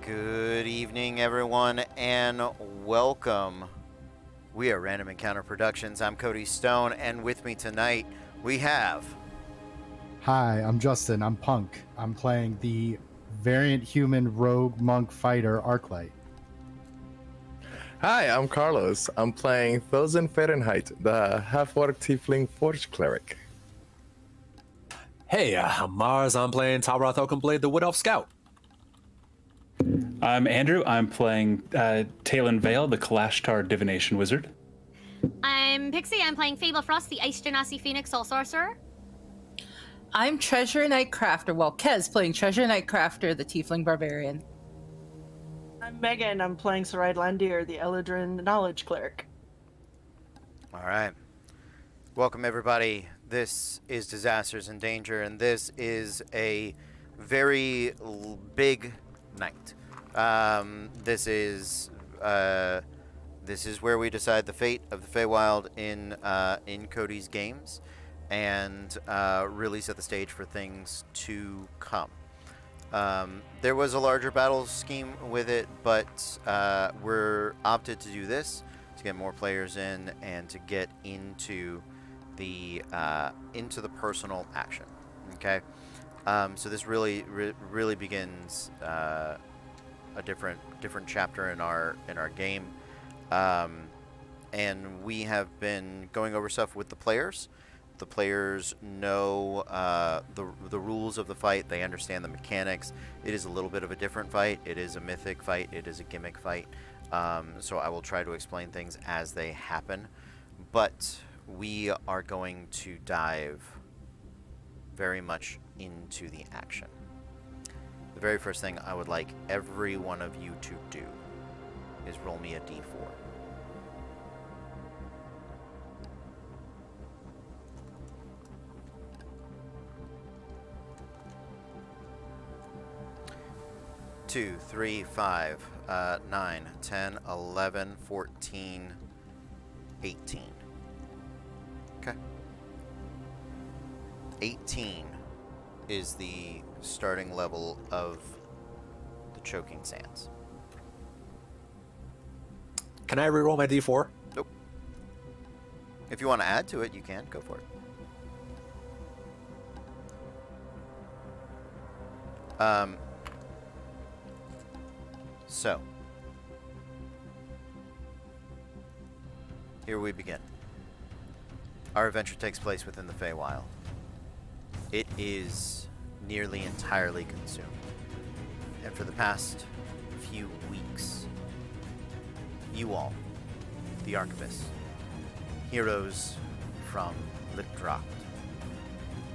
Good evening, everyone, and welcome. We are Random Encounter Productions. I'm Cody Stone, and with me tonight we have... Hi, I'm Justin. I'm Punk. I'm playing the variant human rogue monk fighter Arclight. Hi, I'm Carlos. I'm playing Thousand Fahrenheit, the half-orc tiefling forge cleric. Hey, I'm Mars. I'm playing Talroth Oakenblade, the Wood Elf Scout. I'm Andrew. I'm playing Talon Vale, the Kalashtar Divination Wizard. I'm Pixie. I'm playing Fable Frost, the Ice Genasi Phoenix Soul Sorcerer. I'm Treasure Nightcrafter. Well, Kez playing Treasure Nightcrafter, the Tiefling Barbarian. I'm Megan. I'm playing Sarai Landir, the Eladrin Knowledge Cleric. All right. Welcome, everybody. This is Disasters in Danger, and this is a very big night. This is where we decide the fate of the Feywild in Cody's games, and really set the stage for things to come. There was a larger battle scheme with it, but we're opted to do this to get more players in and to get into the personal action. Okay, so this really begins a different chapter in our game, and we have been going over stuff with the players. The players know the rules of the fight. They understand the mechanics. It is a little bit of a different fight. It is a mythic fight. It is a gimmick fight. So I will try to explain things as they happen. But we are going to dive very much into the action. The very first thing I would like every one of you to do is roll me a d4. Two, 3, 5, 9, 10, 11, 14, 18. Okay. 18 is the starting level of the Choking Sands. Can I reroll my d4? Nope. If you want to add to it, you can. Go for it. So, here we begin. Our adventure takes place within the Feywild. It is nearly entirely consumed. And for the past few weeks, you all, the archivists, heroes from Lickdropt,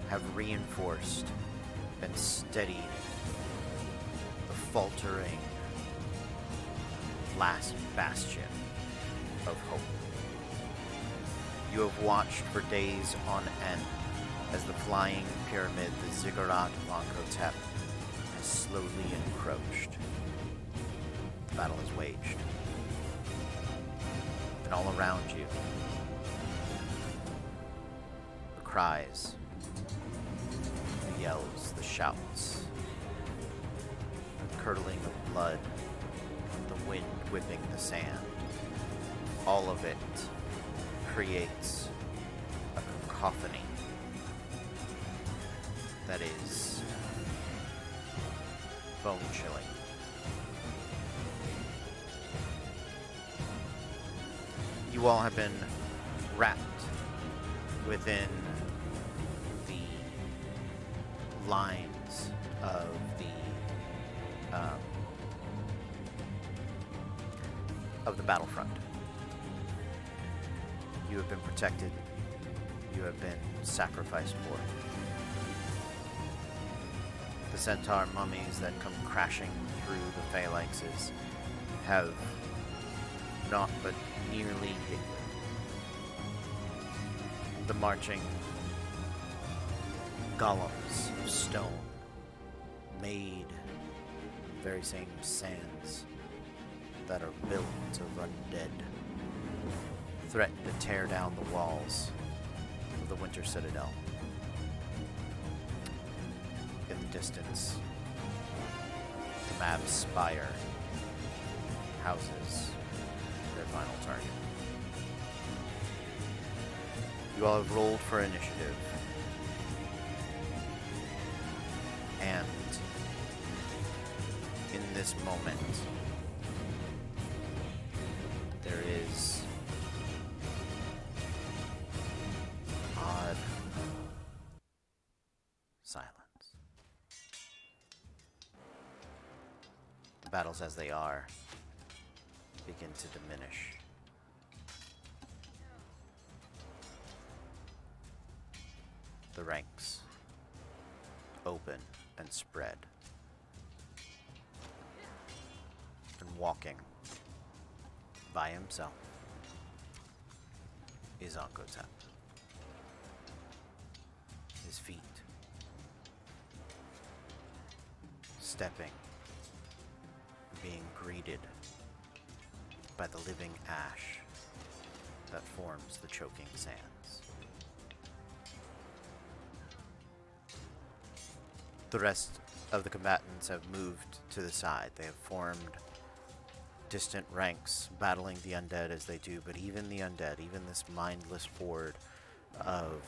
have reinforced and steadied the faltering last bastion of hope. You have watched for days on end as the flying pyramid, the Ziggurat of Ankh-Hotep, has slowly encroached. The battle is waged. And all around you, the cries, the yells, the shouts, the curdling of blood, the wind whipping the sand, all of it creates a cacophony that is bone-chilling. You all have been wrapped within the lines of the battlefront. You have been protected. You have been sacrificed for. The centaur mummies that come crashing through the phalanxes have not but nearly hit the marching golems of stone, made the very same sands that are built of undead, threaten to tear down the walls of the Winter Citadel. In the distance, Mab's spire houses their final target. You all have rolled for initiative. And in this moment, there is odd silence. The battles as they are begin to diminish. The ranks open and spread. And walking by himself is Ankotep. His feet stepping, being greeted by the living ash that forms the choking sands. The rest of the combatants have moved to the side. They have formed distant ranks, battling the undead as they do, but even the undead, even this mindless horde of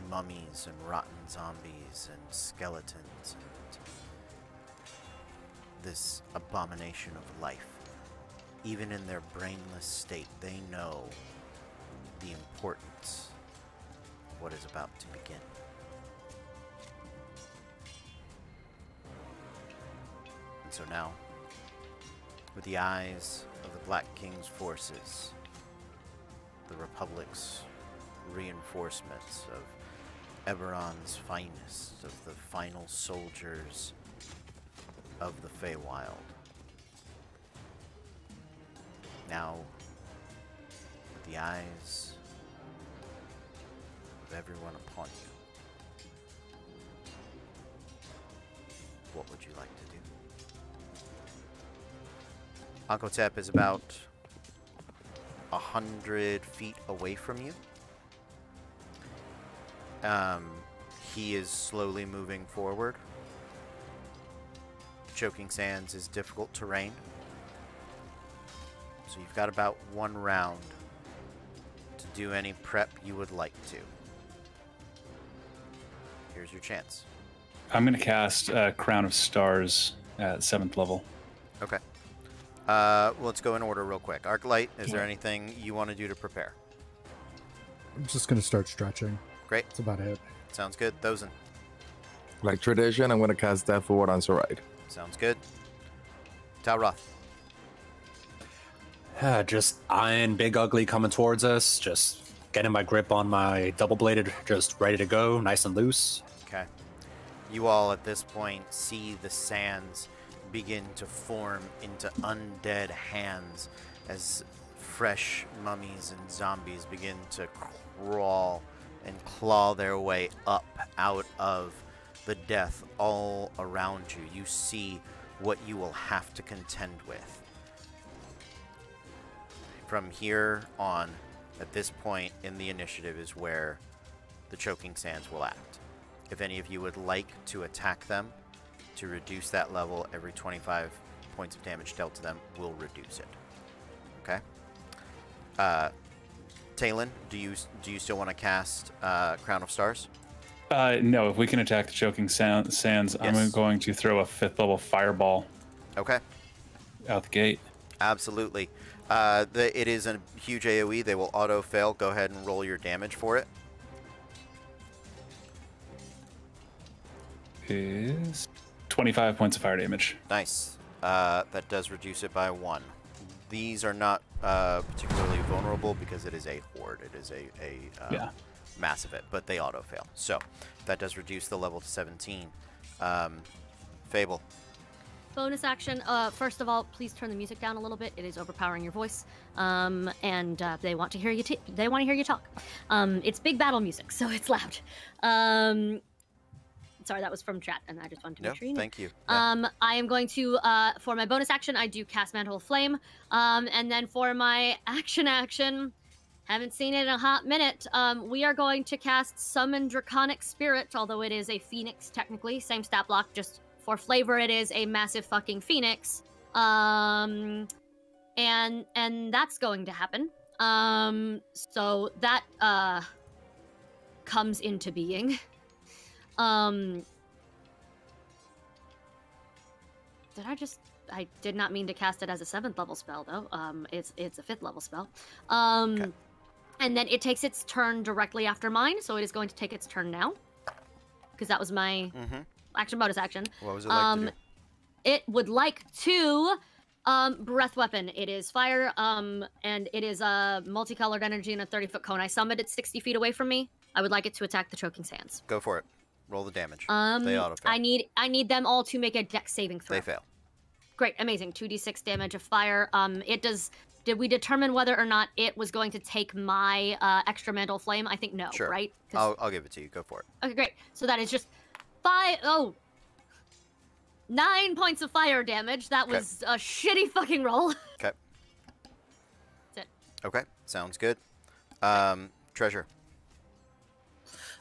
mummies and rotten zombies and skeletons and this abomination of life, even in their brainless state, they know the importance of what is about to begin. And so now, with the eyes of the Black King's forces, the Republic's reinforcements of Eberron's finest, of the final soldiers of the Feywild, now, with the eyes of everyone upon you, what would you like to do? Ankotep is about 100 feet away from you. He is slowly moving forward. Choking Sands is difficult terrain. So you've got about 1 round to do any prep you would like to. Here's your chance. I'm going to cast Crown of Stars at 7th level. Okay. Well, let's go in order real quick. Arclight, is there anything you want to do to prepare? I'm just going to start stretching. Great. That's about it. Sounds good. Thosen. Like tradition, I'm going to cast Death Ward on Zoraid. Sounds good. Talroth. Just eyeing Big Ugly coming towards us, just getting my grip on my double-bladed, just ready to go, nice and loose. Okay. You all at this point see the sands begin to form into undead hands as fresh mummies and zombies begin to crawl and claw their way up out of the death all around you. You see what you will have to contend with. From here on, at this point in the initiative is where the Choking Sands will act. If any of you would like to attack them, to reduce that level, every 25 points of damage dealt to them will reduce it. Okay? Talon, do you still want to cast Crown of Stars? No, if we can attack the Choking Sands, Yes. I'm going to throw a 5th level fireball Okay. out the gate. Absolutely. It is a huge AoE. They will auto-fail. Go ahead and roll your damage for it. Is 25 points of fire damage. Nice. That does reduce it by 1. These are not particularly vulnerable because it is a horde. It is a mass of it, but they auto-fail. So that does reduce the level to 17. Fable. Bonus action. First of all, please turn the music down a little bit. It is overpowering your voice, and they want to hear you. They want to hear you talk. It's big battle music, so it's loud. Sorry, that was from chat, and I just wanted to make sure you knew. Thank you. I am going to, for my bonus action, I do cast Mantle of Flame, and then for my action, haven't seen it in a hot minute, we are going to cast Summon Draconic Spirit, although it is a Phoenix, technically. Same stat block, just For flavor, it is a massive fucking phoenix. And that's going to happen. So that comes into being. I did not mean to cast it as a 7th level spell though. It's a 5th level spell. Okay. And then it takes its turn directly after mine, so it is going to take its turn now. Because that was my action bonus action. What was it like to do? It would like to breath weapon. It is fire, and it is a multicolored energy in a 30-foot cone. I summoned it 60 feet away from me. I would like it to attack the choking sands. Go for it. Roll the damage. They auto fail. I need them all to make a dex saving throw. They fail. Great, amazing. 2d6 damage of fire. Did we determine whether or not it was going to take my extra mantle flame? I think no, Sure. right? I'll give it to you. Go for it. Okay, great. So that is just 9 points of fire damage. That was a shitty fucking roll. Okay. That's it. Okay. Sounds good. Treasure.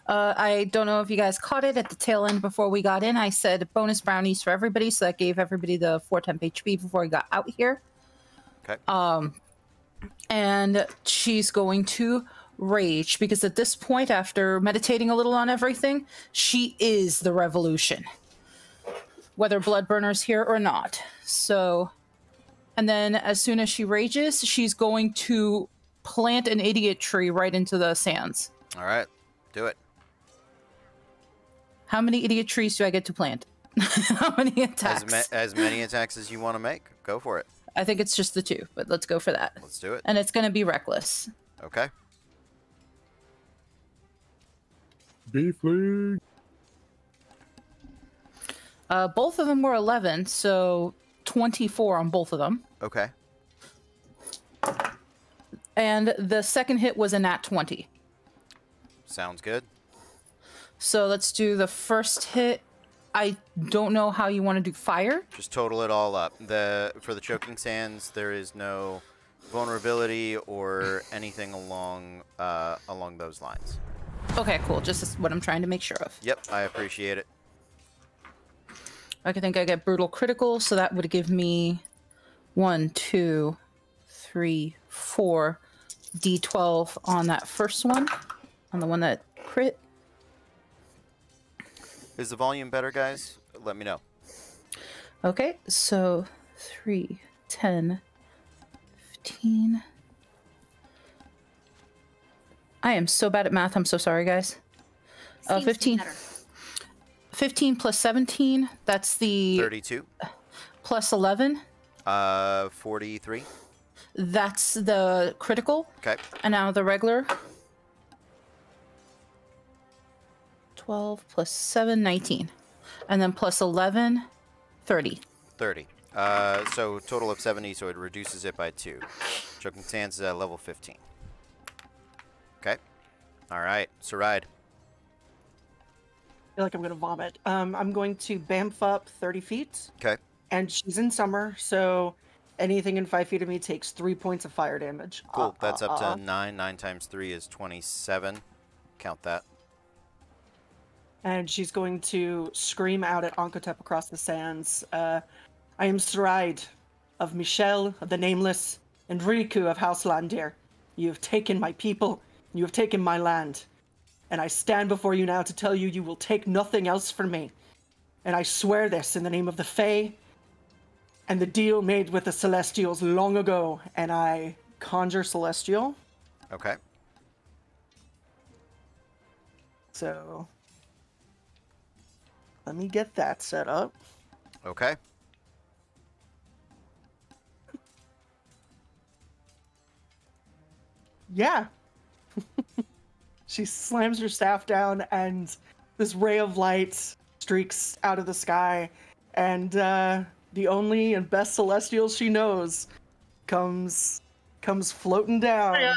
I don't know if you guys caught it at the tail end before we got in. I said bonus brownies for everybody, so that gave everybody the 4 temp HP before we got out here. Okay. And she's going to rage because at this point, after meditating a little on everything, she is the revolution, whether Bloodburner's here or not. So, and then as soon as she rages, she's going to plant an idiot tree right into the sands. All right. Do it. How many idiot trees do I get to plant? How many attacks? As many attacks as you want to make. Go for it. I think it's just the 2, but let's go for that. Let's do it. And it's going to be reckless. Okay. Beefling. Both of them were 11, so 24 on both of them. Okay. And the second hit was a nat 20. Sounds good. So let's do the first hit. I don't know how you want to do fire. Just total it all up. For the choking sands, there is no vulnerability or anything along those lines. Okay, cool. Just what I'm trying to make sure of. Yep, I appreciate it. I think I get brutal critical, so that would give me 1, 2, 3, 4 d12 on that first one, on the one that crit. Is the volume better, guys? Let me know. Okay, so 3, 10, 15. I am so bad at math. I'm so sorry, guys. 15. 15 plus 17. That's the 32. Plus 11. 43. That's the critical. Okay. And now the regular. 12 plus 7, 19. And then plus 11, 30. 30. So total of 70, so it reduces it by 2. Choking Sands is at level 15. Okay. All right. Saride. I feel like I'm going to vomit. I'm going to bamf up 30 feet. Okay. And she's in summer, so anything in 5 feet of me takes 3 points of fire damage. Cool. That's up to 9. 9 times 3 is 27. Count that. And she's going to scream out at Onkotep across the sands. I am Saride of Michelle of the Nameless and Riku of House Landir. You have taken my people. You have taken my land. And I stand before you now to tell you you will take nothing else from me. And I swear this in the name of the Fae and the deal made with the Celestials long ago. And I conjure Celestial. Okay. So let me get that set up. Okay. Yeah. She slams her staff down, and this ray of light streaks out of the sky, and the only and best celestial she knows comes floating down.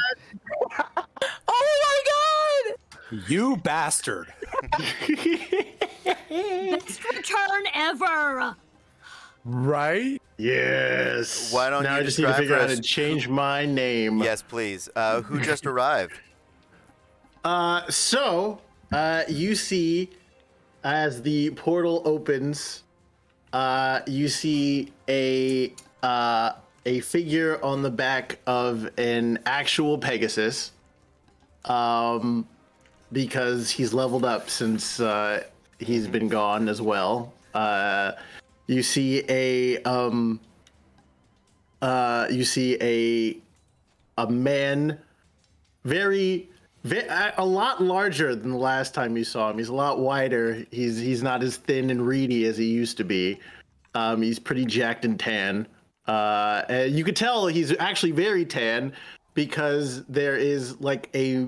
Oh my god! You bastard! Best return ever! Right? Yes. Why don't now you I just need to describe figure for out how us to change my name. Yes, please. Who just arrived? So you see, as the portal opens, you see a figure on the back of an actual Pegasus, because he's leveled up since he's been gone as well. You see a man, a lot larger than the last time you saw him. He's a lot wider. He's not as thin and reedy as he used to be. He's pretty jacked and tan. And you could tell he's actually very tan because there is like a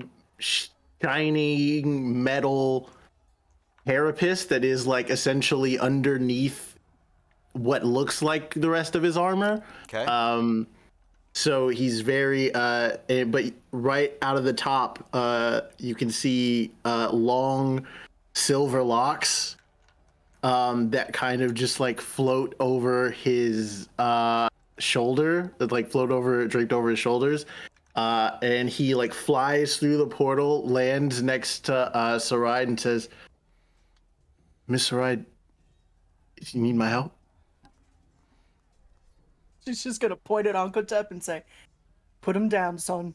shining metal carapace that is like essentially underneath what looks like the rest of his armor. Okay. So he's very, but right out of the top, you can see long silver locks that kind of just like float over his shoulder, that like draped over his shoulders. And he like flies through the portal, lands next to Sarai, and says, "Miss Sarai, do you need my help?" She's just gonna point at Onkotep and say, "Put him down, son."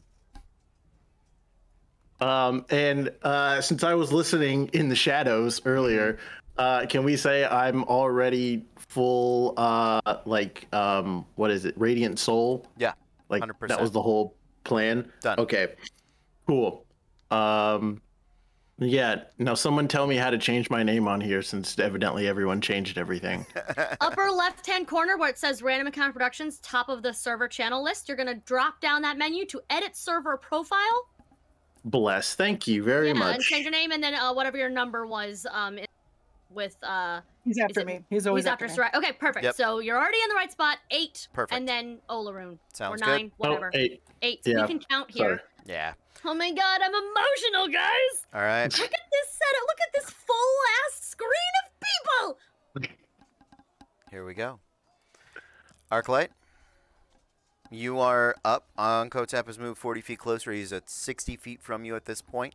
And since I was listening in the shadows earlier, can we say I'm already full, what is it, Radiant Soul? Yeah, like 100%. That was the whole plan. Done. Okay, cool. Yeah. Now, someone tell me how to change my name on here, since evidently everyone changed everything. Upper left-hand corner where it says Random Encounter Productions, top of the server channel list. You're gonna drop down that menu to edit server profile. Bless. Thank you very much. And change your name, and then whatever your number was, with He's after me. He's always after me. Sarai. Okay, perfect. Yep. So you're already in the right spot. 8. Perfect. And then Olaroon. Sounds or 9, good. whatever. 8. 8. Yeah. We can count here. Sorry. Yeah. Oh my god, I'm emotional, guys! All right. Look at this setup. Look at this full-ass screen of people! Here we go. Arclight, you are up. Kotep has moved 40 feet closer. He's at 60 feet from you at this point.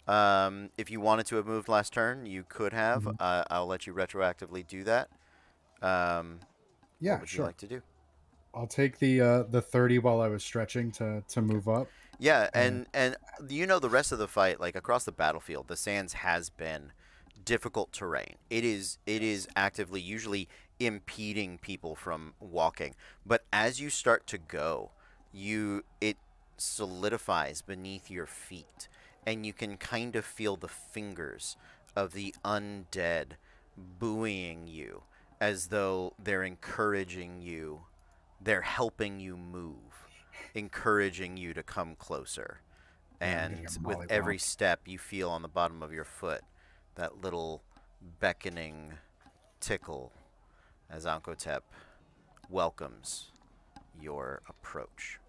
If you wanted to have moved last turn, you could have. I'll let you retroactively do that. Yeah, what would sure. you like to do? I'll take the 30 while I was stretching to move up. Yeah, and you know the rest of the fight, like across the battlefield, the sands has been difficult terrain. It is actively usually impeding people from walking. But as you start to go, it solidifies beneath your feet, and you can kind of feel the fingers of the undead buoying you as though they're encouraging you. They're helping you move, encouraging you to come closer. And with every step, you feel on the bottom of your foot that little beckoning tickle as Ankotep welcomes your approach.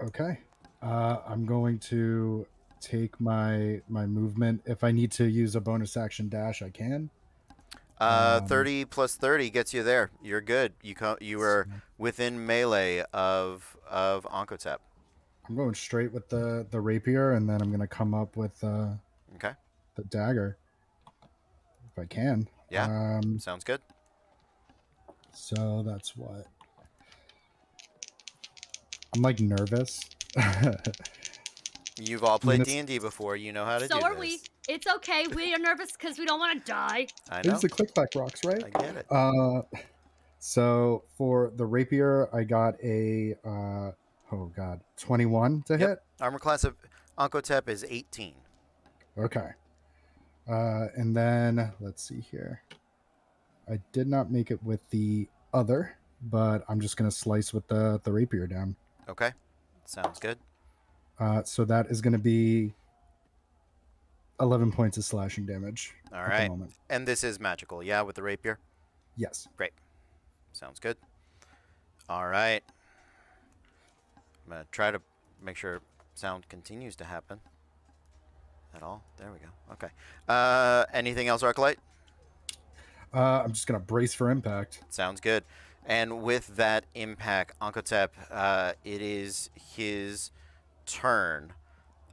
Okay. I'm going to take my movement. If I need to use a bonus action dash, I can. 30 plus 30 gets you there. You're good. You are within melee of Ankotep. I'm going straight with the rapier, and then I'm going to come up with Okay. the dagger if I can. Yeah. Sounds good. So that's what. I'm like nervous. You've all played D&D before. You know how to do this. So are we. It's okay. We are nervous because we don't want to die. I know. These are clickback rocks, right? I get it. So for the rapier, I got a 21 to hit. Armor class of Ankotep is 18. Okay. And then let's see here. I did not make it with the other, but I'm just gonna slice with the rapier down. Okay. Sounds good. So that is gonna be 11 points of slashing damage. All at right. the moment. And this is magical, yeah, with the rapier? Yes. Great. Sounds good. All right. I'm going to try to make sure sound continues to happen. At all? There we go. Okay. Anything else, Arclight? I'm just gonna brace for impact. Sounds good. And with that impact, Ankotep, it is his turn.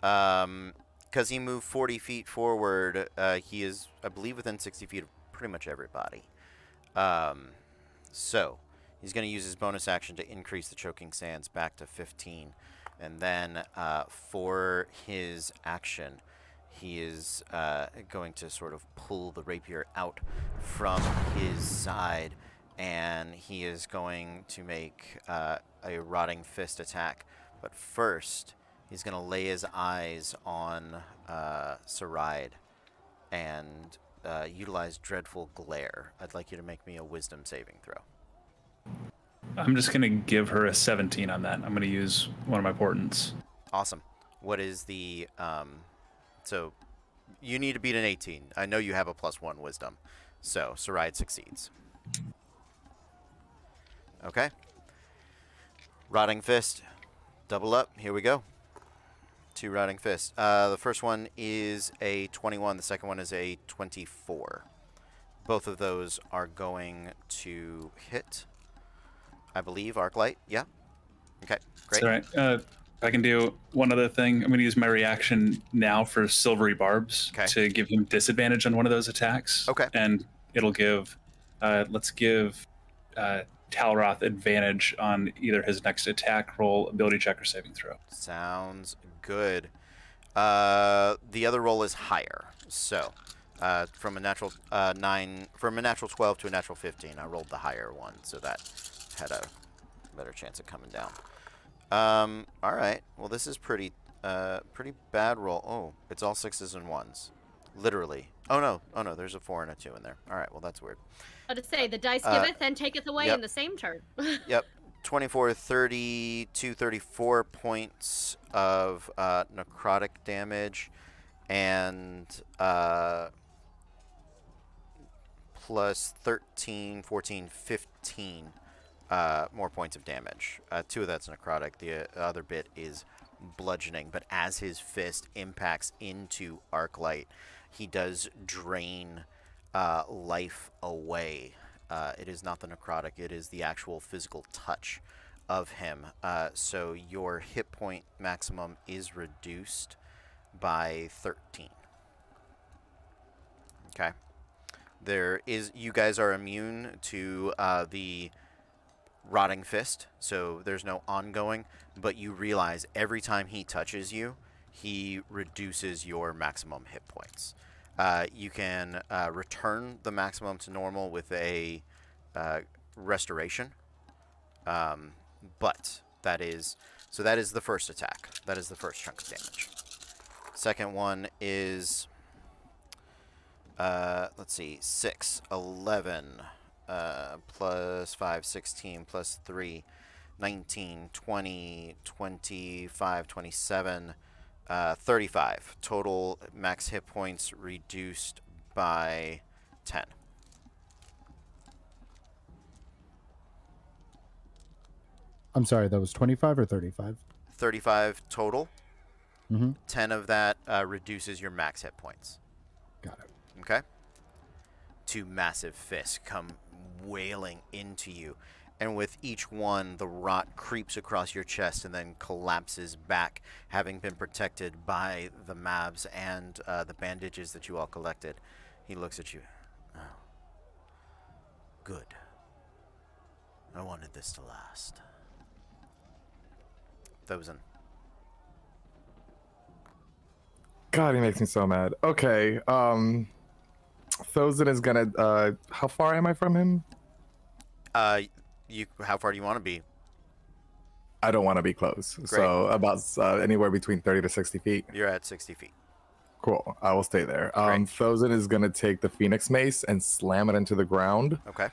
Because he moved 40 feet forward, he is, I believe, within 60 feet of pretty much everybody. So he's going to use his bonus action to increase the choking sands back to 15. And then for his action, he is going to sort of pull the rapier out from his side, and he is going to make a rotting fist attack. But first, he's going to lay his eyes on Saride and utilize Dreadful Glare. I'd like you to make me a wisdom saving throw. I'm just going to give her a 17 on that. I'm going to use one of my portents. Awesome. What is the... so you need to beat an 18. I know you have a +1 wisdom. So Saride succeeds. Okay. Rotting Fist. Double up. Here we go. 2 Rotting Fists. The first one is a 21. The second one is a 24. Both of those are going to hit. I believe Arclight. Yeah. Okay. Great. That's all right. I can do one other thing. I'm going to use my reaction now for Silvery Barbs to give him disadvantage on one of those attacks. Okay. And it'll give, let's give Talroth advantage on either his next attack roll, ability check, or saving throw. Sounds good. The other roll is higher. So from a natural 12 to a natural 15, I rolled the higher one, so that had a better chance of coming down. All right. Well, this is pretty bad roll. Oh, it's all 6s and 1s, literally. Oh no. There's a 4 and a 2 in there. All right. Well, that's weird. But to say the dice giveth and taketh away yep. in the same turn. Yep. 24, 32, 34 points of necrotic damage, and plus 13, 14, 15 more points of damage. 2 of that's necrotic. The other bit is bludgeoning. But as his fist impacts into Arclight, he does drain life away. It is not the necrotic. It is the actual physical touch of him. So your hit point maximum is reduced by 13. Okay. You guys are immune to the Rotting Fist, so there's no ongoing, but you realize every time he touches you, he reduces your maximum hit points. You can return the maximum to normal with a restoration, but that is the first attack. That is the first chunk of damage. Second one is, let's see, 6, 11, plus 5, 16, plus 3, 19, 20, 25, 27, 35. Total max hit points reduced by 10. I'm sorry, that was 25 or 35? 35 total. Mm-hmm. 10 of that reduces your max hit points. Got it. Okay? 2 massive fists come wailing into you, and with each one, the rot creeps across your chest and then collapses back, having been protected by the mabs and the bandages that you all collected. He looks at you. Oh. Good. I wanted this to last. Thosen. God, he makes me so mad. Okay, Thosen is gonna, how far am I from him? How far do you want to be? I don't want to be close. Great. So about anywhere between 30 to 60 feet. You're at 60 feet. Cool. I will stay there. Great. Thosen is going to take the Phoenix Mace and slam it into the ground. Okay.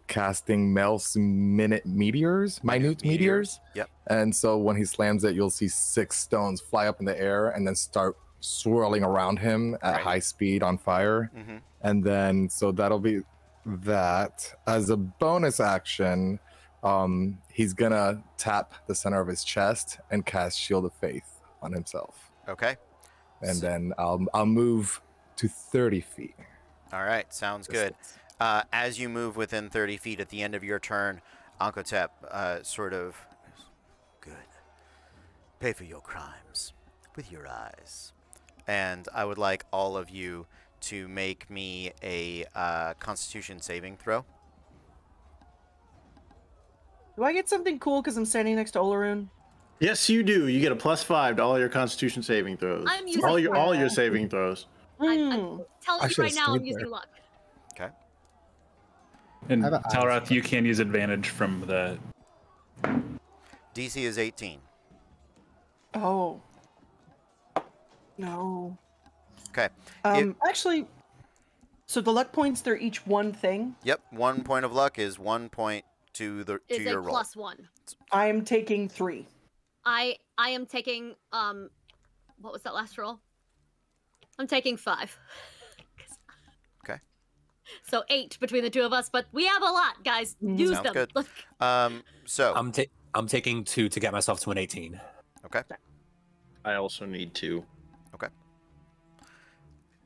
Casting minute meteors. Yep. And so when he slams it, you'll see 6 stones fly up in the air and then start swirling around him at high speed on fire. Mm-hmm. And then, so that'll be that. As a bonus action, he's going to tap the center of his chest and cast Shield of Faith on himself. Okay. And then I'll move to 30 feet. All right, sounds good. As you move within 30 feet at the end of your turn, Ankotep sort of, good. Pay for your crimes with your eyes. And I would like all of you to make me a Constitution saving throw. Do I get something cool because I'm standing next to Olaroon? Yes, you do. You get a +5 to all your Constitution saving throws. I'm using all your saving throws. I'm telling you should've right now, I'm stayed using there. luck. Okay. And I have a- Talroth, you can use advantage from the. DC is 18. Oh. No. Okay. Actually, so the luck points, they're each one thing. Yep. 1 point of luck is 1 point to Is your a roll. +1. I'm taking 3. I am taking what was that last roll? I'm taking 5. Okay. So 8 between the two of us, but we have a lot, guys. Use Sounds them. good. Look, So I'm taking 2 to get myself to an 18. okay. I also need 2. Okay.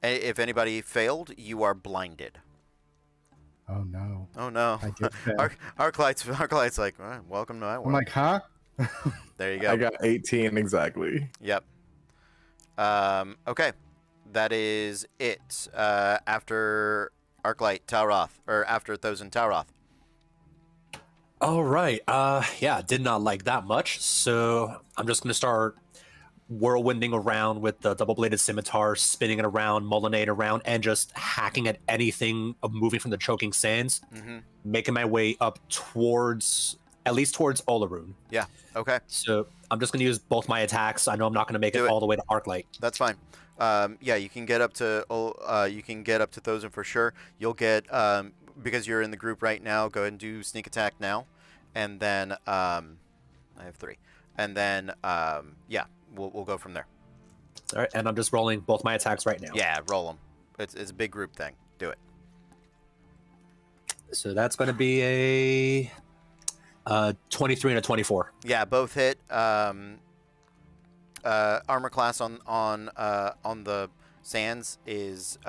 If anybody failed, you are blinded. Oh no. Oh no. I did fail. Arclight's like, "All right, welcome to my world." I'm like, huh? There you go. I got 18 exactly. Yep. Okay. That is it. After Arclight, Talroth, or after Thosin, Talroth. All right. Yeah, did not like that much. So I'm just gonna start whirlwinding around with the double-bladed scimitar, spinning it around, mullinate around, and just hacking at anything moving from the choking sands, making my way up towards, at least towards Olaroon. Yeah. Okay. So I'm just gonna use both my attacks. I know I'm not gonna make it all the way to Arclight. That's fine. Yeah, you can get up to Thosin for sure. You'll get because you're in the group right now. Go ahead and do sneak attack now, and then I have 3, and then yeah, we'll go from there. All right, and I'm just rolling both my attacks right now. Yeah, roll them. It's a big group thing. Do it. So that's going to be a 23 and a 24. Yeah, both hit. Armor class on the sands is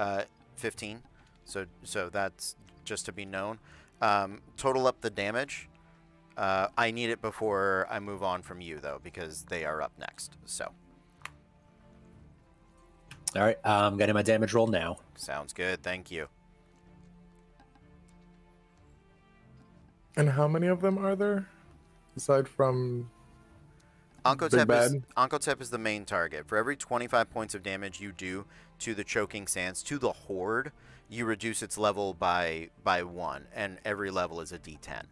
15, so that's just to be known. Total up the damage. I need it before I move on from you though, because they are up next. So. All right, I'm getting my damage roll now. Sounds good. Thank you. And how many of them are there? Aside from Big Bad? Oncotep is the main target. For every 25 points of damage you do to the choking sands, to the horde, you reduce its level by 1, and every level is a D10.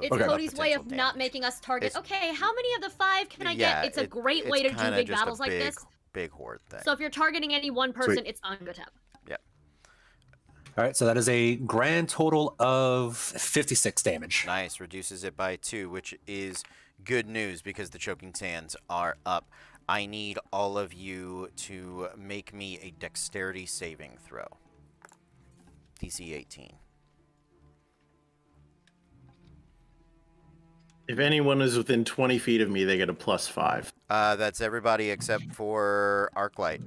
It's Cody's way of not making us target. Okay, how many of the 5 can I get? It's a great way to do big battles like this. Big horde thing. So if you're targeting any one person, it's Oncotep. Yep. All right, so that is a grand total of 56 damage. Nice. Reduces it by 2, which is good news because the choking sands are up. I need all of you to make me a dexterity saving throw. DC 18. If anyone is within 20 feet of me, they get a +5. That's everybody except for Arclight.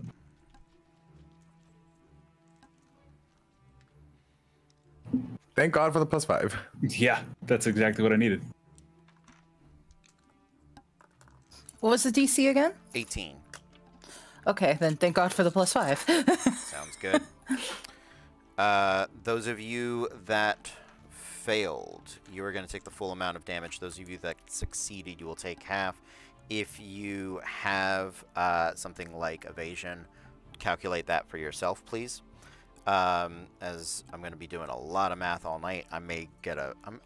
Thank God for the +5. Yeah, that's exactly what I needed. What was the DC again? 18. Okay, then thank God for the +5. Sounds good. Those of you that failed, you are going to take the full amount of damage. Those of you that succeeded, you will take half. If you have something like evasion, calculate that for yourself, please. As I'm going to be doing a lot of math all night, I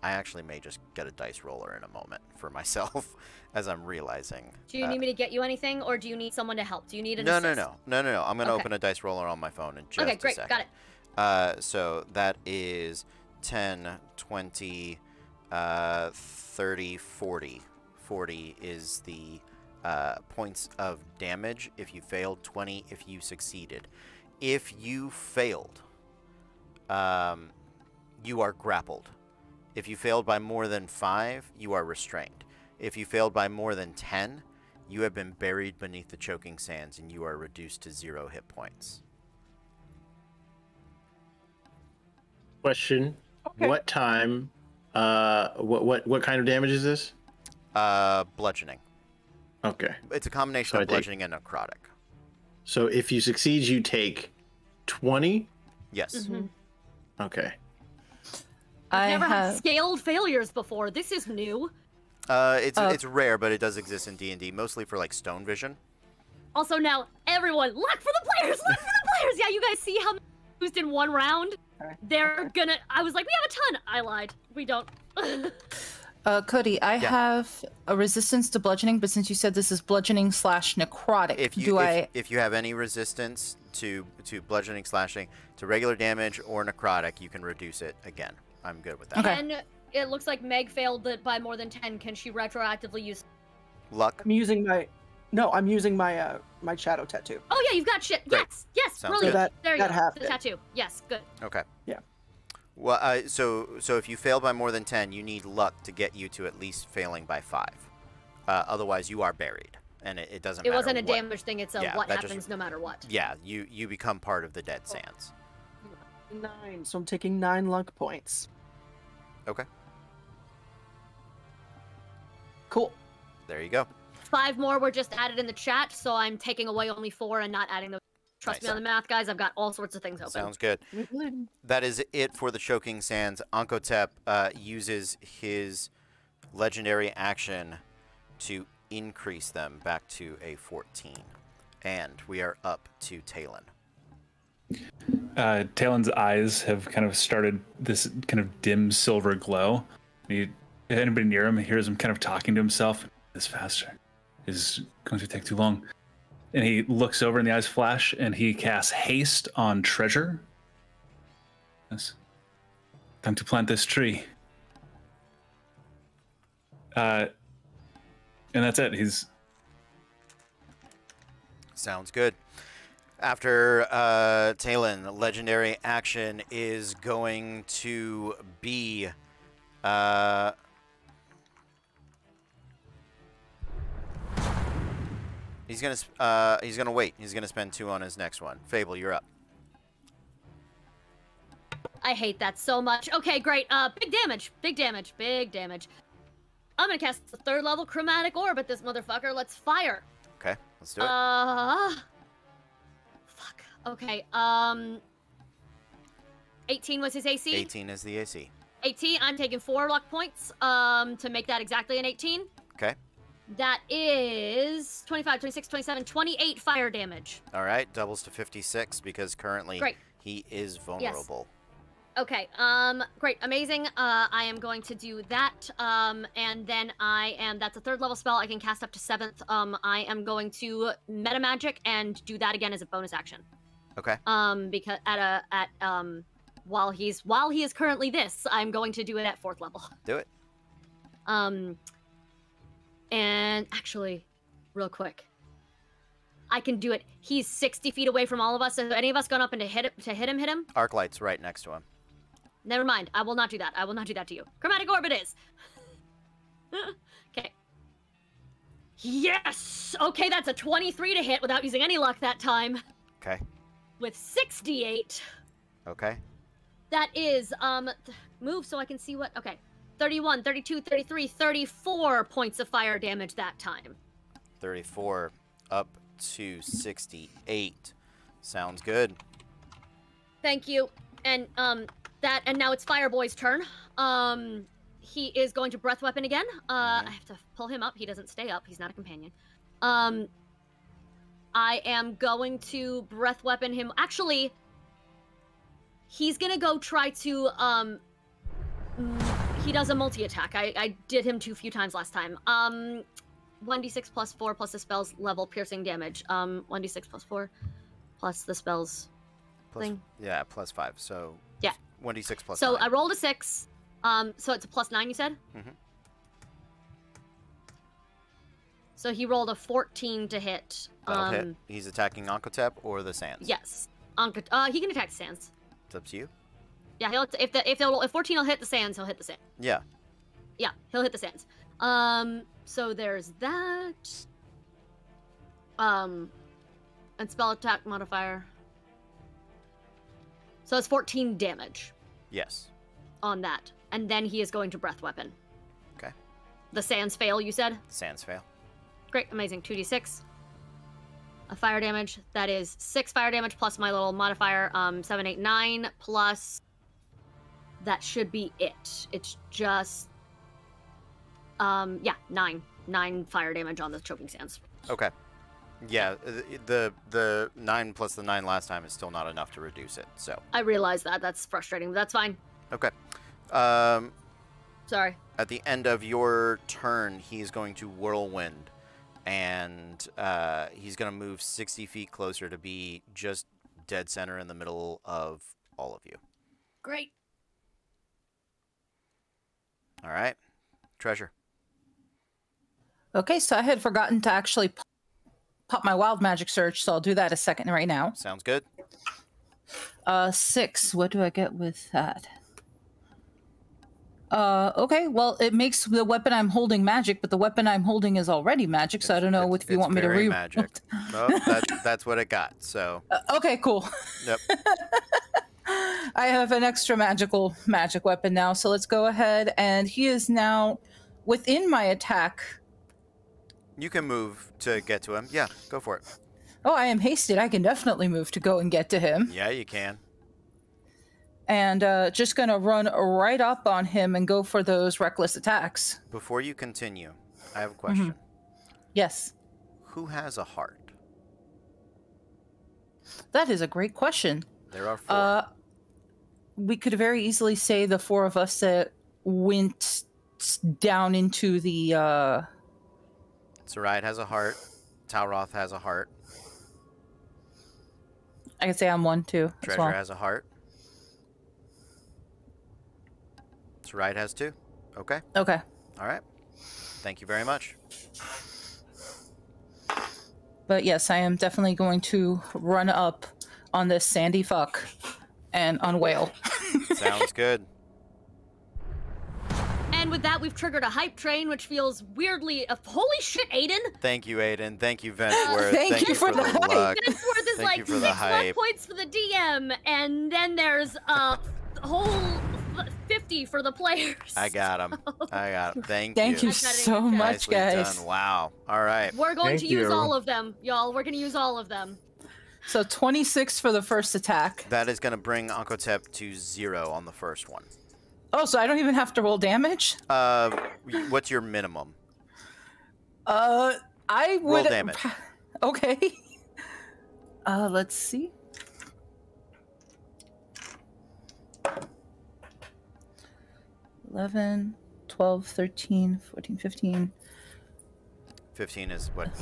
actually may just get a dice roller in a moment for myself, as I'm realizing. Do you need me to get you anything, or do you need someone to help? Do you need an No. assist? No. I'm going to open a dice roller on my phone in just Okay, great. a second. Got it. So that is 10, 20, 30, 40. 40 is the points of damage if you failed, 20 if you succeeded. If you failed, you are grappled. If you failed by more than 5, you are restrained. If you failed by more than 10, you have been buried beneath the choking sands and you are reduced to 0 hit points. Question: Okay. What time? What kind of damage is this? Bludgeoning. Okay. It's a combination So of bludgeoning and necrotic. So if you succeed, you take 20? Yes. Mhm. Okay. I Never had have. scaled failures before. This is new. It's rare, but it does exist in D&D, mostly for like stone vision. Also now, everyone, luck for the players! Luck for the players! Yeah, you guys see how many used in one round? Okay. They're gonna... I was like, we have a ton. I lied. We don't. Cody, I have a resistance to bludgeoning, but since you said this is bludgeoning / necrotic, If you have any resistance to bludgeoning, slashing, to regular damage or necrotic, you can reduce it again. I'm good with that. Okay. And it looks like Meg failed it by more than 10. Can she retroactively use... Luck. I'm using my. No, I'm using my my shadow tattoo. Oh yeah, you've got shit. Great. Yes, Sounds brilliant. good. There you that go. half The it. tattoo. Yes, good. Okay. Yeah. Well, so if you fail by more than 10, you need luck to get you to at least failing by 5. Otherwise, you are buried, and it doesn't It matter wasn't a what. damage thing. It's a Yeah, what that just- happens no matter what. Yeah, you become part of the dead sands. 9, so I'm taking 9 luck points. Okay. Cool. There you go. 5 more were just added in the chat, so I'm taking away only 4 and not adding those. Trust me Nice. on the math, guys. I've got all sorts of things open. Sounds good. That is it for the Choking Sands. Ankotep uses his legendary action to increase them back to a 14. And we are up to Talon. Talon's eyes have kind of started this kind of dim silver glow. Anybody near him hears him kind of talking to himself. This faster is going to take too long. And he looks over and the eyes flash and he casts haste on treasure. Yes. Time to plant this tree. And that's it. He's Sounds good. After Talon, legendary action is going to be... He's gonna wait. He's gonna spend 2 on his next one. Fable, you're up. I hate that so much. Okay, great. Big damage. Big damage. Big damage. I'm gonna cast the 3rd level chromatic orb at this motherfucker. Let's fire. Okay, let's do it. Fuck. Okay. 18 was his AC. 18 is the AC. 18. I'm taking 4 luck points. To make that exactly an 18. Okay. That is 25, 26, 27, 28 fire damage. All right, doubles to 56 because currently Great. he is vulnerable. Okay, great, amazing. I am going to do that, and then that's a 3rd level spell. I can cast up to 7th. I am going to meta magic and do that again as a bonus action. Okay. Because while he is currently this, I'm going to do it at 4th level. Do it. And actually, real quick, I can do it. He's 60 feet away from all of us. Has any of us gone up and hit him? Arc light's right next to him. Never mind. I will not do that. I will not do that to you. Chromatic orb it is. Okay. Yes! Okay, that's a 23 to hit without using any luck that time. Okay. With 68. Okay. That is, move so I can see what, okay. 31, 32, 33, 34 points of fire damage that time. 34 up to 68. Sounds good. Thank you. And, and now it's Fireboy's turn. He is going to breath weapon again. I have to pull him up. He doesn't stay up. He's not a companion. I am going to breath weapon him. Actually, he's gonna go try to, he does a multi-attack. I did him too few times last time. 1d6 plus 4 plus the spell's level piercing damage. 1d6 plus 4 plus the spell's thing. Yeah, plus 5. So yeah, 1d6 plus so 9. I rolled a 6. So it's a plus 9, you said? Mm-hmm. So he rolled a 14 to hit. That'll hit. He's attacking Ankotep or the Sands. Yes. He can attack the Sands. It's up to you. Yeah, if 14 will hit the Sands, he'll hit the Sands. Yeah. Yeah, he'll hit the Sands. So there's that. And spell attack modifier. So it's 14 damage Yes. on that. And then he is going to breath weapon. Okay. The Sands fail, you said? Sands fail. Great, amazing. 2d6. fire damage. That is 6 fire damage plus my little modifier, 7, 8, 9, plus... That should be it. It's just... yeah, 9. 9 fire damage on the choking sands. Okay. Yeah, the 9 plus the 9 last time is still not enough to reduce it, so... I realize that. That's frustrating, but that's fine. Okay. Sorry. At the end of your turn, he's going to whirlwind, and he's going to move 60 feet closer to be just dead center in the middle of all of you. Great. All right. Treasure. Okay, so I had forgotten to actually pop my wild magic surge, so I'll do that a second right now. Sounds good. 6. What do I get with that? Okay, well, it makes the weapon I'm holding magic, but the weapon I'm holding is already magic, so I don't know if you want me to very magic. Well, that's what it got, so... okay, cool. Yep. I have an extra magic weapon now, so let's go ahead, and he is now within my attack. You can move to get to him. Yeah, go for it. Oh, I am hasted. I can definitely move to go and get to him. Yeah, you can. And just gonna run right up on him and go for those reckless attacks. Before you continue, I have a question. Mm-hmm. Yes. Who has a heart? That is a great question. There are 4. We could very easily say the 4 of us that went down into the... Saride has a heart. Talroth has a heart. I can say I'm one, too. Treasure has a heart. Saride has 2. Okay. Okay. All right. Thank you very much. But yes, I am definitely going to run up on this sandy fuck and unwail. Sounds good. And with that, we've triggered a hype train, which feels weirdly... holy shit, Aiden! Thank you, Aiden. Thank you, Ventworth. Thank you for the hype. luck. Ventworth is Thank like you for 6 the luck hype. points for the DM, and then there's a whole 50 for the players. I got him. I got him. Thank you. Thank you so much, Nicely guys. done. Wow. All right. We're going Thank to use you. all of them, y'all. We're going to use all of them. So 26 for the first attack. That is going to bring Ankotep to 0 on the first one. Oh, so I don't even have to roll damage? What's your minimum? I would... Roll damage. Okay. Let's see. 11, 12, 13, 14, 15. 15 is what?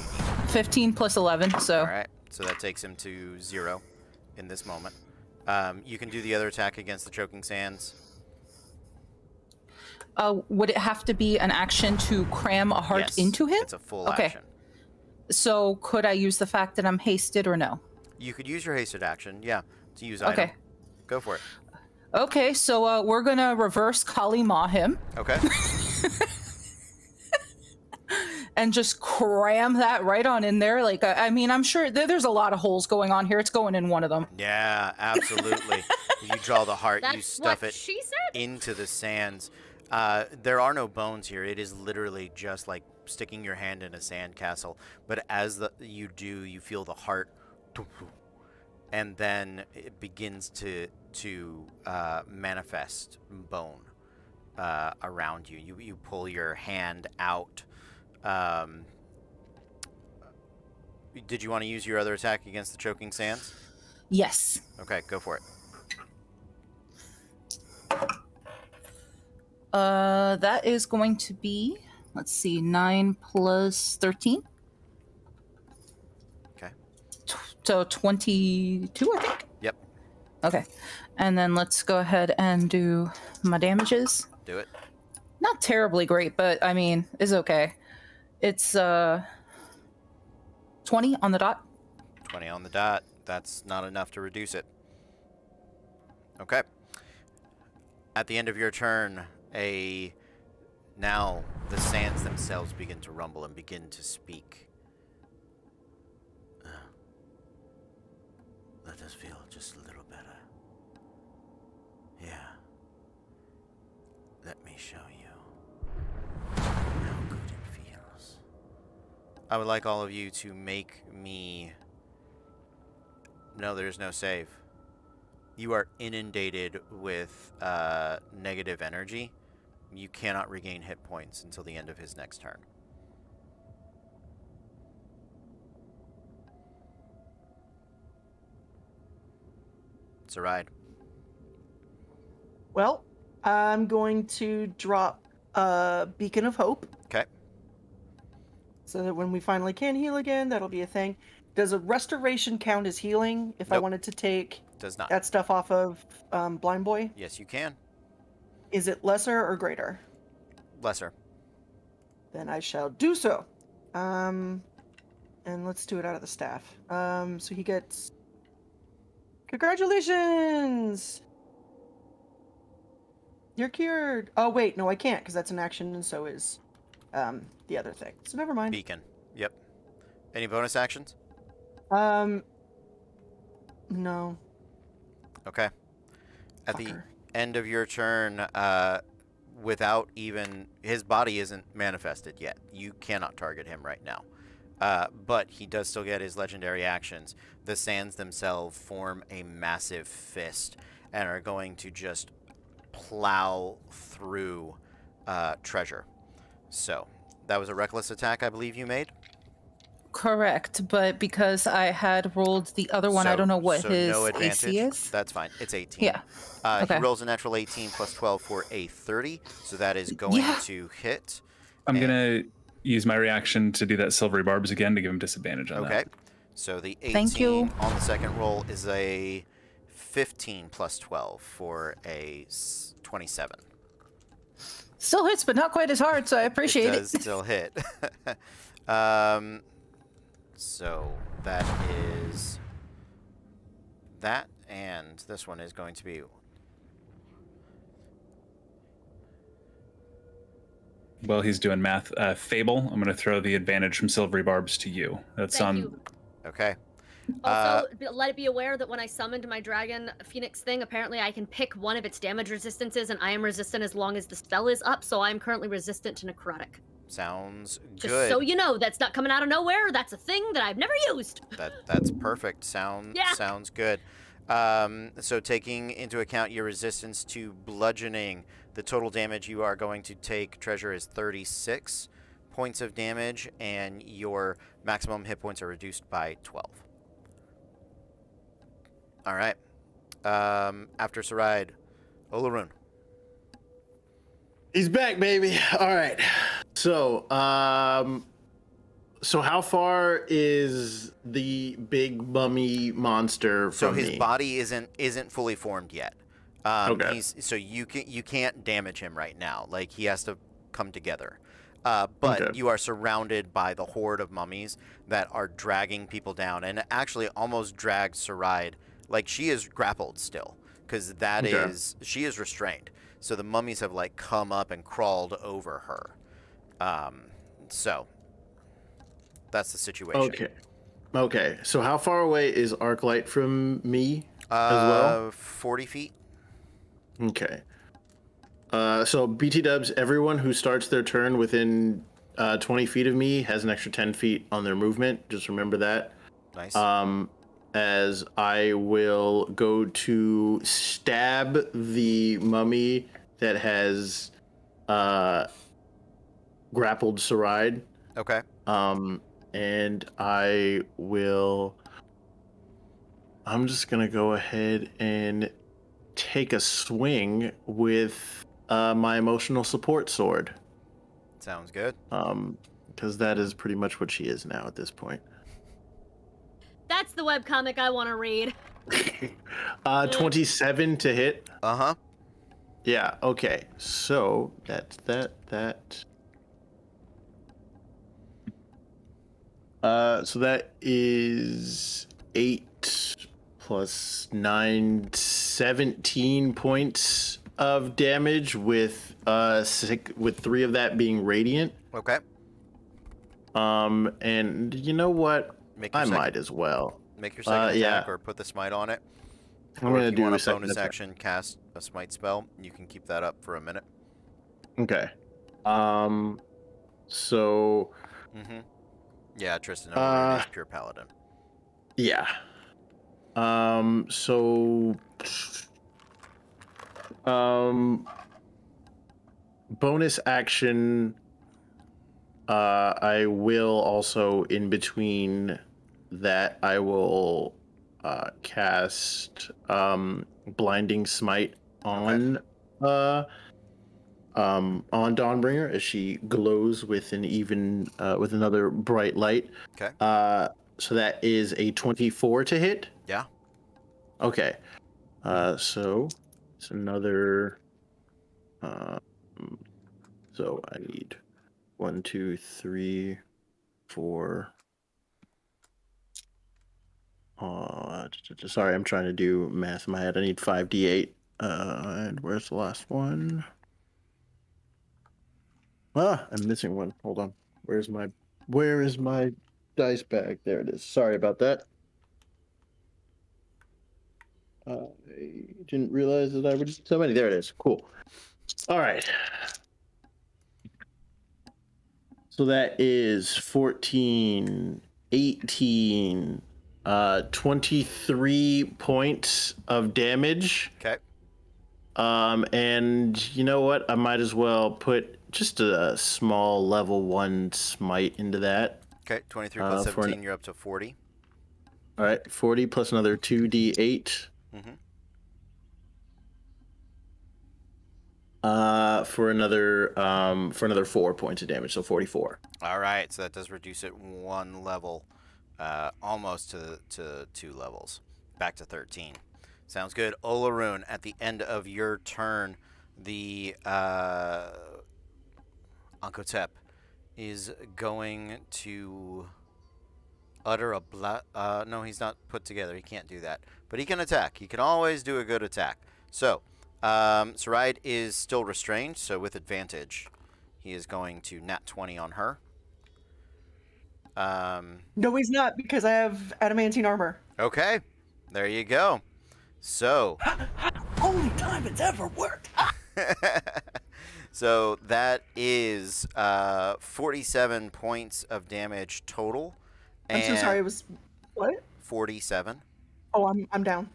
15 plus 11, so... All right. So that takes him to 0 in this moment. You can do the other attack against the Choking Sands. Would it have to be an action to cram a heart Yes, into him? it's a full Okay. action. So could I use the fact that I'm hasted or no? You could use your hasted action, yeah, to use Okay. item. Go for it. Okay, so we're gonna reverse Kali Ma him Okay. and just cram that right on in there. Like, I mean, I'm sure there's a lot of holes going on here. It's going in one of them. Yeah, absolutely. You draw the heart, you That's stuff what it she said? into the sands. There are no bones here. It is literally just like sticking your hand in a sandcastle. But as you do, you feel the heart, and then it begins to manifest bone around you. You pull your hand out. Did you want to use your other attack against the Choking Sands? Yes. Okay, go for it. That is going to be, let's see, 9 plus 13. Okay. So 22, I think? Yep. Okay. And then let's go ahead and do my damages. Do it. Not terribly great, but I mean, it's okay. It's 20 on the dot. 20 on the dot. That's not enough to reduce it. Okay. At the end of your turn, now the sands themselves begin to rumble and begin to speak. Let us feel just a little better. Yeah. Let me show you how good it feels. I would like all of you to make me No, there's no save. You are inundated with negative energy. You cannot regain hit points until the end of his next turn. It's a ride. Well, I'm going to drop a Beacon of Hope. Okay. So that when we finally can heal again, that'll be a thing. Does a restoration count as healing if I Nope. wanted to take Does not. that stuff off of Blind Boy? Yes, you can. Is it lesser or greater? Lesser. Then I shall do so. And let's do it out of the staff. So he gets... Congratulations! You're cured. Oh, wait, no, I can't, because that's an action, and so is the other thing. So never mind. Beacon. Yep. Any bonus actions? No. Okay. At the end of your turn, without even... His body isn't manifested yet. You cannot target him right now. But he does still get his legendary actions. The sands themselves form a massive fist and are going to just plow through Treasure. So, that was a reckless attack, I believe you made? Correct, but because I had rolled the other one, I don't know what his no AC is. That's fine. It's 18. Yeah. Okay. He rolls a natural 18 plus 12 for a 30, so that is going to hit. I'm going to use my reaction to do that silvery barbs again to give him disadvantage on that. Okay. So the 18 Thank you. on the second roll is a 15 plus 12 for a 27. Still hits, but not quite as hard, so I appreciate It it. does still hit. So that is that, and this one is going to be... While he's doing math, Fable, I'm going to throw the advantage from silvery barbs to you. That's Thank on. you. Okay. Also, let it be aware that when I summoned my Dragon Phoenix thing, apparently I can pick one of its damage resistances, and I am resistant as long as the spell is up, so I'm currently resistant to necrotic. Sounds Just good. so you know, that's not coming out of nowhere. That's a thing that I've never used. That's perfect. Sounds good. So taking into account your resistance to bludgeoning, the total damage you are going to take, Treasure, is 36 points of damage, and your maximum hit points are reduced by 12. All right. After Saride, Olaroon. He's back, baby. All right. So, so how far is the big mummy monster from So his me? body isn't fully formed yet. Okay. So you can't damage him right now. Like, he has to come together. But you are surrounded by the horde of mummies that are dragging people down, and actually almost dragged Saride. Like, she is grappled still, because she is restrained. So the mummies have, like, come up and crawled over her. So that's the situation. Okay. So how far away is Arclight from me as well? 40 feet. Okay. So BT dubs, everyone who starts their turn within 20 feet of me has an extra 10 feet on their movement. Just remember that. Nice. As I will go to stab the mummy that has grappled Saride. Okay. And I'm just going to go ahead and take a swing with my emotional support sword. Sounds good. Because that is pretty much what she is now at this point. That's the webcomic I want to read. 27 to hit. Uh-huh. Yeah, okay. So that's that. So that is 8 plus 9, 17 points of damage with 3 of that being radiant. Okay. And you know what? I second- might as well. Make your second attack, yeah. or put the smite on it. I'm Or gonna if you do want a a second bonus attack. action, cast a smite spell. You can keep that up for a minute. Okay. So Yeah, Tristan, is pure paladin. yeah. So, bonus action. I will also, in between that, I will cast Blinding Smite on Dawnbringer as she glows with an even with another bright light. Okay. So that is a 24 to hit. Yeah. Okay. So it's another. So I need 1, 2, 3, 4. Sorry, I'm trying to do math in my head. I need 5d8. And where's the last one? I'm missing one. Hold on. Where is my dice bag? There it is. Sorry about that. I didn't realize that I would so many. There it is. Cool. All right. So that is 14, 18, 23 points of damage. Okay. And you know what? I might as well put just a small level 1 smite into that. Okay. 23 plus 17, you're up to 40. All right, 40 plus another 2d8. Mm-hmm. For another 4 points of damage, so 44. All right, so that does reduce it 1 level, almost to 2 levels, back to 13. Sounds good. Olaroon, at the end of your turn, the Ankotep is going to utter a no, he's not put together. He can't do that, but he can attack. He can always do a good attack. So, Saride is still restrained, so with advantage, he is going to nat 20 on her. No, he's not, because I have adamantine armor. Okay, there you go. So, only time it's ever worked. so that is 47 points of damage total. I'm so sorry. It was what? 47. Oh, I'm down.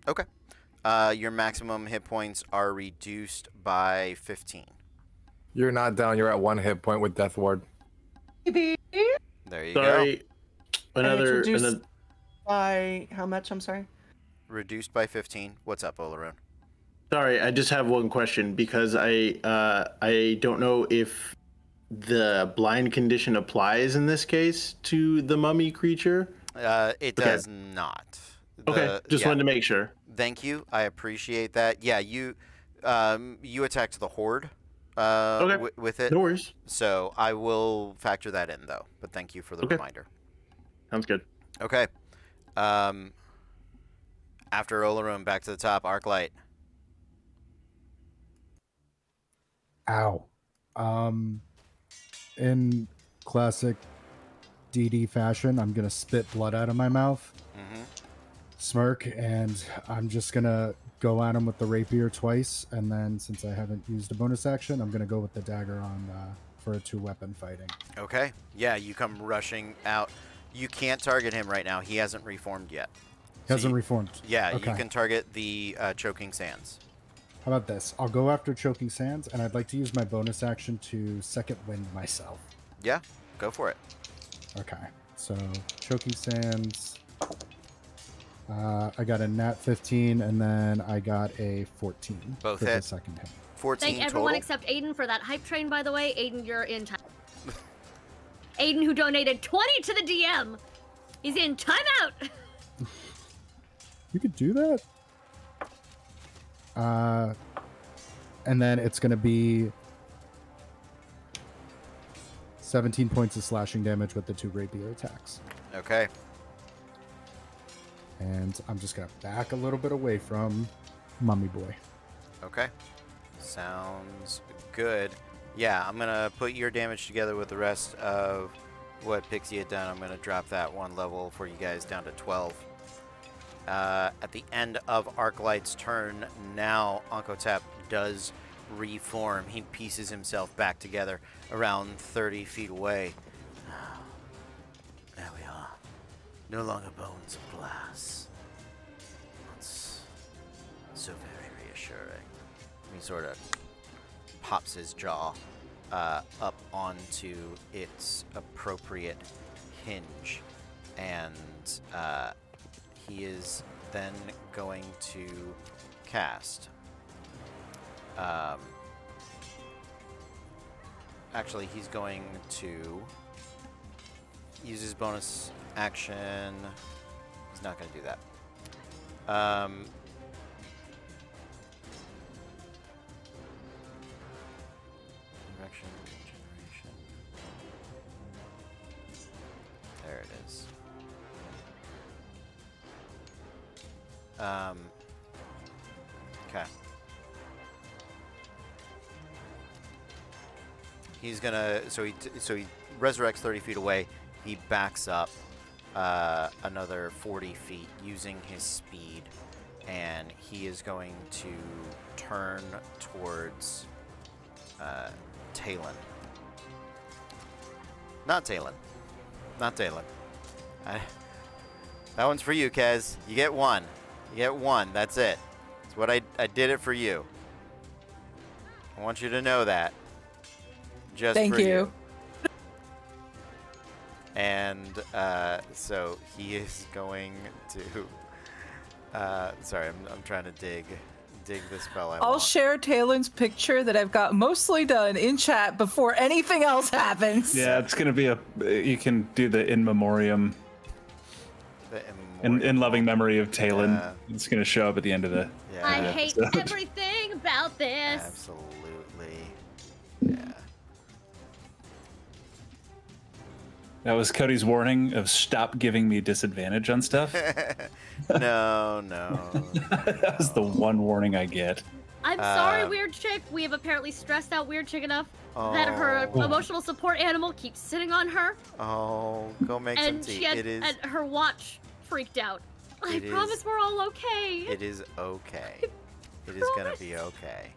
Okay. Your maximum hit points are reduced by 15. You're not down. You're at 1 hit point with Death Ward. There you go. Sorry. Another by how much? I'm sorry. Reduced by 15. What's up, Olaroon? Sorry, I just have one question because I don't know if the blind condition applies in this case to the mummy creature. It does not. Okay, just wanted to make sure. Thank you. I appreciate that. Yeah, you attacked the horde with it. No worries. So I will factor that in, though. But thank you for the reminder. Sounds good. Okay. After Olaroon, back to the top. Arclight. Ow. In classic DD fashion, I'm going to spit blood out of my mouth, smirk, and I'm just going to go at him with the rapier twice, and then since I haven't used a bonus action, I'm going to go with the dagger on for a 2-weapon fighting. Okay. Yeah, you come rushing out. You can't target him right now. He hasn't reformed yet. He hasn't reformed? Yeah, okay. You can target the Choking Sands. How about this? I'll go after Choking Sands, and I'd like to use my bonus action to second wind myself. Yeah, go for it. Okay, so Choking Sands. I got a nat 15, and then I got a 14. Both for hit. the second hit. 14 Thank everyone total. except Aiden for that hype train, by the way. Aiden, you're in time. Aiden, who donated 20 to the DM. He's in timeout. You could do that? And then it's going to be 17 points of slashing damage with the 2 rapier attacks. Okay. And I'm just going to back a little bit away from Mummy Boy. Okay. Sounds good. Yeah, I'm going to put your damage together with the rest of what Pixie had done. I'm going to drop that 1 level for you guys down to 12. At the end of Arclight's turn, now Ankotep does reform. He pieces himself back together around 30 feet away. There we are. No longer bones of glass. So very reassuring. He sort of pops his jaw up onto its appropriate hinge, and he is then going to cast. Actually, he's going to use his bonus action. He's not going to do that. Direction, generation. There it is. Okay. He's gonna. So he resurrects 30 feet away. He backs up another 40 feet using his speed, and he is going to turn towards Talon. Not Talon. Not Talon. That one's for you, Kez. You get one. You get one. That's it. That's what I did it for you. I want you to know that. Just Thank for you. And so he is going to. Sorry, I'm trying to dig the spell. I'll share Talon's picture that I've got mostly done in chat before anything else happens. Yeah, it's gonna be you can do the in memoriam. In loving memory of Talon. It's gonna show up at the end of the. Yeah. I hate everything about this. Absolutely. Yeah. That was Cody's warning of stop giving me disadvantage on stuff. No. That was the one warning I get. I'm sorry, Weird Chick. We have apparently stressed out Weird Chick enough that her emotional support animal keeps sitting on her. Oh, go make some And tea. she had, and her watch freaked out. I promise we're all okay. It is okay. It is gonna be okay.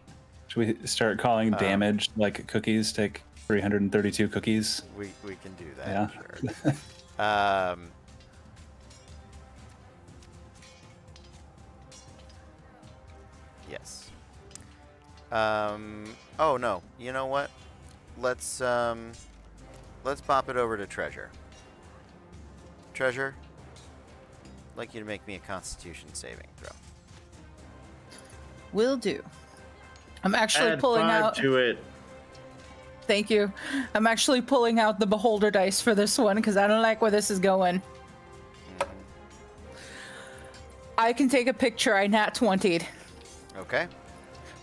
Should we start calling damage like cookies? Take 332 cookies. We can do that. Yeah. Sure. Yes. Oh no. You know what? Let's pop it over to Treasure. Treasure, I'd like you to make me a Constitution saving throw. Will do. I'm actually Add pulling 5 out. to it. Thank you. I'm actually pulling out the beholder dice for this one because I don't like where this is going. I can take a picture. I nat 20'd. Okay.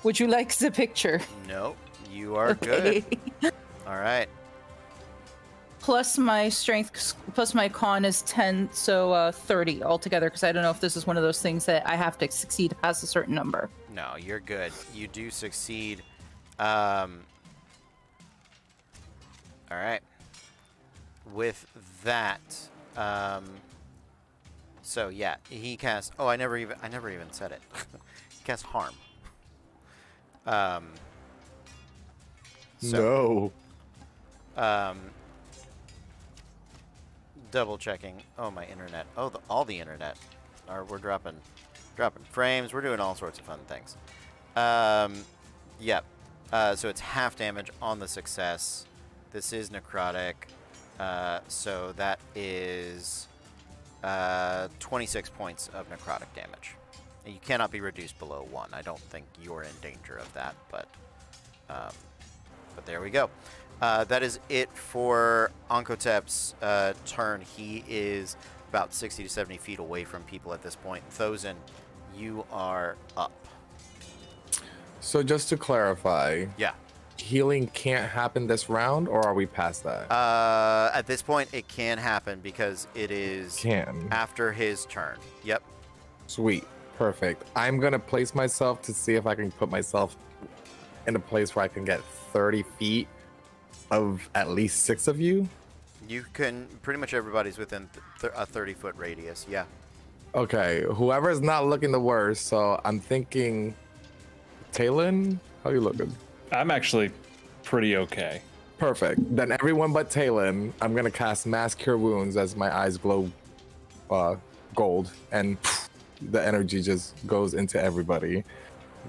Would you like the picture? No, you are Okay. good. All right. Plus my strength, plus my con is 10, so 30 altogether, because I don't know if this is one of those things that I have to succeed past a certain number. No, you're good. You do succeed. All right. With that, so yeah, he casts. Oh, I never even said it. He casts harm. No. Double checking. Oh, my internet. Oh, all the internet. We're dropping frames. We're doing all sorts of fun things. Yep. So it's half damage on the success. This is necrotic. So that is 26 points of necrotic damage. You cannot be reduced below 1. I don't think you're in danger of that, but there we go. That is it for Onkotep's turn. He is about 60 to 70 feet away from people at this point. Thozen, you are up. So just to clarify, Yeah. healing can't happen this round, or are we past that? At this point, it can happen because it is after his turn. Yep. Sweet. Perfect. I'm going to place myself to see if I can put myself in a place where I can get 30 feet of at least 6 of you. You can, pretty much everybody's within a 30-foot radius. Yeah. Okay. Whoever's not looking the worst. So I'm thinking, Talon, how you looking? I'm actually pretty okay. Perfect. Then everyone but Talon, I'm going to cast Mass Cure Wounds as my eyes glow gold. And the energy just goes into everybody.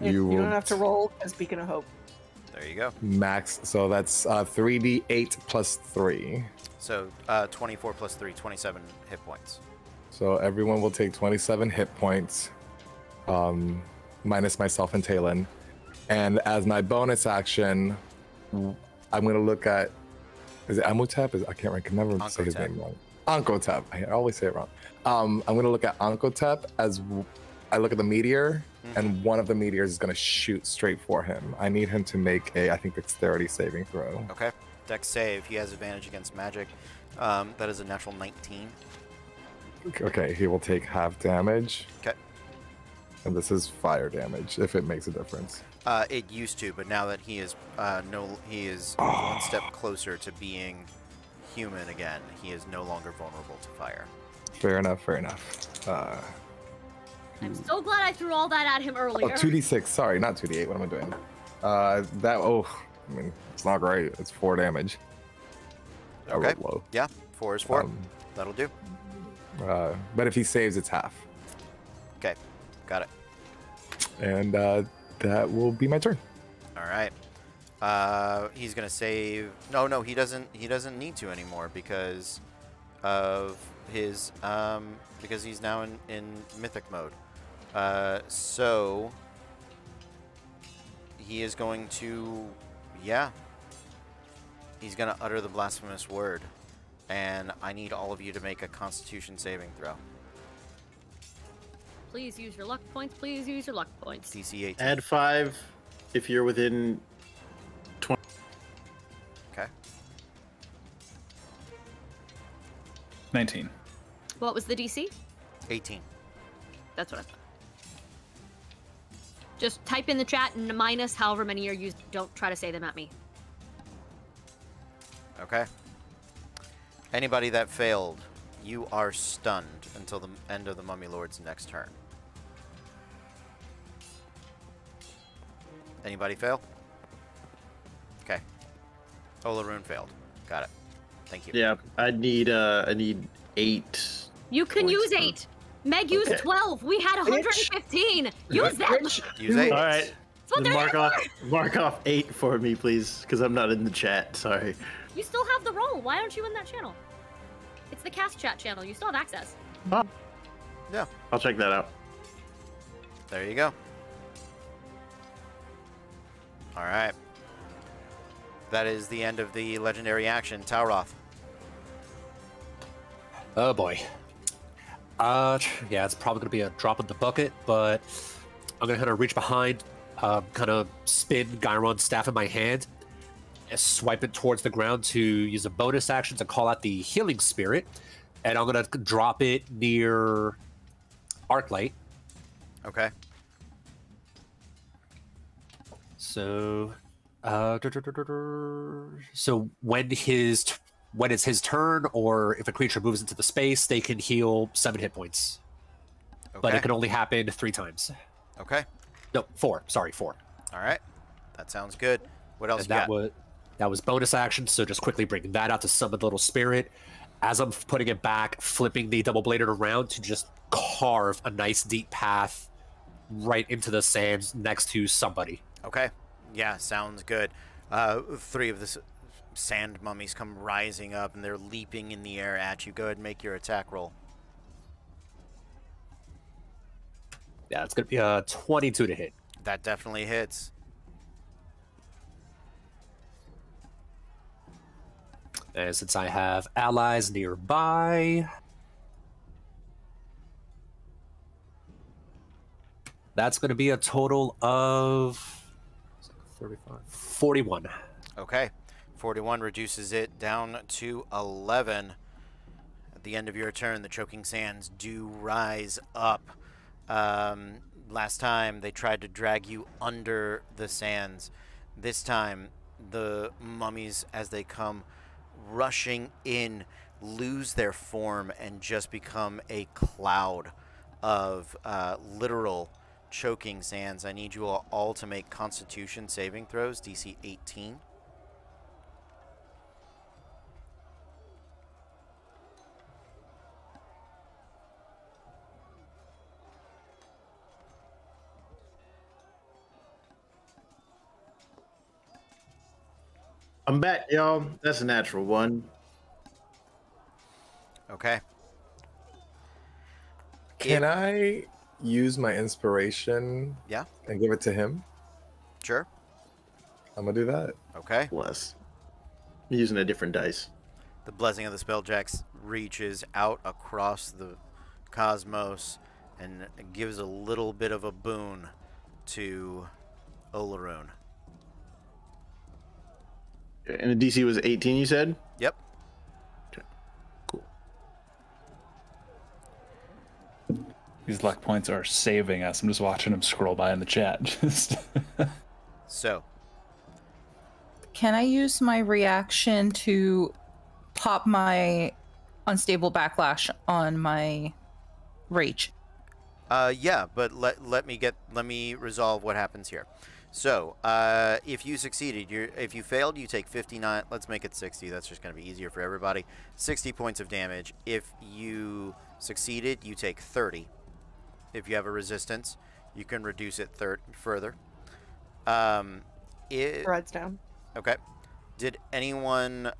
You will don't have to roll as Beacon of Hope. There you go. max. So that's 3d8 plus 3. So 24 plus 3, 27 hit points. So everyone will take 27 hit points, minus myself and Talon. And as my bonus action, I'm gonna look at. Is it Amutep? I can't remember say his name wrong. Ankotep. I always say it wrong. I'm gonna look at Ankotep as I look at the meteor, and one of the meteors is gonna shoot straight for him. I need him to make a, I think, dexterity saving throw. Okay. Dex save. He has advantage against magic. That is a natural 19. Okay, he will take half damage. Okay. And this is fire damage, if it makes a difference. It used to, but now that he is one step closer to being human again, he is no longer vulnerable to fire. Fair enough, fair enough. I'm so glad I threw all that at him earlier. 2d6, sorry, not 2d8, what am I doing? I mean, it's not great. It's 4 damage. I Okay. rolled low. Yeah, 4 is 4. That'll do. But if he saves, it's half. Okay, got it. And that will be my turn. All right. He's gonna save. No, he doesn't. He doesn't need to anymore because of his because he's now in mythic mode. So he is going to, yeah. He's gonna utter the blasphemous word, and I need all of you to make a Constitution saving throw. Please use your luck points. Please use your luck points. DC 18. Add 5 if you're within 20. Okay. 19. What was the DC? 18. That's what I thought. Just type in the chat and minus however many you're using. Don't try to say them at me. Okay. Anybody that failed, you are stunned until the end of the Mummy Lord's next turn. Anybody fail? Okay. Olaroon failed. Got it. Thank you. Yeah, I need 8. You can points use per- 8. Meg used Okay. 12. We had 115. Use them. Use 8. All right. That's what they're Mark here off, for. mark off 8 for me, please, because I'm not in the chat. Sorry. You still have the role. Why aren't you in that channel? It's the cast chat channel. You still have access. Yeah. I'll check that out. There you go. All right. That is the end of the legendary action. Tauroth. Oh boy. Yeah, it's probably gonna be a drop in the bucket, but I'm gonna kind of reach behind, kind of spin Gyron's staff in my hand, and swipe it towards the ground to use a bonus action to call out the healing spirit, and I'm gonna drop it near Arclight. Okay. So, so when it's his turn, or if a creature moves into the space, they can heal 7 hit points. Okay. But it can only happen 3 times. Okay. No, 4. Sorry, 4. All right. That sounds good. What else And you got? that was bonus action. So just quickly bringing that out to summon the little spirit. As I'm putting it back, flipping the double bladed around to just carve a nice deep path right into the sands next to somebody. Okay. Yeah, sounds good. 3 of the sand mummies come rising up, and they're leaping in the air at you. Go ahead and make your attack roll. Yeah, it's going to be a 22 to hit. That definitely hits. And since I have allies nearby, that's going to be a total of 41. Okay. 41 reduces it down to 11. At the end of your turn, the choking sands do rise up. Last time, they tried to drag you under the sands. This time, the mummies, as they come rushing in, lose their form and just become a cloud of literal choking sands. I need you all to make Constitution saving throws, DC 18. I'm back, y'all. That's a natural one. Okay. Can I use my inspiration? Yeah. And give it to him? Sure. I'm gonna do that. Okay. Bless. I'm using a different dice. The blessing of the spelljack reaches out across the cosmos and gives a little bit of a boon to Olaroon. And the DC was 18, you said? Yep. Okay. Cool. These luck points are saving us. I'm just watching them scroll by in the chat. Just So. Can I use my reaction to pop my unstable backlash on my rage? Yeah, but let me resolve what happens here. So, if you succeeded, if you failed, you take 59. Let's make it 60. That's just going to be easier for everybody. 60 points of damage. If you succeeded, you take 30. If you have a resistance, you can reduce it further. Rides down. Okay. Did anyone,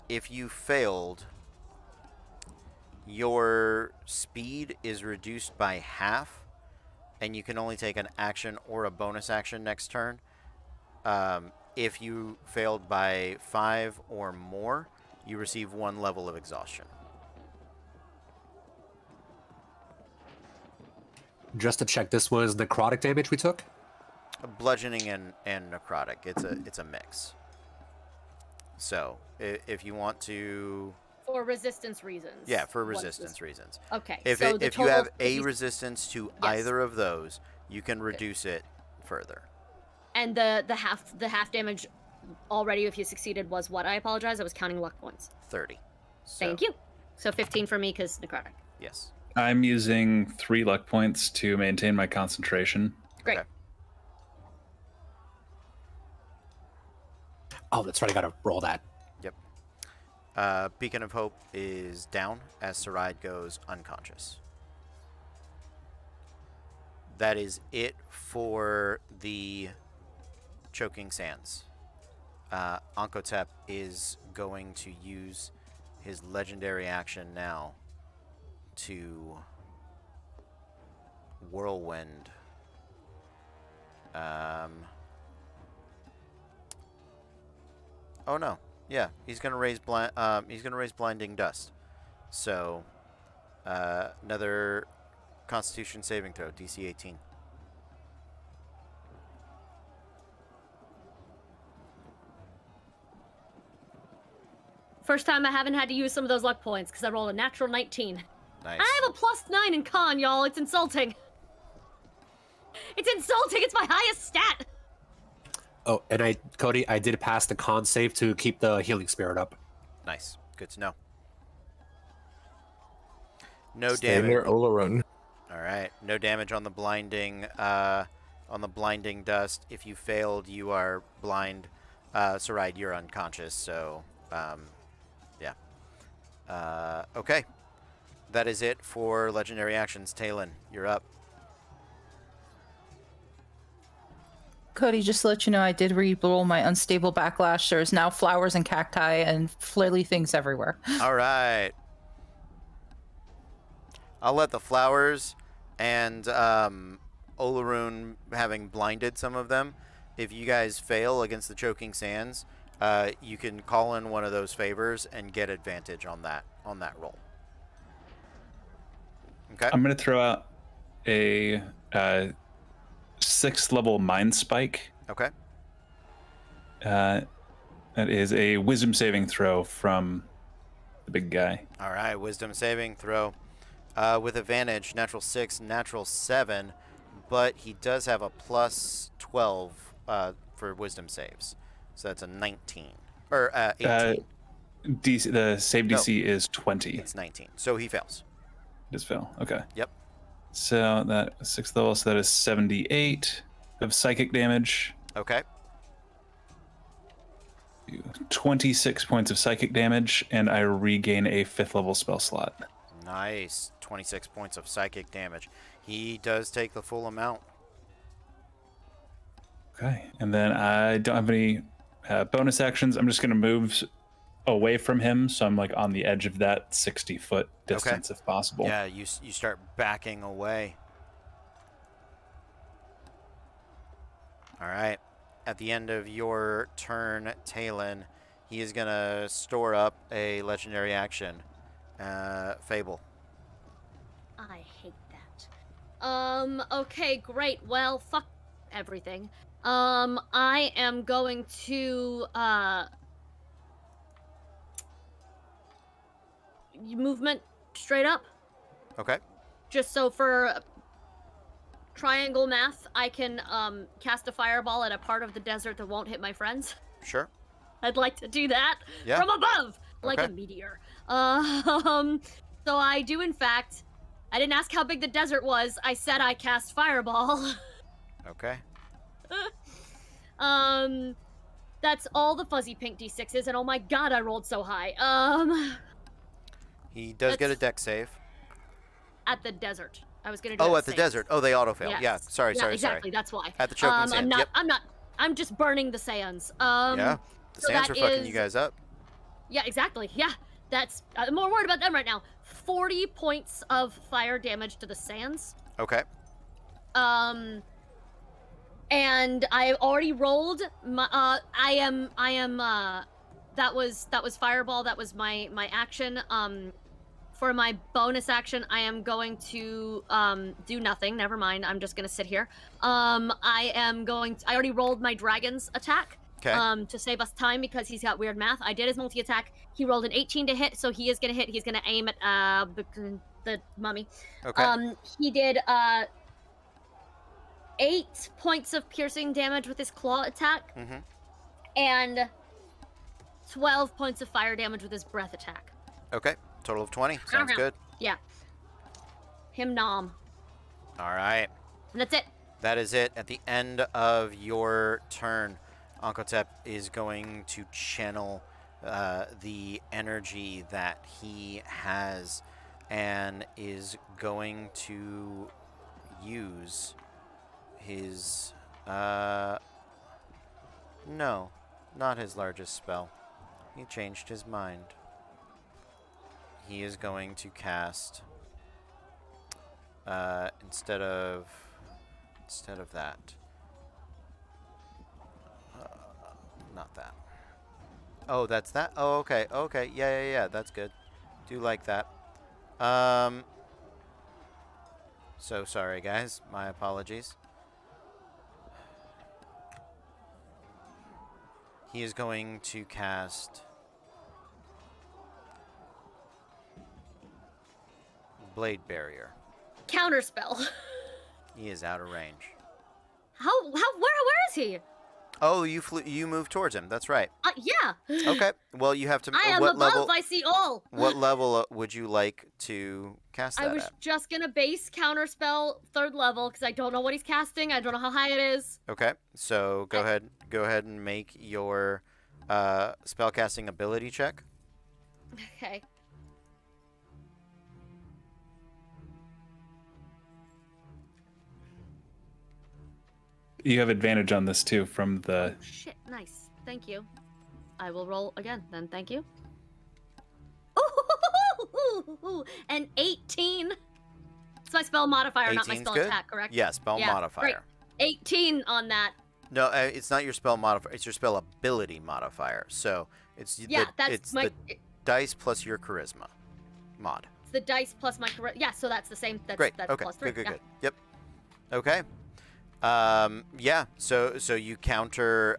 if you failed, your speed is reduced by half, and you can only take an action or a bonus action next turn. If you failed by 5 or more, you receive 1 level of exhaustion. Just to check, this was necrotic damage we took? Bludgeoning and necrotic. It's a mix. So, if you want to... For resistance reasons. Yeah, for resistance reasons. Okay. If so if you have a resistance to either of those, you can reduce it further. And the half damage already, if you succeeded, was what? I apologize. I was counting luck points. 30. So, Thank you. So 15 for me because necrotic. Yes. I'm using 3 luck points to maintain my concentration. Great. Okay. Oh, that's right. I gotta roll that. Yep. Beacon of Hope is down as Sarai goes unconscious. That is it for the Choking Sands. Ankotep is going to use his legendary action now to Whirlwind. Oh no! Yeah, he's gonna raise blinding dust. So, another Constitution saving throw, DC 18. First time I haven't had to use some of those luck points because I rolled a natural 19. Nice. I have a +9 in con, y'all. It's insulting. It's insulting. It's my highest stat. Oh, and Cody, I did pass the con save to keep the healing spirit up. Nice. Good to know. No Stay damage. near Olaroon. All right. No damage on the blinding dust. If you failed, you are blind. Sarai, you're unconscious. So, yeah. Okay. That is it for legendary actions. Talon, you're up. Cody, just to let you know, I did re-roll my unstable backlash. There's now flowers and cacti and flaily things everywhere. All right. I'll let the flowers and Olaroon having blinded some of them. If you guys fail against the Choking Sands, you can call in one of those favors and get advantage on that roll. Okay. I'm going to throw out a 6th level Mind Spike. Okay. That is a Wisdom saving throw from the big guy. All right. Wisdom saving throw with advantage. Natural 6, natural 7, but he does have a +12 for Wisdom saves, so that's a 19 or 18. DC, the save DC is 20. It's 19, so he fails. Just fail. Okay. Yep. So that 6th level, so that is 78 of psychic damage. Okay. 26 points of psychic damage, and I regain a 5th level spell slot. Nice. 26 points of psychic damage. He does take the full amount. Okay. And then I don't have any Bonus actions. I'm just going to move away from him, so I'm like on the edge of that 60-foot distance if possible. Yeah, you start backing away. All right. At the end of your turn, Talon, he is going to store up a legendary action. Fable. I hate that. Okay, great. Well, fuck everything. I am going to, movement straight up. Okay. Just so for triangle math, I can, cast a fireball at a part of the desert that won't hit my friends. Sure. I'd like to do that Yeah. from above, like a Okay. meteor. So I do, in fact, I didn't ask how big the desert was. I said I cast fireball. Okay. That's all the fuzzy pink d6s, and oh my god, I rolled so high. He does get a dex save. At the desert. I was gonna do Oh, that at the same. desert. Oh, they auto-fail. Yes. Yeah, sorry. Exactly, that's why. At the choking sands, I'm just burning the sands. Yeah, the so sands that are fucking is- you guys up. Yeah, exactly. Yeah, I'm more worried about them right now. 40 points of fire damage to the sands. Okay. And I already rolled my, that was fireball, that was my action. For my bonus action, I am going to, do nothing, never mind, I'm just gonna sit here. I already rolled my dragon's attack. Okay. To save us time because he's got weird math. I did his multi-attack. He rolled an 18 to hit, so he is gonna hit. He's gonna aim at, the mummy. Okay. He did, 8 points of piercing damage with his claw attack, and 12 points of fire damage with his breath attack. Okay. Total of 20. Sounds good. Yeah. Him nom. All right. And that's it. That is it. At the end of your turn, Ankotep is going to channel the energy that he has and is going to use his... no, not his largest spell. He changed his mind. He is going to cast... instead of that... not that. Oh, that's that? Oh, okay. Okay. Yeah. That's good. Do like that. So sorry, guys. My apologies. He is going to cast Blade Barrier. Counterspell. He is out of range. Where is he? Oh, you moved towards him. That's right. Yeah. Okay. Well, you have to. I am what above, level? I see all. What level would you like to cast that I was at? just gonna base counterspell 3rd level because I don't know what he's casting. I don't know how high it is. Okay. So go ahead and make your spellcasting ability check. Okay. You have advantage on this too from the. Oh, shit, nice. Thank you. I will roll again then. Thank you. Ooh, an 18. It's my spell modifier, not my 18's spell good? attack, correct? Yeah, spell modifier. Great. 18 on that. No, it's not your spell modifier. It's your spell ability modifier. So it's That's the dice plus your charisma mod. It's the dice plus my charisma. Yeah, so that's the same. That's, Great. That's Okay. plus 3. Good. Yep. Okay. Yeah. So you counter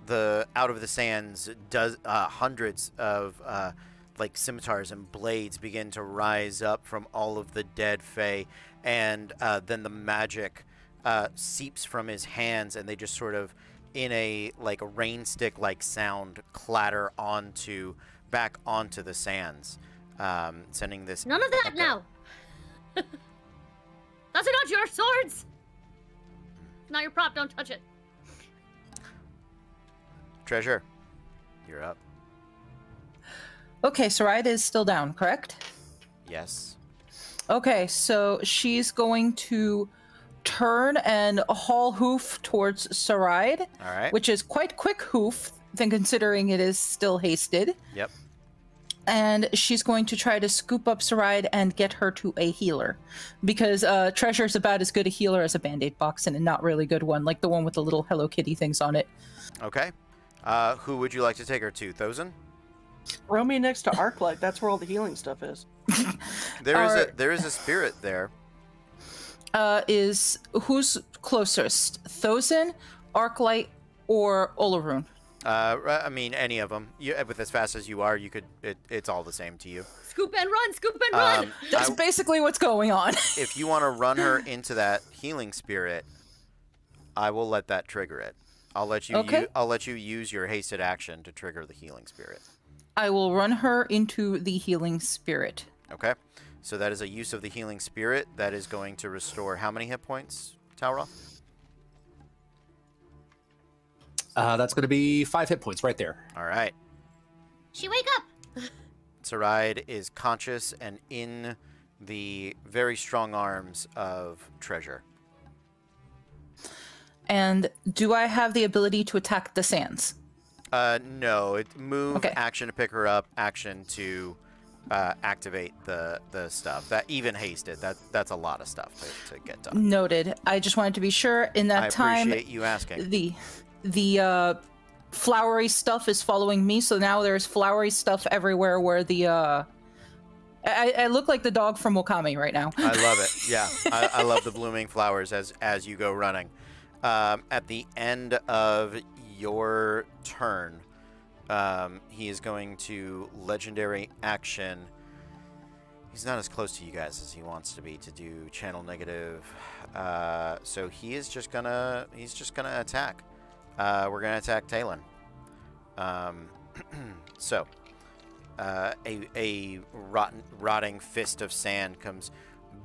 the out of the sands does hundreds of like scimitars and blades begin to rise up from all of the dead Fey, and then the magic seeps from his hands, and they just sort of in a like a rain stick like sound clatter back onto the sands, sending this. None of that now. Those are not your swords. Not your prop. Don't touch it. Treasure, you're up. Okay, Saride is still down, correct? Yes. Okay, so she's going to turn and haul hoof towards Saride. All right. Which is quite quick hoof, considering it is still hasted. Yep. And she's going to try to scoop up Saride and get her to a healer. Because Treasure's about as good a healer as a Band-Aid box, and a not really good one, like the one with the little Hello Kitty things on it. Okay. Who would you like to take her to? Thosen? Throw me next to Arclight. That's where all the healing stuff is. There is a spirit there. Who's closest? Thosen, Arclight, or Olaroon? I mean, any of them. With as fast as you are, you could. It's all the same to you. Scoop and run, scoop and run. That's basically what's going on. If you want to run her into that healing spirit, I will let that trigger it. I'll let you. Okay. I'll let you use your hasted action to trigger the healing spirit. I will run her into the healing spirit. Okay. So that is a use of the healing spirit. That is going to restore how many hit points, Talroth? That's going to be 5 hit points right there. All right. She wake up. Saride is conscious and in the very strong arms of Treasure. And do I have the ability to attack the sands? No. It move, Okay. action to pick her up, action to activate the stuff. That even hasted. That's a lot of stuff to get done. Noted. I just wanted to be sure in that I time appreciate you asking. the flowery stuff is following me, so now there's flowery stuff everywhere where the I look like the dog from Wakami right now. I love it. Yeah, I love the blooming flowers as you go running. At the end of your turn, he is going to legendary action. He's not as close to you guys as he wants to be to do channel negative. So he's just gonna attack. We're gonna attack Talon. So a rotting fist of sand comes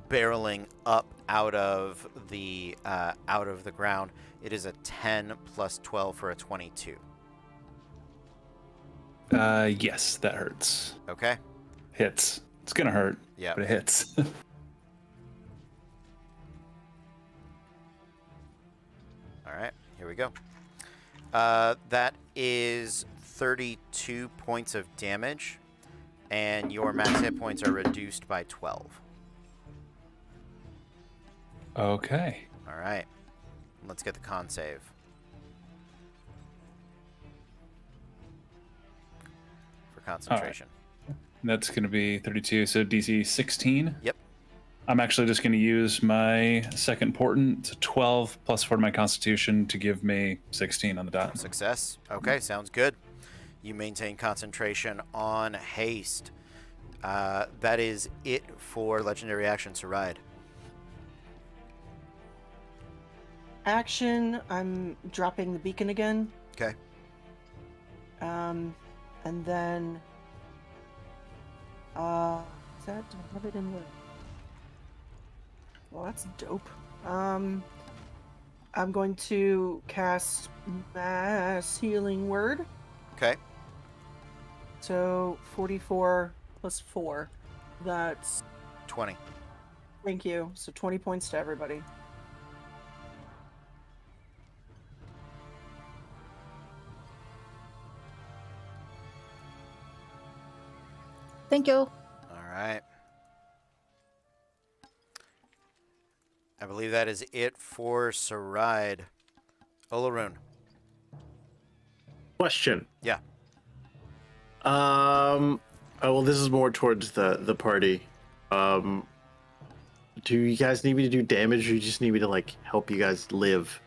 barreling up out of the ground. It is a 10 plus 12 for a 22. Yes, that hurts. Okay. Hits. It's gonna hurt. Yeah. But it hits. All right. Here we go. That is 32 points of damage, and your max hit points are reduced by 12. Okay. All right. Let's get the con save. For concentration. That's gonna be 32. So DC 16. Yep. I'm actually just gonna use my second portent, 12 plus 4 to my Constitution to give me 16 on the dot. Success. Okay, sounds good. You maintain concentration on haste. That is it for legendary action to ride. Action, I'm dropping the beacon again. Okay. And then is that, do I have it in the, well, that's dope. I'm going to cast Mass Healing Word. Okay. So 44 plus 4. That's 20. Thank you. So 20 points to everybody. Thank you. All right. I believe that is it for Saride. Olaroon. Question. Yeah. Oh, well, this is more towards the party. Do you guys need me to do damage, or you just need me to like help you guys live?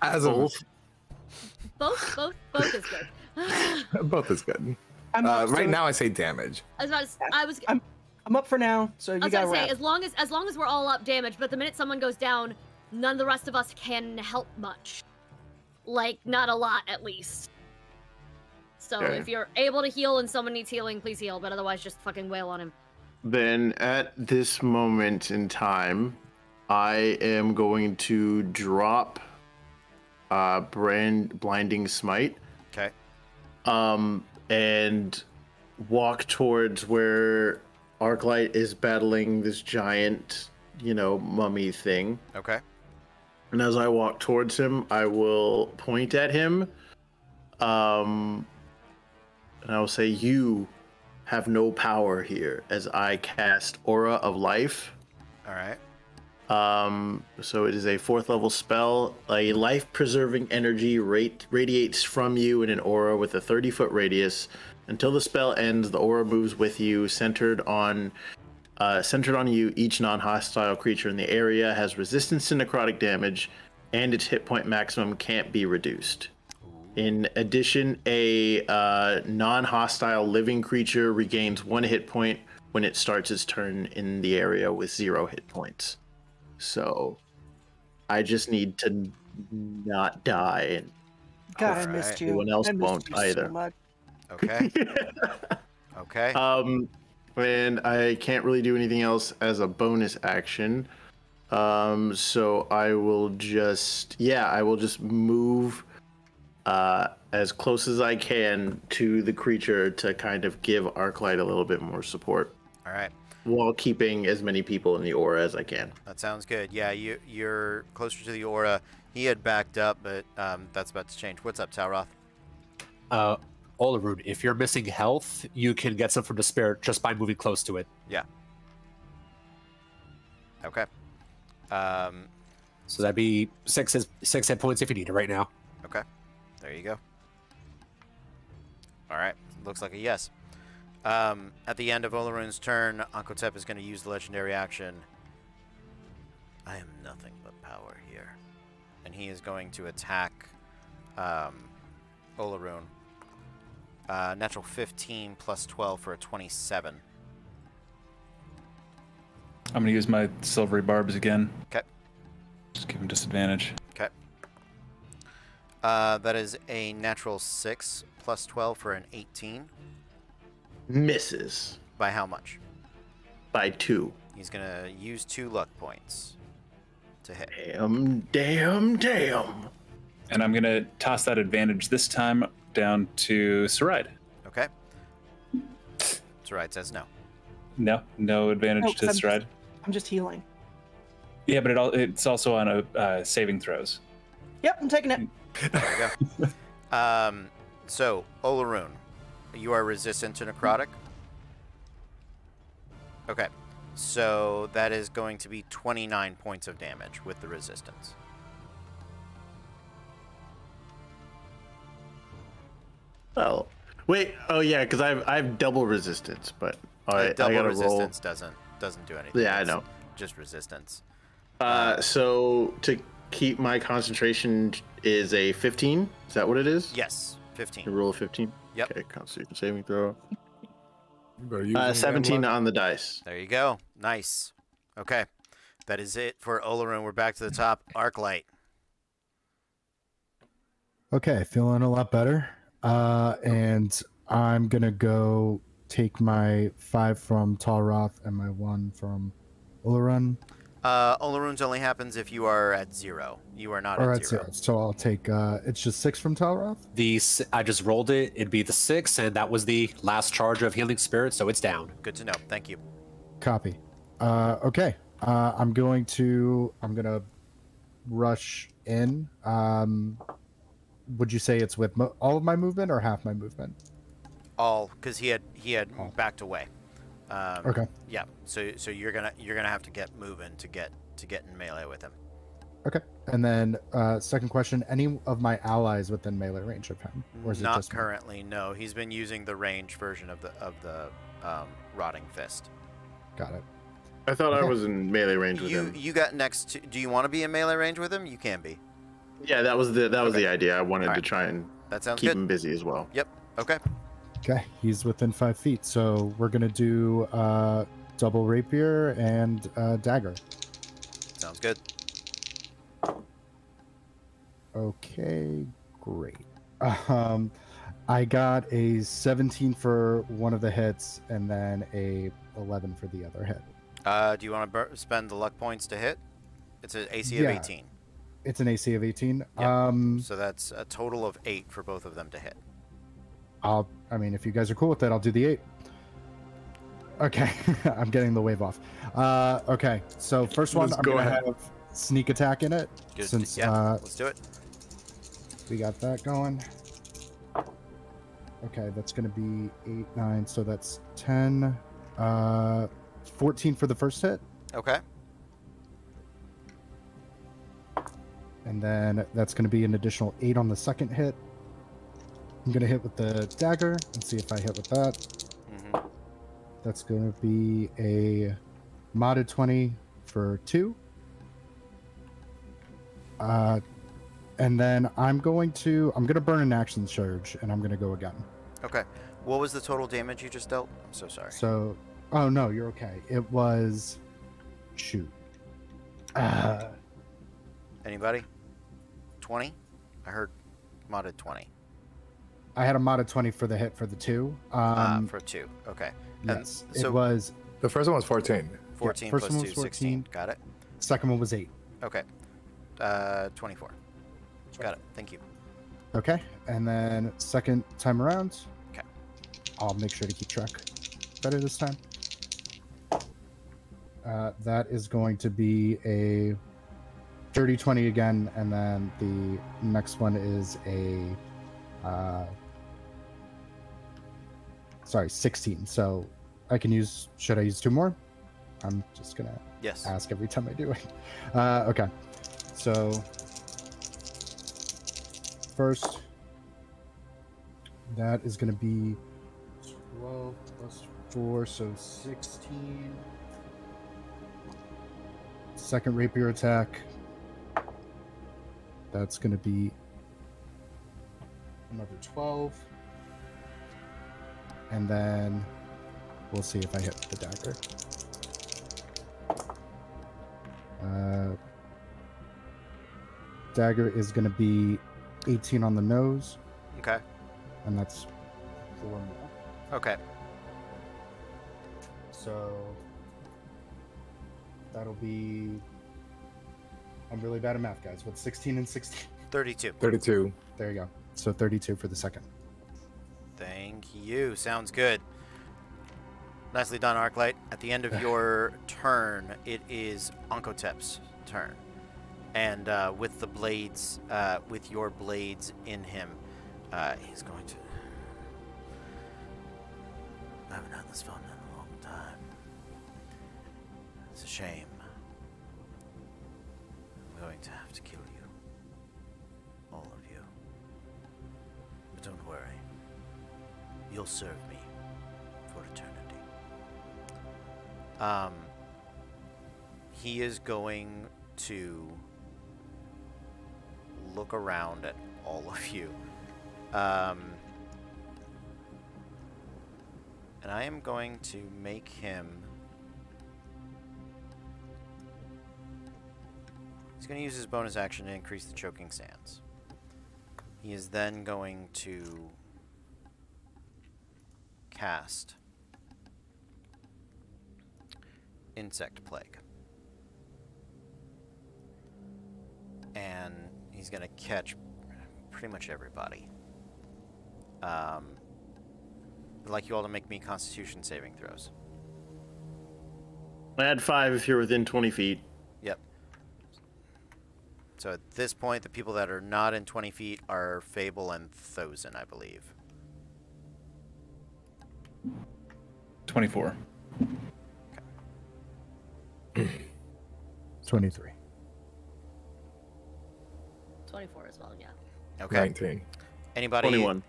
As Both. Both is good. both is good. so Right now, I say damage. I'm up for now, so you I was gotta gonna say, wrap. as long as we're all up damage, but the minute someone goes down, none of the rest of us can help much. Like, not a lot, at least. So Okay. if you're able to heal and someone needs healing, please heal, but otherwise just fucking wail on him. Then at this moment in time, I am going to drop blinding smite. Okay. And walk towards where Arclight is battling this giant, mummy thing. Okay. And as I walk towards him, I will point at him. And I will say, "You have no power here," as I cast Aura of Life. All right. So it is a 4th level spell. A life-preserving energy radiates from you in an aura with a 30-foot radius. Until the spell ends, the aura moves with you, centered on you. Each non-hostile creature in the area has resistance to necrotic damage, and its hit point maximum can't be reduced. In addition, a non-hostile living creature regains 1 hit point when it starts its turn in the area with 0 hit points. So I just need to not die. God, I Alright. missed you. Everyone else I missed won't you either. So much. Okay. Okay. And I can't really do anything else as a bonus action. So I will just move as close as I can to the creature to kind of give Arclight a little bit more support, All right. while keeping as many people in the aura as I can. That sounds good. Yeah, you're closer to the aura. He had backed up, but that's about to change. What's up, Talroth? Olarun, if you're missing health, you can get some from the spirit just by moving close to it. Yeah. Okay. So that'd be six hit points if you need it right now. Okay. There you go. All right. Looks like a yes. At the end of Olarun's turn, Ankotep is going to use the legendary action. I am nothing but power here. And he is going to attack Olarun. Natural 15 plus 12 for a 27. I'm going to use my silvery barbs again. Okay. Just give him disadvantage. Okay. That is a natural 6 plus 12 for an 18. Misses By how much? by 2. He's going to use 2 luck points to hit. Damn. And I'm going to toss that advantage this time down to Saride. Okay. Saride says no. No advantage No, to 'cause Saride. I'm just healing. Yeah, but it's also on a saving throws. Yep, I'm taking it. There you go. So, Olarun, you are resistant to necrotic? Okay. So, that is going to be 29 points of damage with the resistance. Oh, wait. Oh, yeah, because I have double resistance, but I Double gotta resistance doesn't do anything. Yeah, I It's know. Just resistance. So to keep my concentration is a 15. Is that what it is? Yes, A 15. roll of 15. Yep. Okay, Constitution saving throw. You better use them 17 damn luck. on the dice. There you go. Nice. Okay. That is it for Olarun. We're back to the top. Arclight. Okay, feeling a lot better. And I'm gonna go take my 5 from Talroth and my 1 from Ularun. Olarun's only happens if you are at 0. You are not Or at at 0. 0. So I'll take it's just 6 from Talroth? I just rolled it. It'd be the 6, and that was the last charge of healing spirit, so it's down. Good to know. Thank you. Copy. Okay. I'm gonna rush in. Would you say it's with all of my movement or half my movement? All, because he had backed away. Okay. Yeah. So you're gonna have to get moving to get in melee with him. Okay. And then second question: any of my allies within melee range of him, or is it Not just me? currently. No, he's been using the range version of the rotting fist. Got it. I thought I Okay. was in melee range with him. You got next to. Do you want to be in melee range with him? You can be. Yeah, that was the Okay. idea. I wanted to Alright. try and That sounds keep good. him busy as well. Yep. Okay. Okay. He's within 5 feet, so we're gonna do double rapier and dagger. Sounds good. Okay, great. I got a 17 for one of the hits, and then a 11 for the other hit. Do you want to spend the luck points to hit? It's an AC of Yeah. 18. It's an AC of 18. Yep. So that's a total of 8 for both of them to hit. I mean, if you guys are cool with that, I'll do the 8. Okay, I'm getting the wave off. Okay, so first one, Let's I'm go gonna ahead. have sneak attack in it. Good. Since Yeah, let's do it. we got that going. Okay, that's gonna be 8, 9, so that's 10, 14 for the first hit, Okay. and then that's gonna be an additional 8 on the second hit. I'm gonna hit with the dagger and see if I hit with that. Mm-hmm. That's gonna be a modded 20 for 2. And then I'm gonna burn an action surge, and I'm gonna go again. Okay. What was the total damage you just dealt? I'm so sorry. So, oh no, you're okay. It was, shoot. Anybody? 20? I heard modded 20. I had a modded 20 for the hit for the 2. For 2. Okay. Yes, so it was. The first one was 14. 14 first plus one 2, was 14. 16. Got it. Second one was 8. Okay. 24. Got it. Thank you. Okay, and then second time around. Okay. I'll make sure to keep track better this time. That is going to be a dirty 20 again, and then the next one is a 16. So I can use, should I use 2 more? I'm just gonna Yes. ask every time I do it. Okay, so first, that is gonna be 12 plus 4, so 16. Second rapier attack. That's going to be another 12. And then we'll see if I hit the dagger. Dagger is going to be 18 on the nose, Okay. and that's 4 more. Okay. So that'll be. I'm really bad at math, guys. What's 16 and 16? 32. 32. There you go. So 32 for the second. Thank you. Sounds good. Nicely done, Arclight. At the end of your turn, it is Onkotep's turn. And with the blades, with your blades in him, he's going to... I haven't had this fun in a long time. It's a shame. I'm going to have to kill you. All of you. But don't worry. You'll serve me for eternity. He is going to look around at all of you. And I am going to make him... He's going to use his bonus action to increase the choking sands. He is then going to cast Insect Plague. And he's going to catch pretty much everybody. I'd like you all to make me Constitution saving throws. Add 5 if you're within 20 feet. Yep. So at this point, the people that are not in 20 feet are Fable and Thozen, I believe. 24. 23. 24 as well, yeah. Okay. 19. Anybody? 21.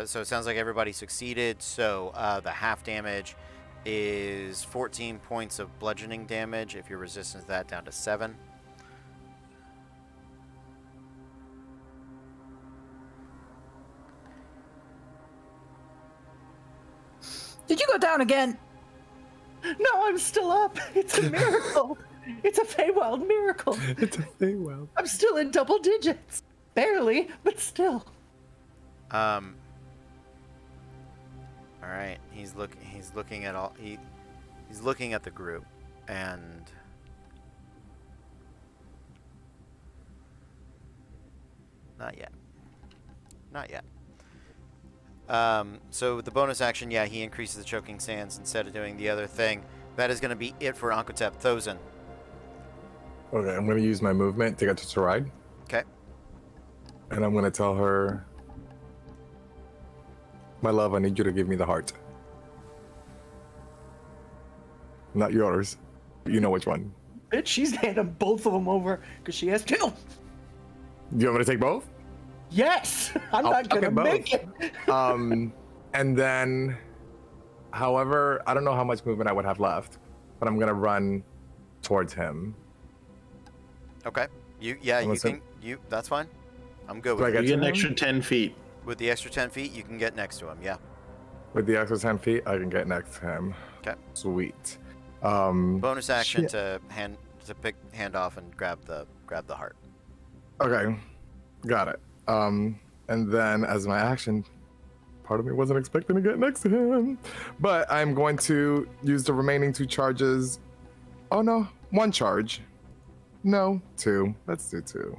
So it sounds like everybody succeeded. So the half damage is 14 points of bludgeoning damage. If you're resistant to that, down to 7. Did you go down again? No, I'm still up. It's a miracle. It's a Feywild miracle. It's a Feywild. I'm still in double digits. Barely, but still. All right. He's looking at all. He's looking at the group, and not yet. Not yet. So the bonus action, yeah, he increases the choking sands instead of doing the other thing. That is going to be it for Ankotep. Thozen. Okay, I'm going to use my movement to get to Saride. Okay. And I'm going to tell her, my love, I need you to give me the heart. Not yours. You know which one. Bitch, she's handing both of them over because she has two. Do you want me to take both? Yes, I'm not gonna make it. And then, however, I don't know how much movement I would have left, but I'm gonna run towards him. Okay. That's fine. I'm good with Do I it. get You get an to extra him? 10 feet. With the extra 10 feet, you can get next to him. Yeah. With the extra 10 feet, I can get next to him. Okay. Sweet. Bonus action shit. to hand off and grab the heart. Okay, got it. And then as my action, part of me wasn't expecting to get next to him, but I'm going to use the remaining 2 charges. Oh no, 1 charge. No, 2. Let's do 2.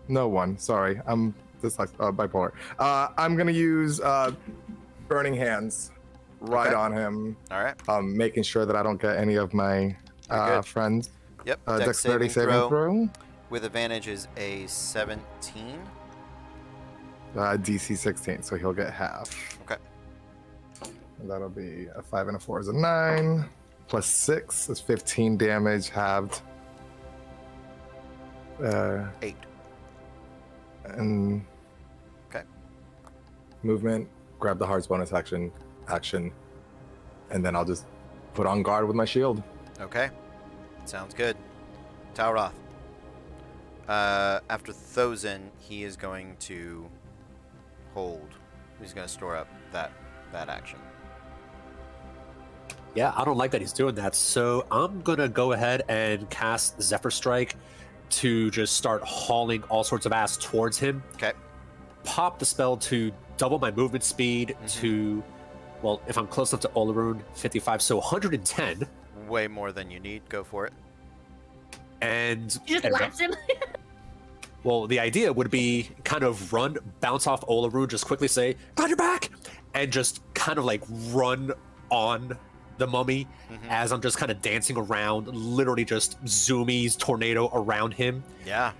No, 1. Sorry, I'm bipolar. I'm gonna use Burning Hands right on him. All right. Making sure that I don't get any of my friends. Yep. Dexterity saving throw. With advantage is a 17. DC 16, so he'll get half. Okay. And that'll be a 5 and a 4 is a 9. Plus 6 is 15 damage, halved. 8. And okay. Movement, grab the heart's bonus action, and then I'll just put on guard with my shield. Okay. Sounds good. Tauroth. After Thozen, he is going to hold. He's going to store up that action. Yeah, I don't like that he's doing that, so I'm gonna go ahead and cast Zephyr Strike to just start hauling all sorts of ass towards him. Okay. Pop the spell to double my movement speed to, well, if I'm close enough to Olaroon, 55, so 110. Way more than you need. Go for it. And You just laps him. well, the idea would be kind of run, bounce off Olaroon, just quickly say, "Got your back," and just kind of like run on the mummy as I'm just kind of dancing around, literally just zoomies tornado around him. Yeah.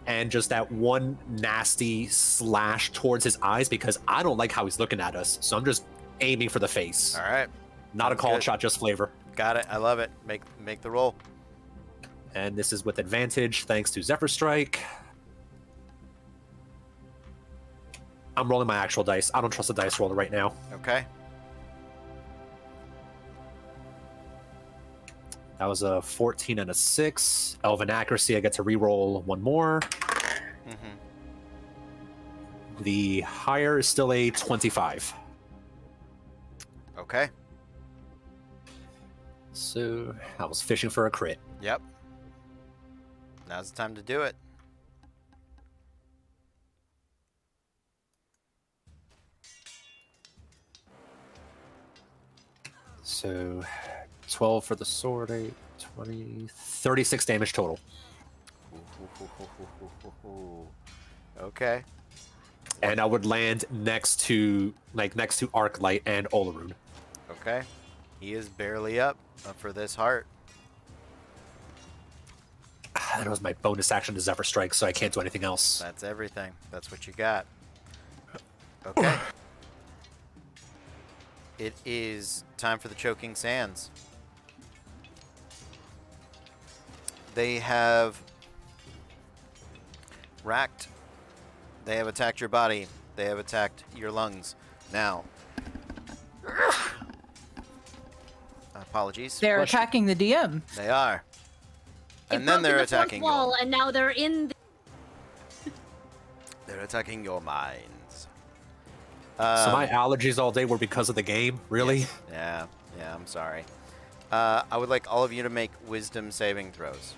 And just that one nasty slash towards his eyes because I don't like how he's looking at us. So I'm just aiming for the face. All right. Not a call shot, just flavor. Got it. I love it. Make the roll. And this is with advantage thanks to Zephyr Strike. I'm rolling my actual dice. I don't trust the dice roller right now. Okay. That was a 14 and a 6. Elven Accuracy, I get to reroll one more. The higher is still a 25. Okay. So I was fishing for a crit. Yep. Now's the time to do it. So 12 for the sword, 8, 20, 36 damage total. Okay. And I would land next to Arclight and Olaroon. Okay. He is barely up for this heart. That was my bonus action to Zephyr Strike, so I can't do anything else. That's everything. That's what you got. Okay. It is time for the Choking Sands. They have racked. They have attacked your body. They have attacked your lungs. Now, apologies. They're attacking the DM. They are. They've And then they're broken the fourth attacking wall, you. and now they're in. They're attacking your minds. So my allergies all day were because of the game? Really? Yeah, I'm sorry. I would like all of you to make wisdom saving throws.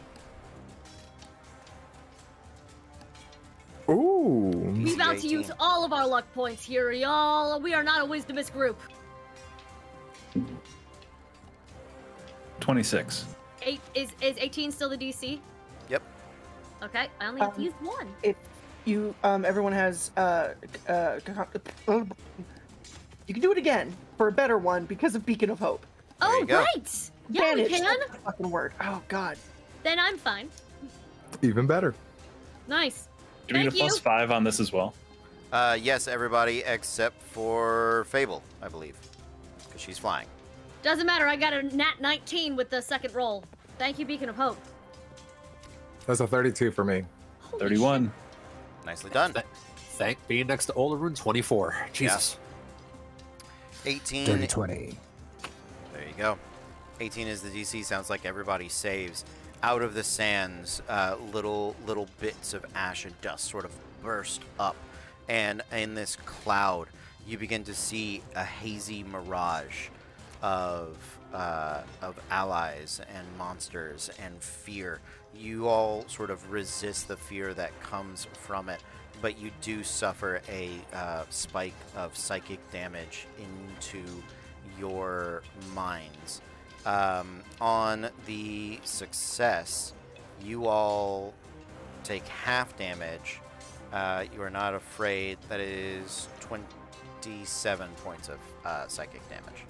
Ooh. We about to 18. use all of our luck points here, y'all. We are not a wisdomous group. 26. Is 18 still the DC? Yep. Okay, I only have to use one. you everyone has you can do it again for a better one because of Beacon of Hope. Oh, you go. right! Yeah, we Advantage, can. that's the fucking word. Oh god. Then I'm fine. Even better. Nice. Do we get a Thank you. +5 on this as well? Yes, everybody except for Fable, I believe, because she's flying. Doesn't matter, I got a nat 19 with the second roll. Thank you, Beacon of Hope. That's a 32 for me. Holy 31. Nicely done. Thank being next to Olaroon, 24. Jesus. 18. Dirty 20. There you go. 18 is the DC. Sounds like everybody saves. Out of the sands, little bits of ash and dust sort of burst up, and in this cloud, you begin to see a hazy mirage of allies and monsters and fear. You all sort of resist the fear that comes from it, but you do suffer a spike of psychic damage into your minds. On the success, you all take half damage. You are not afraid. That is 27 points of psychic damage.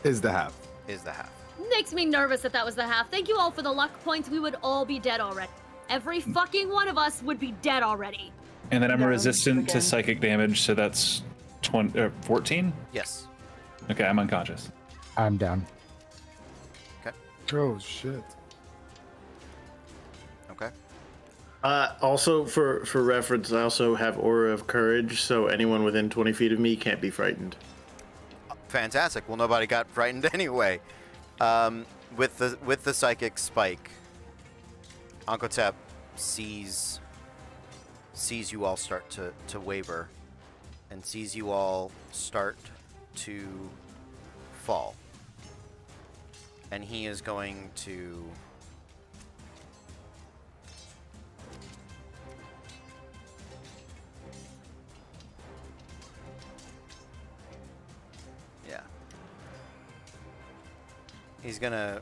Is the half. Is the half. Makes me nervous that that was the half. Thank you all for the luck points. We would all be dead already. Every fucking one of us would be dead already. And then I'm Yeah, resistant to again. psychic damage, so that's 14? Yes. Okay, I'm unconscious. I'm down. Okay. Oh, shit. Okay. Also, for reference, I also have Aura of Courage, so anyone within 20 feet of me can't be frightened. Fantastic. Well, nobody got frightened anyway. With the psychic spike, Ankotep sees you all start to waver, and sees you all start to fall. And he is going to he's gonna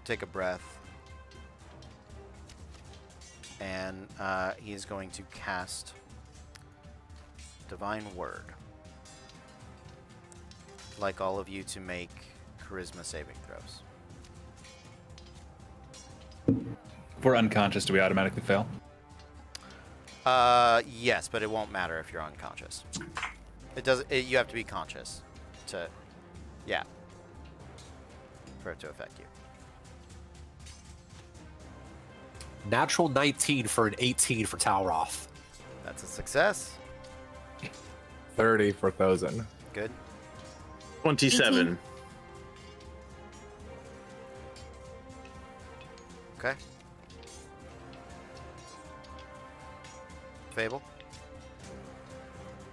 take a breath, and he's going to cast Divine Word. I'd like all of you to make charisma saving throws. If we're unconscious, do we automatically fail? Yes, but it won't matter if you're unconscious. It does. You have to be conscious to, yeah, for it to affect you. Natural 19 for an 18 for Talroth. That's a success. 30 for Thozen. Good. 27. Okay. Fable.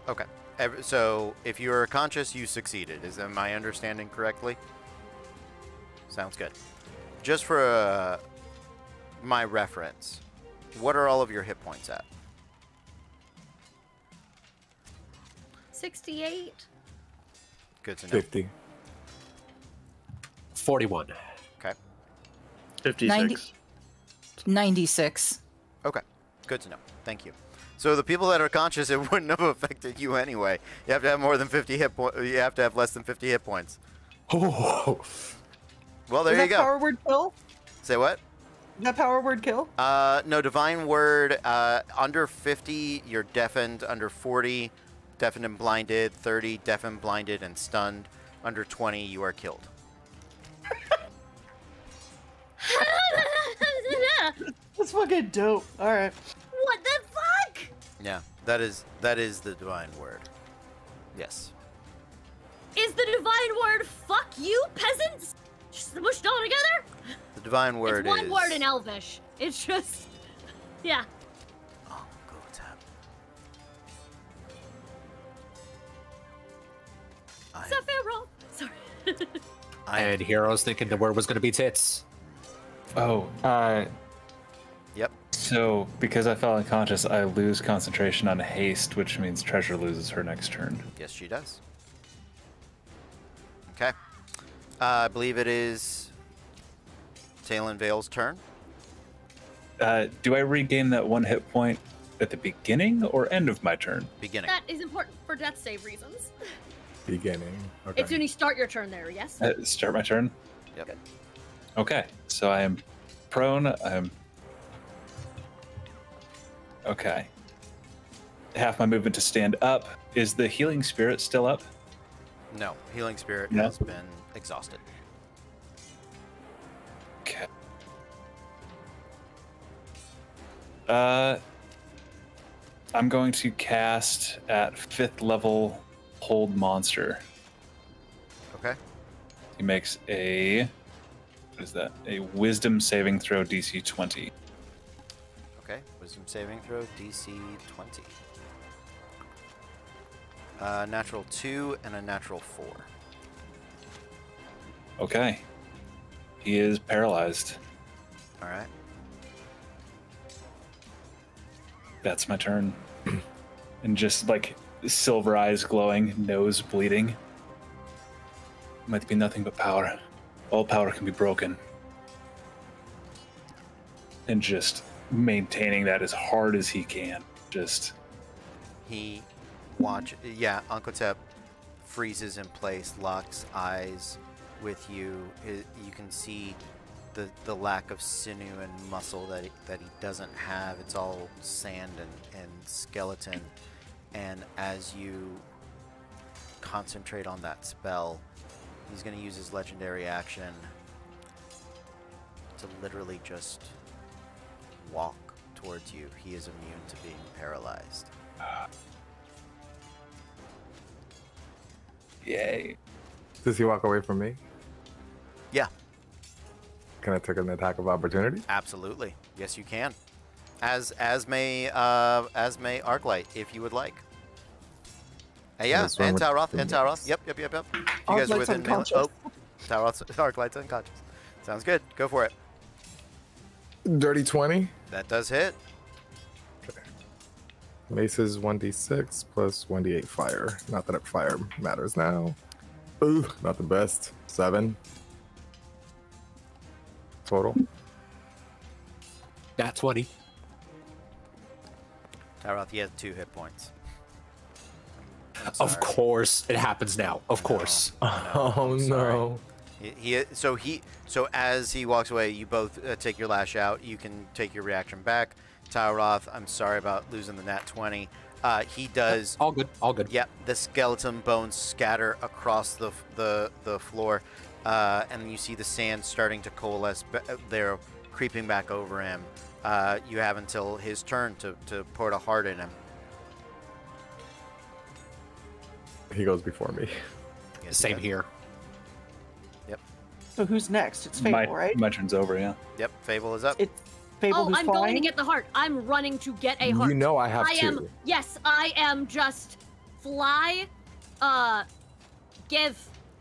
Okay. So if you are conscious, you succeeded. Is my understanding correctly? Sounds good. Just for my reference, what are all of your hit points at? 68. Good to know. 50. 41. Okay. 56. 96. Okay. Good to know. Thank you. So the people that are conscious, it wouldn't have affected you anyway. You have to have more than 50 hit points. You have to have less than 50 hit points. Oh. Well, there Is you that go. power word kill? Say what? Is that power word kill? No, Divine Word, under 50, you're deafened. Under 40, deafened and blinded. 30, deafened, blinded, and stunned. Under 20, you are killed. That's fucking dope. All right. What the fuck? Yeah, that is the Divine Word. Yes. Is the divine word "fuck you" peasants smushed all together? The Divine Word it's one is... word in Elvish. It's just, yeah. Oh, go tap. Sephiroth. Sorry. And Hero's thinking the word was going to be tits. Oh, Yep. so because I fell unconscious, I lose concentration on haste, which means Treasure loses her next turn. Yes, she does. Okay. I believe it is Talon Vale's turn. Do I regain that 1 hit point at the beginning or end of my turn? Beginning. That is important for death save reasons. Beginning. Okay. It's when you start your turn there, yes? Start my turn? Yep. Okay, so I am prone. Okay. Half my movement to stand up. Is the healing spirit still up? No, healing spirit No? has been exhausted. Okay. I'm going to cast at 5th level Hold Monster. Okay. He makes a... What is that? A Wisdom saving throw DC 20. Okay. Wisdom saving throw DC 20. Natural 2 and a natural 4. Okay. He is paralyzed. All right. That's my turn. And just like silver eyes glowing, nose bleeding. Might be nothing but power. All power can be broken. And just maintaining that as hard as he can. Just. He Uncle Tep freezes in place, locks eyes with you. You can see the lack of sinew and muscle that he doesn't have. It's all sand and skeleton. And as you concentrate on that spell, he's going to use his legendary action to literally just walk towards you. He is immune to being paralyzed. Yay. Does he walk away from me? Yeah, Can I take an attack of opportunity? absolutely. Yes, you can. As may Arclight, if you would like. Yeah, What's wrong and with Tauroth, the and Tauroth. Yep. You guys are Arclight's within melee. unconscious. Oh, Arclight's unconscious. Sounds good. Go for it. Dirty 20. That does hit. Mace is 1d6 plus 1d8 fire. Not that fire matters now. Ooh, not the best. 7 total. Nat 20. Tauroth, he has 2 hit points. I'm Of sorry. course, it happens now. Of course. Oh no. So as he walks away, you both take your lash out. You can take your reaction back. Tauroth, I'm sorry about losing the nat 20. He does. All good. All good. Yep, the skeleton bones scatter across the floor, and you see the sand starting to coalesce. They're creeping back over him. You have until his turn to put a heart in him. He goes before me. Yes, Same he does. here. Yep. So who's next? It's Fable, right? My turn's over, yeah. Yep. Fable is up. It's Fable Oh, who's I'm flying. going to get the heart. I'm running to get a heart. You know I have I am. two. Yes, I am just fly, give,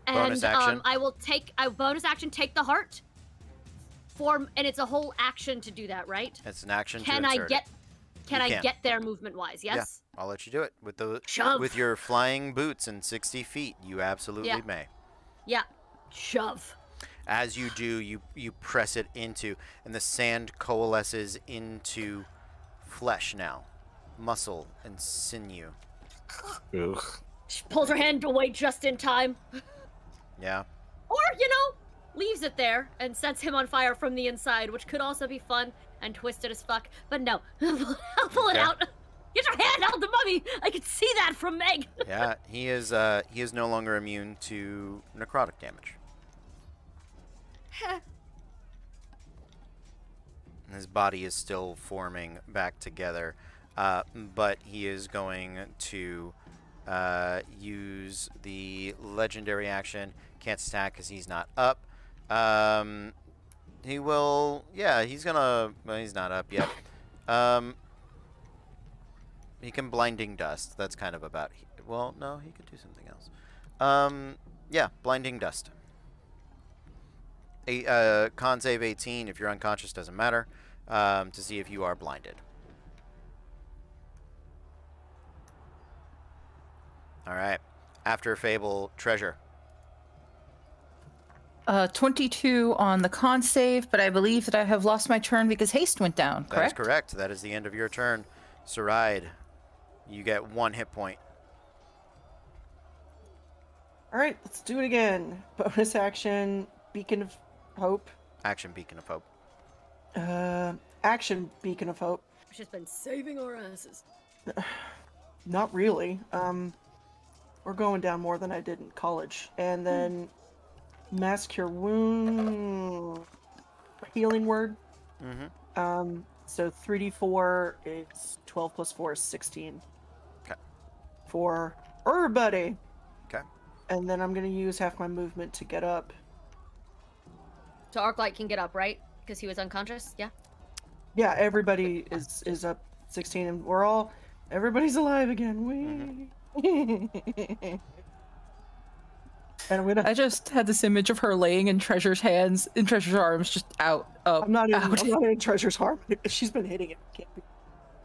and Bonus action. I will take a bonus action. Take the heart. And it's a whole action to do that, right? It's an action. Can to I insert get? It. Can You I can. get there movement wise? Yes. Yeah, I'll let you do it with the Shove. with your flying boots and 60 feet. You absolutely Yeah. may. Yeah. Shove. As you do, you press it into, and the sand coalesces into flesh now, muscle and sinew. Ugh. She pulls her hand away just in time, Yeah. or leaves it there and sets him on fire from the inside, which could also be fun and twisted as fuck. But no, I'll pull it Okay. out. Get your hand out, the mummy! I can see that from Meg. Yeah, he is no longer immune to necrotic damage. His body is still forming back together, but he is going to use the legendary action. Can't stack because he's not up. He will. Yeah, he's gonna. Well, he's not up yet. He can blinding dust. That's kind of about. Well, no, he could do something else. Yeah, blinding dust. Con save 18. If you're unconscious, doesn't matter. To see if you are blinded. All right. After Fable, Treasure. 22 on the con save, but I believe that I have lost my turn because haste went down, correct? That is correct. That is the end of your turn. Saride, you get 1 hit point. All right, let's do it again. Bonus action, Beacon of Hope. Action Beacon of Hope. Action Beacon of Hope. She's been saving our asses. Not really. We're going down more than I did in college. And then Mass Cure Wound, Healing Word. So 3d4 is 12 plus 4 is 16. Okay. For everybody. Okay. And then I'm going to use half my movement to get up. So Arclight can get up, right? Because he was unconscious? Yeah? Yeah, everybody is up 16, and everybody's alive again. And I just had this image of her laying in Treasure's hands, in Treasure's arms, just out. I'm not in Treasure's arm. She's been hitting it. Can't be.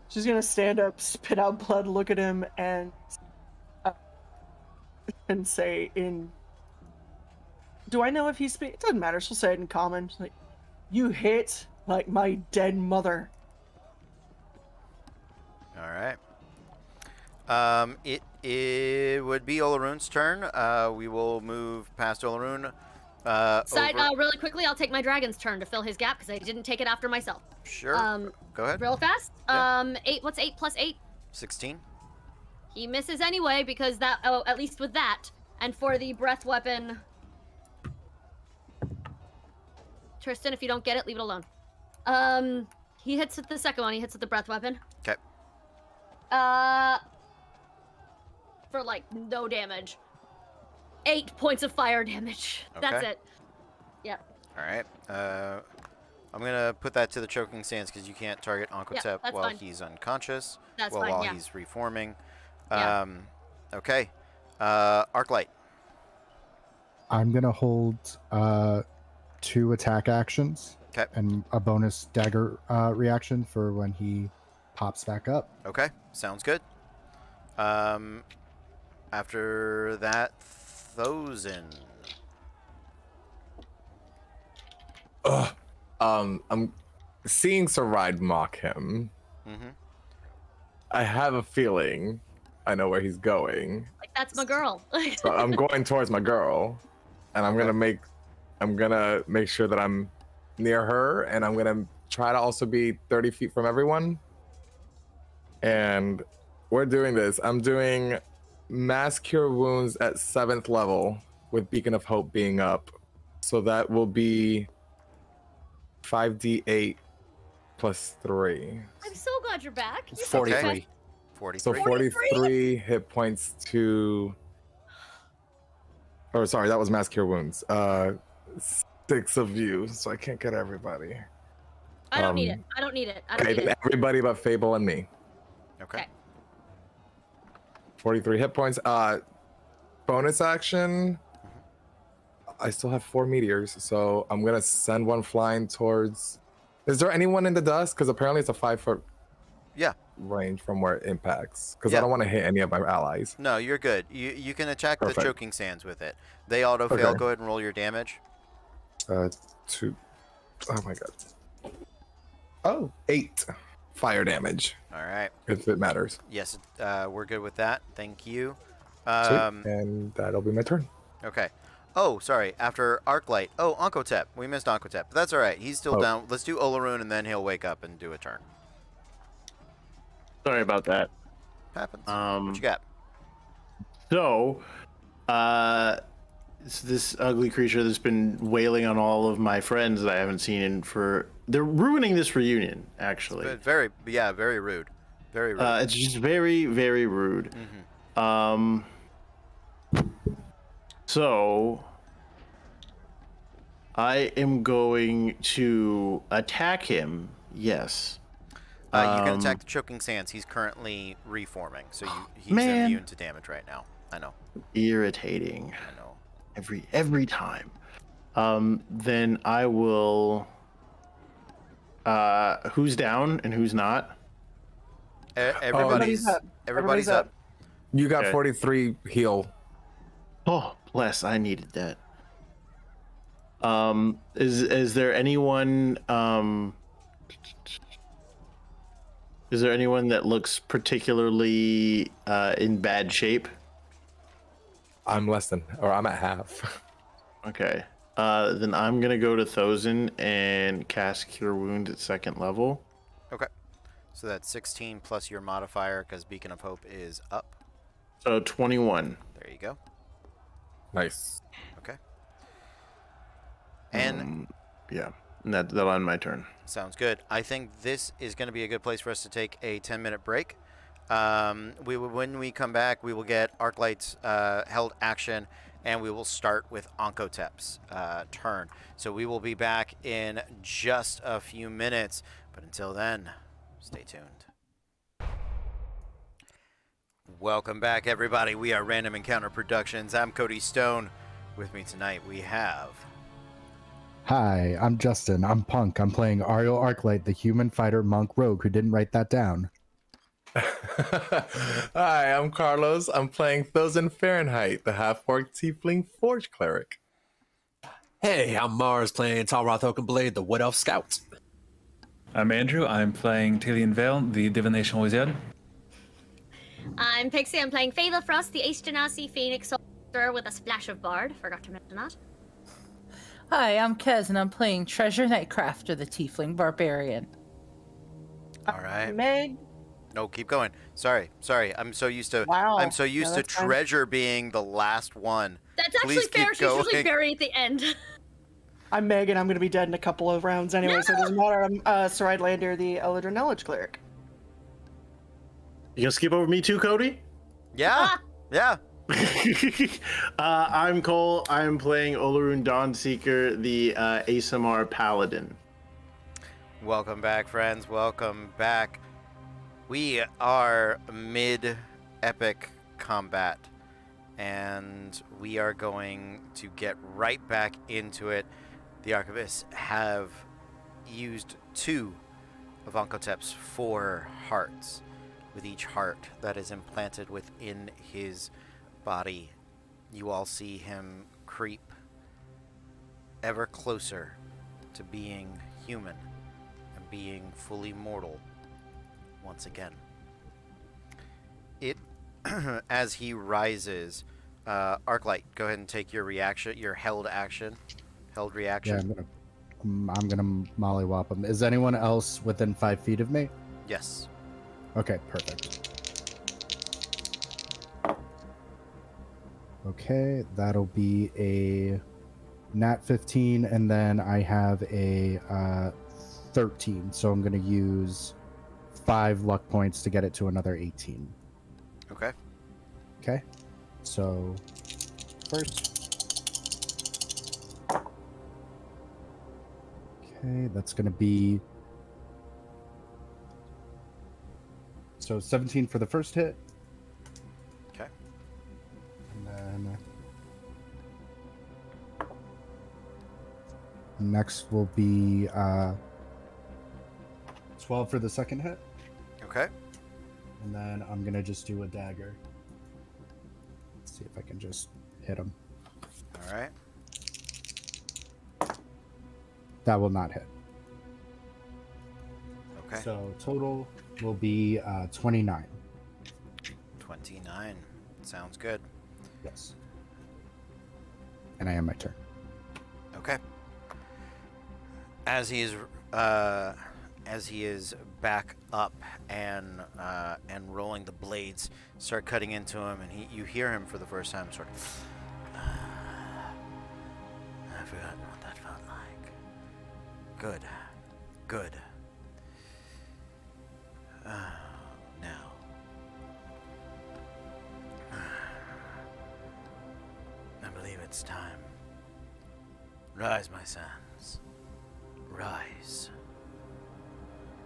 She's gonna stand up, spit out blood, look at him, and say do I know if he speaks? It doesn't matter. She'll say it in common. She's like, you hit like my dead mother. All right. It would be Olaroon's turn. We will move past Olaroon. Really quickly, I'll take my dragon's turn to fill his gap because I didn't take it after myself. Sure. Go ahead. Real fast. Yeah. 8. What's 8 plus 8? 16. He misses anyway because that. Oh, at least with that. And for the breath weapon, Tristan, if you don't get it, leave it alone. He hits with the second one. He hits with the breath weapon. Okay. For like no damage. 8 points of fire damage. Okay. That's it. Yep. All right. I'm gonna put that to the choking stance because you can't target Ankotep while fine. he's unconscious. That's while fine, yeah. he's reforming. Yeah. Okay. Arclight. I'm gonna hold 2 attack actions. Okay. And a bonus dagger reaction for when he pops back up. Okay. Sounds good. After that, Thozen. I'm seeing Saride mock him. I have a feeling I know where he's going. Like, that's my girl. So I'm going towards my girl, and I'm gonna make sure that I'm near her, and I'm gonna try to also be 30 feet from everyone. And we're doing this. I'm doing Mass Cure Wounds at 7th level with Beacon of Hope being up. So that will be 5d8 plus 3. I'm so glad you're back. You're 43. Okay. 43. So 43 hit points to... Oh, sorry, that was Mass Cure Wounds. 6 of you, so I can't get everybody. I don't need it. I don't need it. I don't Okay, need then it. everybody but Fable and me. Okay. 43 hit points. Bonus action. I still have 4 meteors, so I'm gonna send one flying towards. Is there anyone in the dust? Because apparently it's a 5-foot range from where it impacts. Because I don't want to hit any of my allies. No, you're good. You can attack Perfect. the choking sands with it. They auto fail. Okay. Go ahead and roll your damage. 2. Oh my god. Oh, 8 fire damage. All right. If it matters. Yes, we're good with that. Thank you. Sweet. And that'll be my turn. Okay. Oh, sorry. After Arclight. Oh, Ankotep. We missed Ankotep. But that's all right. He's still down. Let's do Olaroon, and then he'll wake up and do a turn. Sorry about that. Happens. What you got? So, it's this ugly creature that's been wailing on all of my friends that I haven't seen in for. They're ruining this reunion, actually. Very rude. Very rude. It's just very, very rude. So, I am going to attack him. Yes. You can attack the choking sands. He's currently reforming, so he's immune to damage right now. I know. Irritating. I know. Every time. Then I will. Who's down and who's not? Everybody's up. You got Okay. 43 heal. Oh, bless! I needed that. Is there anyone is there anyone that looks particularly in bad shape? I'm at half. Okay. Then I'm gonna go to Thozen and cast Cure Wounds at 2nd level. Okay. So that's 16 plus your modifier because Beacon of Hope is up. So 21. There you go. Nice. Okay. And Yeah, and that'll end my turn. sounds good. I think this is going to be a good place for us to take a 10-minute break. When we come back, we will get Arclight's held action, and we will start with Onkotep's turn. So we will be back in just a few minutes. But until then, stay tuned. Welcome back, everybody. We are Random Encounter Productions. I'm Cody Stone. With me tonight, we have... Hi, I'm Justin. I'm Punk. I'm playing Ariel Arclight, the human fighter monk rogue who didn't write that down. Hi, I'm Carlos. I'm playing Thozen Fahrenheit, the half-orc tiefling forge cleric. Hey, I'm Mars playing Talroth Oakenblade, the Wood Elf Scout. I'm Andrew. I'm playing Talion Vale, the Divination Wizard. I'm Pixie. I'm playing Fatal Frost, the Ace Genasi Phoenix Soldier with a splash of Bard. Forgot to mention that. Hi, I'm Kez, and I'm playing Treasure Nightcrafter, the Tiefling Barbarian. All right. Meg. No, keep going. Sorry. I'm so used to. Wow. I'm so used to that's fine. Treasure being the last one. That's actually Please fair. keep She's usually going. buried at the end. I'm Megan. I'm going to be dead in a couple of rounds anyway, so it doesn't matter. I'm Saride Lander, the Eldritch Knowledge Cleric. You gonna skip over me too, Cody? Yeah. Yeah. I'm Cole. I'm playing Olorun Dawnseeker, the ASMR Paladin. Welcome back, friends. Welcome back. We are mid-epic combat, and we are going to get right back into it. The Archivists have used 2 of Onkotep's 4 hearts, with each heart that is implanted within his body. You all see him creep ever closer to being human and being fully mortal once again. It as he rises, Arclight, go ahead and take your reaction, your held reaction. Yeah, I'm gonna mollywop him. Is anyone else within 5 feet of me? Yes. Okay, perfect. Okay, that'll be a nat 15, and then I have a 13, so I'm going to use 5 luck points to get it to another 18. Okay. Okay, so first. Okay, that's going to be... So 17 for the first hit. Okay. And then next will be 12 for the second hit. Okay. And then I'm going to just do a dagger. Let's see if I can just hit him. All right. That will not hit. Okay. So total will be 29. 29. Sounds good. Yes. And I am my turn. Okay. As he is back up and rolling, the blades start cutting into him, and you hear him for the first time sort of. I've forgotten what that felt like. Good. Now. I believe it's time. Rise, my sons. Rise.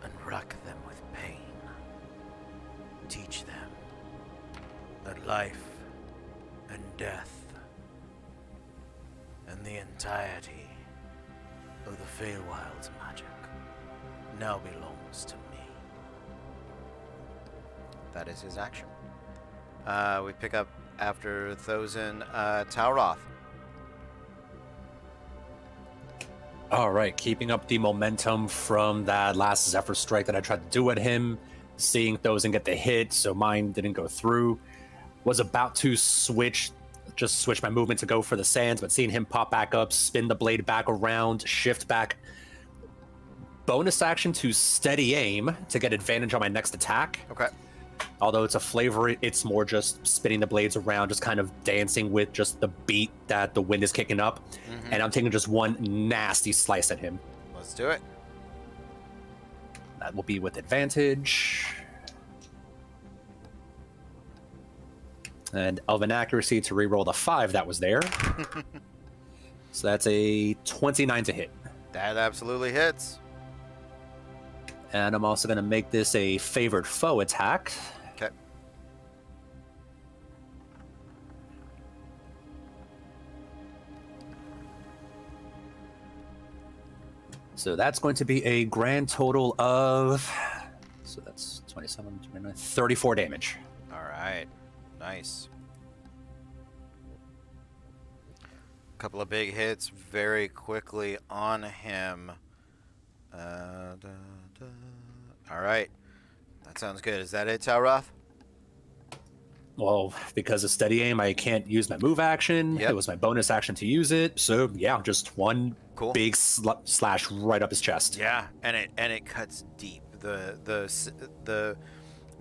And rack them with pain. Teach them that life and death and the entirety of the Feywild's magic now belongs to me. That is his action. We pick up after Thozen, Talroth. All right, keeping up the momentum from that last Zephyr strike that I tried to do at him, seeing Thozen get the hit, so mine didn't go through. Was about to switch my movement to go for the sands, but seeing him pop back up, spin the blade back around, shift back. Bonus action to steady aim to get advantage on my next attack. Okay. Although it's a flavor, it's more just spinning the blades around, just kind of dancing with just the beat that the wind is kicking up. And I'm taking just one nasty slice at him. Let's do it. That will be with advantage. And Elven Accuracy to reroll the 5 that was there. So that's a 29 to hit. That absolutely hits. And I'm also going to make this a favored foe attack. Okay. So that's going to be a grand total of... So that's 27, 29, 34 damage. All right. Nice. Couple of big hits very quickly on him. All right. That sounds good. Is that it, Talroth? Well, because of steady aim, I can't use my move action. Yep. It was my bonus action to use it. So yeah, just one big slash right up his chest. Yeah, and it cuts deep. The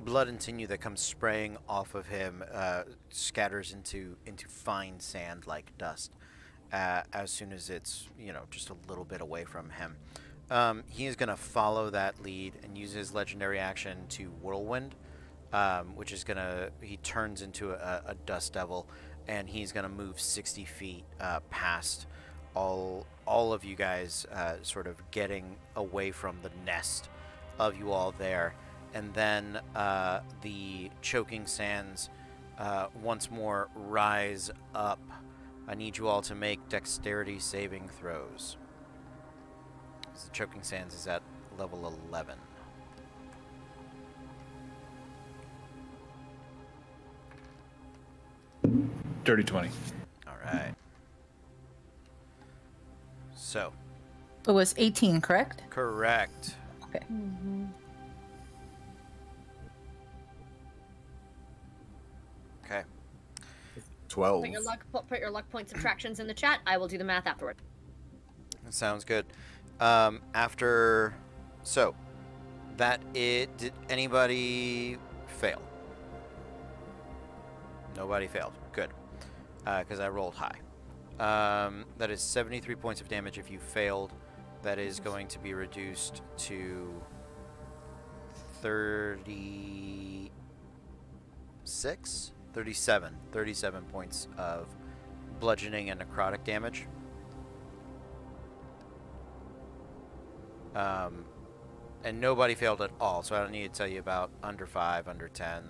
blood and sinew that comes spraying off of him scatters into fine sand like dust as soon as it's just a little bit away from him. He is going to follow that lead and use his legendary action to whirlwind, which is he turns into a dust devil, and he's going to move 60 feet past all of you guys, sort of getting away from the nest of you all there. And then the choking sands once more rise up. I need you all to make dexterity saving throws. The choking sands is at level 11. Dirty 20. All right. So. It was 18, correct? Correct. Okay. Okay. 12. Put your luck point subtractions in the chat. I will do the math afterward. That sounds good. Did anybody fail? Nobody failed. Good. Because I rolled high. That is 73 points of damage if you failed. That is going to be reduced to 37 points of bludgeoning and necrotic damage. And nobody failed at all, so I don't need to tell you about under 5, under 10,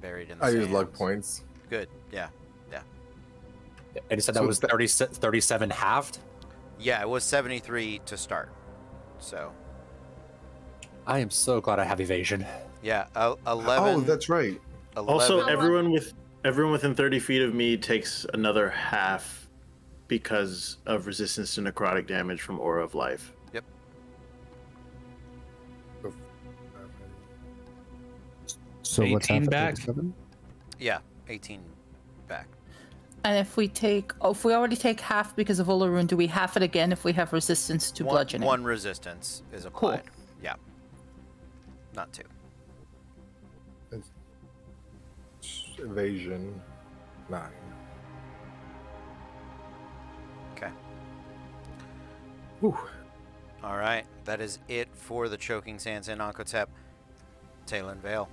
buried in the I sands. use luck points. Good, yeah. And you said So that was that- 37 halved? Yeah, it was 73 to start, so. I am so glad I have evasion. Yeah, 11. Oh, that's right. 11. Also, everyone within 30 feet of me takes another half because of resistance to necrotic damage from Aura of Life. Yep. So what's 18 half of back? 37? Yeah, 18 back. And if we already take half because of Olorun, do we half it again if we have resistance to bludgeoning? One resistance is applied. Yeah. Not 2. Evasion 9. Okay. Whew. All right, that is it for the Choking Sands and Onkotep. Talon Vale.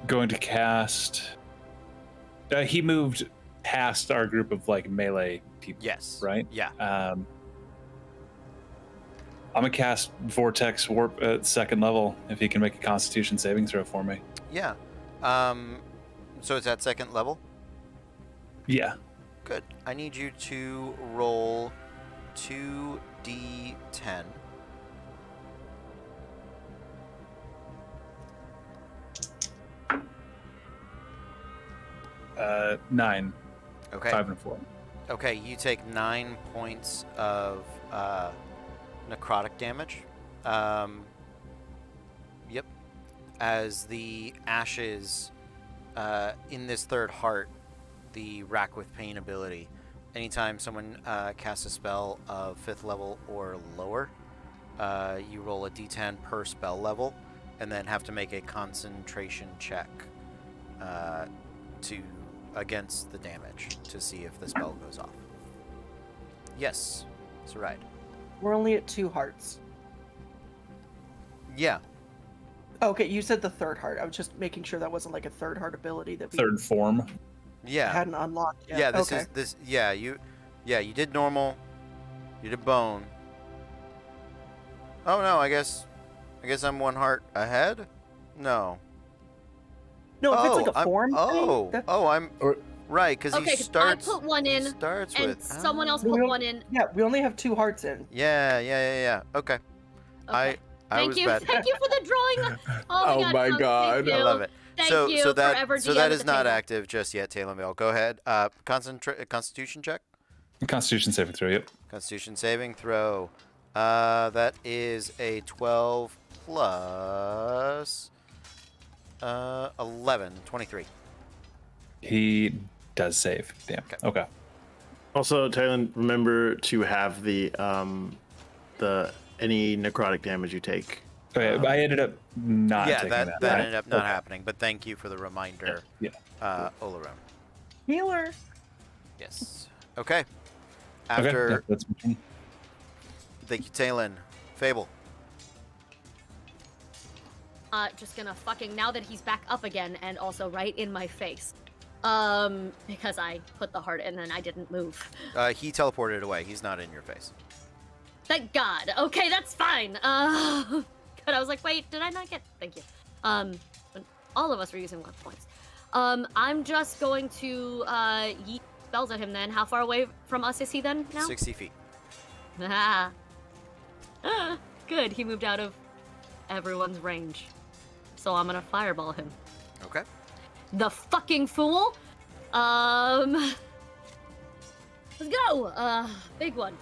Going to cast. He moved past our group of melee people. Yes. Right. Yeah. I'm gonna cast Vortex Warp at 2nd level if he can make a Constitution saving throw for me. Yeah. So it's at 2nd level? Yeah. Good. I need you to roll 2d10. Nine. Okay. 5 and 4. Okay, you take 9 points of necrotic damage. Yep. As the ashes in this third heart, the Rack with Pain ability, anytime someone casts a spell of 5th level or lower, you roll a d10 per spell level, and then have to make a concentration check against the damage to see if the spell goes off. Yes, that's right. We're only at 2 hearts. Yeah. Okay, you said the third heart. I was just making sure that wasn't like a third heart ability that we Third form. Yeah. hadn't unlocked yet. Yeah, this okay. is this. Yeah, you did normal. You did bone. Oh no, I guess I'm 1 heart ahead. No. No, if it's like a form Oh, thing, I'm right because Okay, he 'cause starts. I put one in, Starts and with someone else We put don't- one in. yeah, we only have 2 hearts in. Yeah. Okay. Okay. I Thank was you. bad. Thank you for the drawing. Oh Oh my my God. God. Thank you. I love it. Thank so you so that forever so DM that at is the not table. active just yet, Talon Vale. Go ahead. Constitution check. Constitution saving throw. Yep. Constitution saving throw. That is a 12 plus 11, 23. He does save. Damn. Okay. Also, Talon, remember to have the any necrotic damage you take. Okay, I ended up not Yeah, taking that right? ended up not Okay. happening. But thank you for the reminder, Yeah. Olarum. Healer. Yes. Okay. Okay. After Yeah, that's my turn. thank you, Talon. Fable. Just gonna fucking, now that he's back up again and also right in my face. Because I put the heart in and I didn't move. He teleported away. He's not in your face. Thank God. Okay, that's fine. Good. I was like, wait, did I not get? Thank you. When all of us were using 1 points. I'm just going to yeet spells at him then. How far away from us is he then now? 60 feet. Ah. Good. He moved out of everyone's range. So I'm gonna fireball him. Okay. The fucking fool. Let's go. Big one.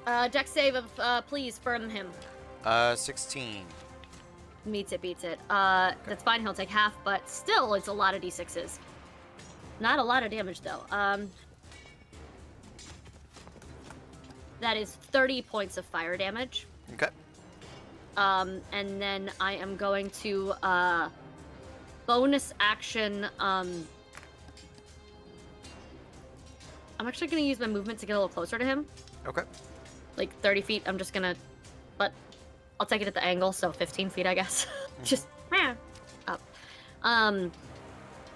Dex save of please firm him. 16. Meets it, beats it. That's fine. He'll take half, but still, it's a lot of d6s. Not a lot of damage though. That is 30 points of fire damage. Okay. And then I am going to bonus action. I'm actually going to use my movement to get a little closer to him. Okay. Like 30 feet. I'm just going to, but I'll take it at the angle, so 15 feet, I guess. Just up.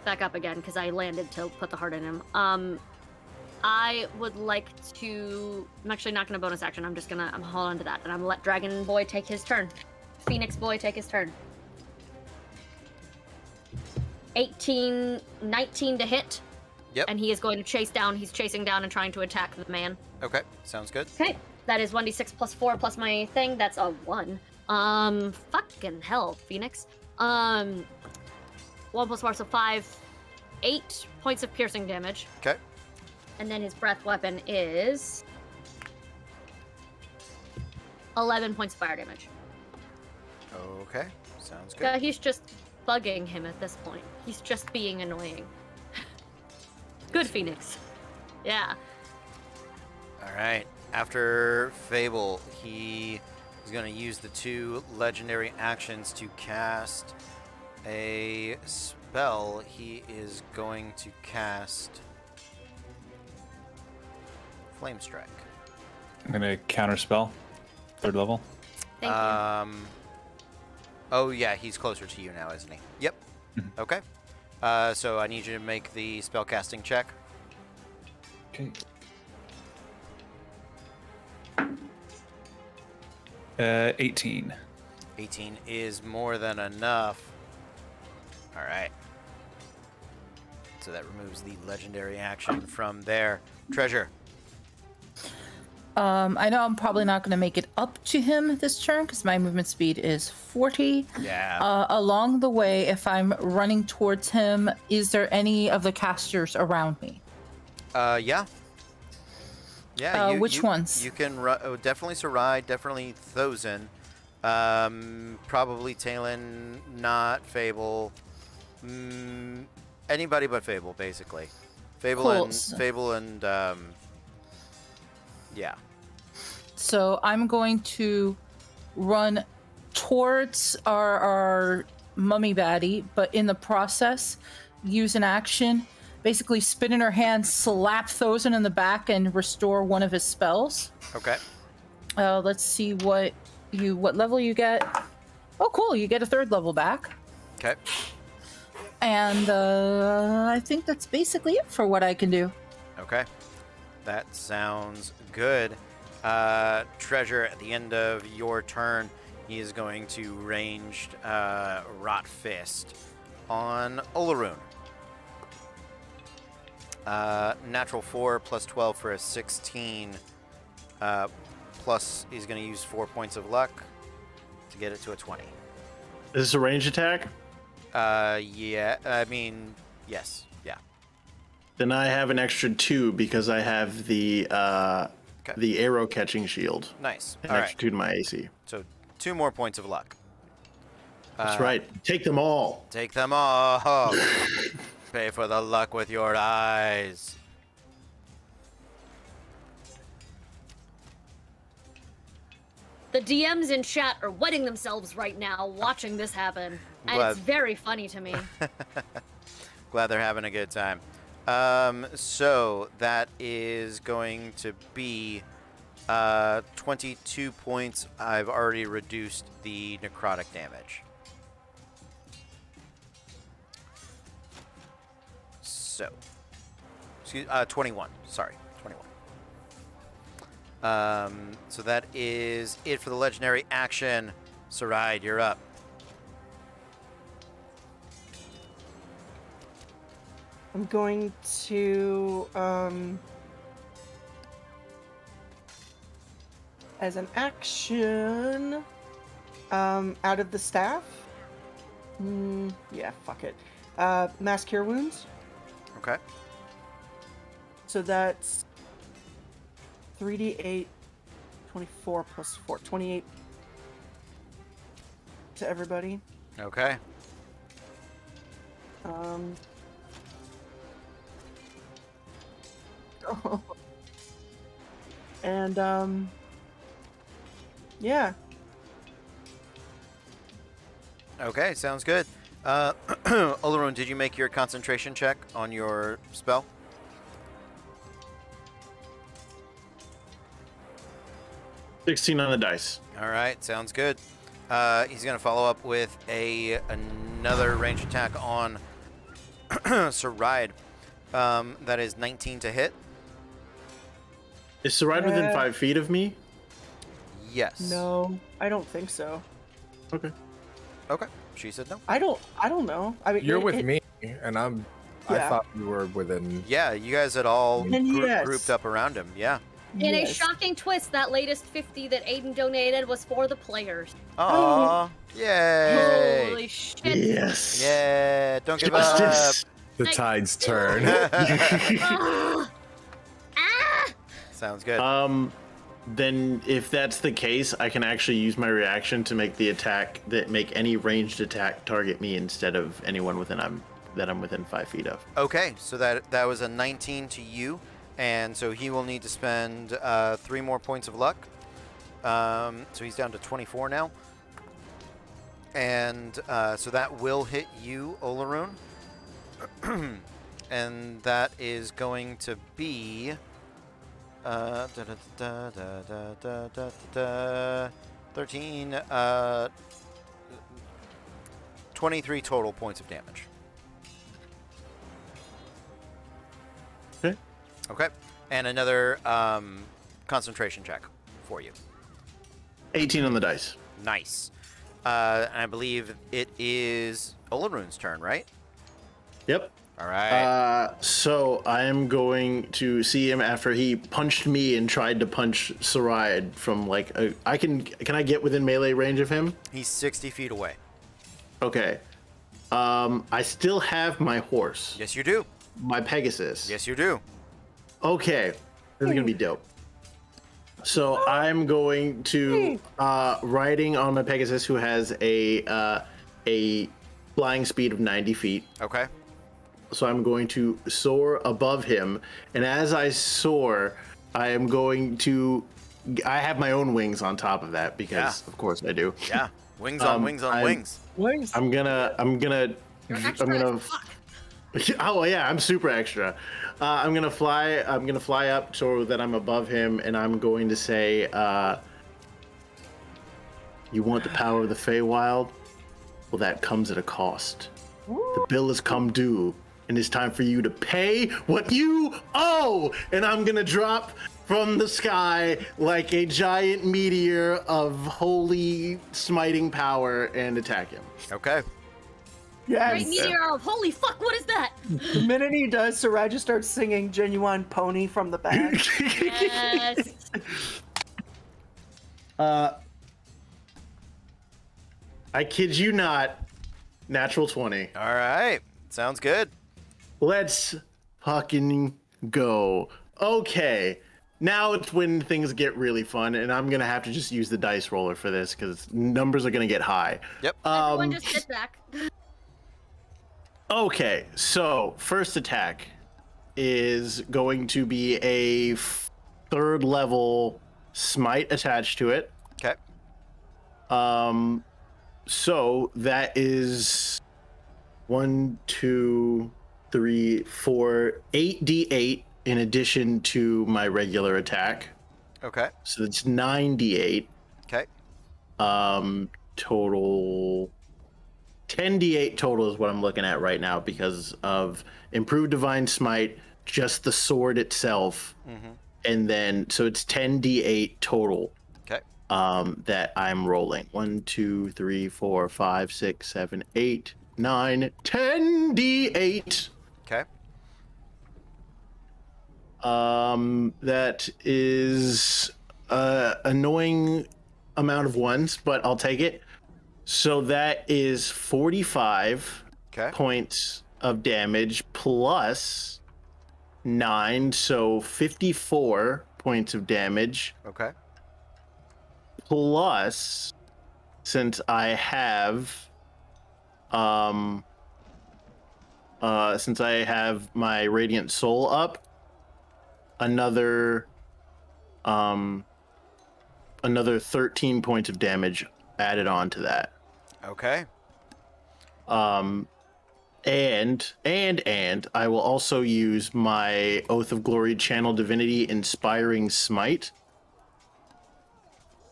Back up again because I landed to put the heart in him. I would like to. I'm actually not going to bonus action. I'm just going to. I'm hold on to that, and I'm gonna let Dragon Boy take his turn. Phoenix Boy take his turn. 19 to hit. Yep. And he is going to chase down. He's chasing down and trying to attack the man. Okay. Sounds good. Okay. That is 1d6 plus 4 plus my thing. That's a 1. Fucking hell, Phoenix. 1 plus 4, so 5. 8 points of piercing damage. Okay. And then his breath weapon is 11 points of fire damage. Okay. Sounds good. He's just bugging him at this point. He's just being annoying. Good, Phoenix. Yeah. All right. After Fable, he is going to use the 2 legendary actions to cast a spell. He is going to cast Flame Strike. I'm gonna counter spell. 3rd level. Thank you. Oh yeah, he's closer to you now, isn't he? Yep. Okay. So I need you to make the spellcasting check. Okay. 18. 18 is more than enough. All right. So that removes the legendary action from there. Treasure. I know I'm probably not going to make it up to him this turn because my movement speed is 40. Yeah. Along the way, if I'm running towards him, is there any of the casters around me? Yeah. Yeah. Which ones? You can definitely Sarai, definitely Thozen, probably Talon, not Fable, anybody but Fable, basically. Fable and yeah. So I'm going to run towards our mummy baddie, but in the process, use an action, basically spin in her hand, slap Thozen in the back, and restore one of his spells. Okay. Let's see what level you get. Oh, cool! You get a 3rd level back. Okay. And I think that's basically it for what I can do. Okay. That sounds good. Treasure, at the end of your turn, he is going to ranged Rot Fist on Olaroon. Natural 4 plus 12 for a 16. Plus, he's going to use 4 points of luck to get it to a 20. Is this a range attack? Yeah. I mean, yes. Yeah. Then I have an extra 2 because I have the arrow catching shield. Nice. An All extra right. 2 to my AC. So 2 more points of luck. That's right. Take them all. Take them all. Pay for the luck with your eyes. The DMs in chat are wetting themselves right now watching this happen. And Glad- it's very funny to me. Glad they're having a good time. So that is going to be 22 points. I've already reduced the necrotic damage. So, 21. Sorry, 21. So that is it for the legendary action. Sarai, you're up. I'm going to, as an action, out of the staff. Yeah, fuck it. Mass Cure Wounds. Okay. So that's 3d8, 24 plus 4, 28 to everybody. Okay. And yeah. Okay, sounds good. Olaroon, did you make your concentration check on your spell? $16 on the dice. All right, sounds good. He's going to follow up with another range attack on Sarai. That is 19 to hit. Is Sarai within 5 feet of me? Yes. No, I don't think so. Okay. Okay. She said no. I don't know. I mean, You're with me, and I Yeah. thought you were within. Yeah, you guys had all Then yes. grouped up around him. Yeah. In a Yes. shocking twist, that latest 50 that Aiden donated was for the players. Aw. Yay. Holy shit. Yes. Yeah. Don't give up. Justice. The tides turn. Ah! Sounds good. Then if that's the case, I can actually use my reaction to make the attack that make any ranged attack target me instead of anyone that I'm within 5 feet of. Okay, so that was a 19 to you, and so he will need to spend 3 more points of luck. So he's down to 24 now. And so that will hit you, Olaroon. And that is going to be 13, 23 total points of damage. Okay. Okay, and another concentration check for you. 18 on the dice. Nice. And I believe it is Olaroon's turn, right? Yep. All right. So I am going to see him after he punched me and tried to punch Sarai from like can I get within melee range of him? He's 60 feet away. Okay. I still have my horse, Yes, you do. my Pegasus. Yes, you do. Okay, this is gonna be dope. So I'm going to riding on my Pegasus, who has a flying speed of 90 feet. Okay. So I'm going to soar above him, and as I soar, I am going to. I have my own wings on top of that because, of course, I do. Yeah. Wings on wings on wings. Wings. I'm gonna. You're extra as fuck. Oh yeah, I'm super extra. I'm gonna fly up so that I'm above him, and I'm going to say, "You want the power of the Feywild? Well, that comes at a cost. The bill has come due, and it's time for you to pay what you owe." And I'm gonna drop from the sky like a giant meteor of holy smiting power and attack him. Okay. Yes. Great meteor of holy fuck, what is that? The minute he does, Sarai just starts singing Genuine Pony from the back. Yes. I kid you not, natural 20. All right. Sounds good. Let's fucking go. Okay. Now it's when things get really fun, and I'm gonna have to just use the dice roller for this because numbers are gonna get high. Yep. Everyone just sit back. Okay, so first attack is going to be a third level smite attached to it. Okay. So that is 1, 2, 3, 4, 8d8 in addition to my regular attack. Okay. So it's 9d8. Okay. Total 10d8 total is what I'm looking at right now because of improved divine smite, just the sword itself, and then so it's 10d8 total. Okay. That I'm rolling. 1, 2, 3, 4, 5, 6, 7, 8, 9, 10d8. Okay. That is annoying amount of ones, but I'll take it. So that is 45 points of damage plus 9, so 54 points of damage. Okay. Plus, since I have my Radiant Soul up, another 13 points of damage added on to that. Okay. And I will also use my Oath of Glory Channel Divinity Inspiring Smite.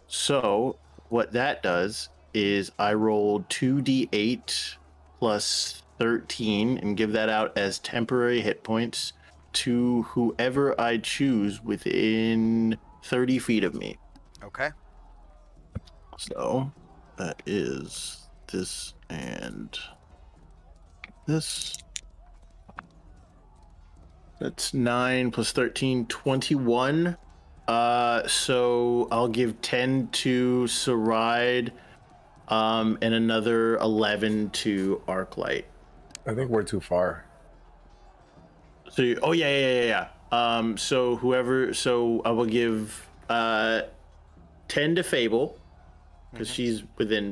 So what that does is I roll 2d8 plus 13 and give that out as temporary hit points to whoever I choose within 30 feet of me. Okay. So that is this and this. That's 9 plus 13, 21. So I'll give 10 to Saride, and another 11 to Arclight. I think we're too far. So yeah. So I will give 10 to Fable, because she's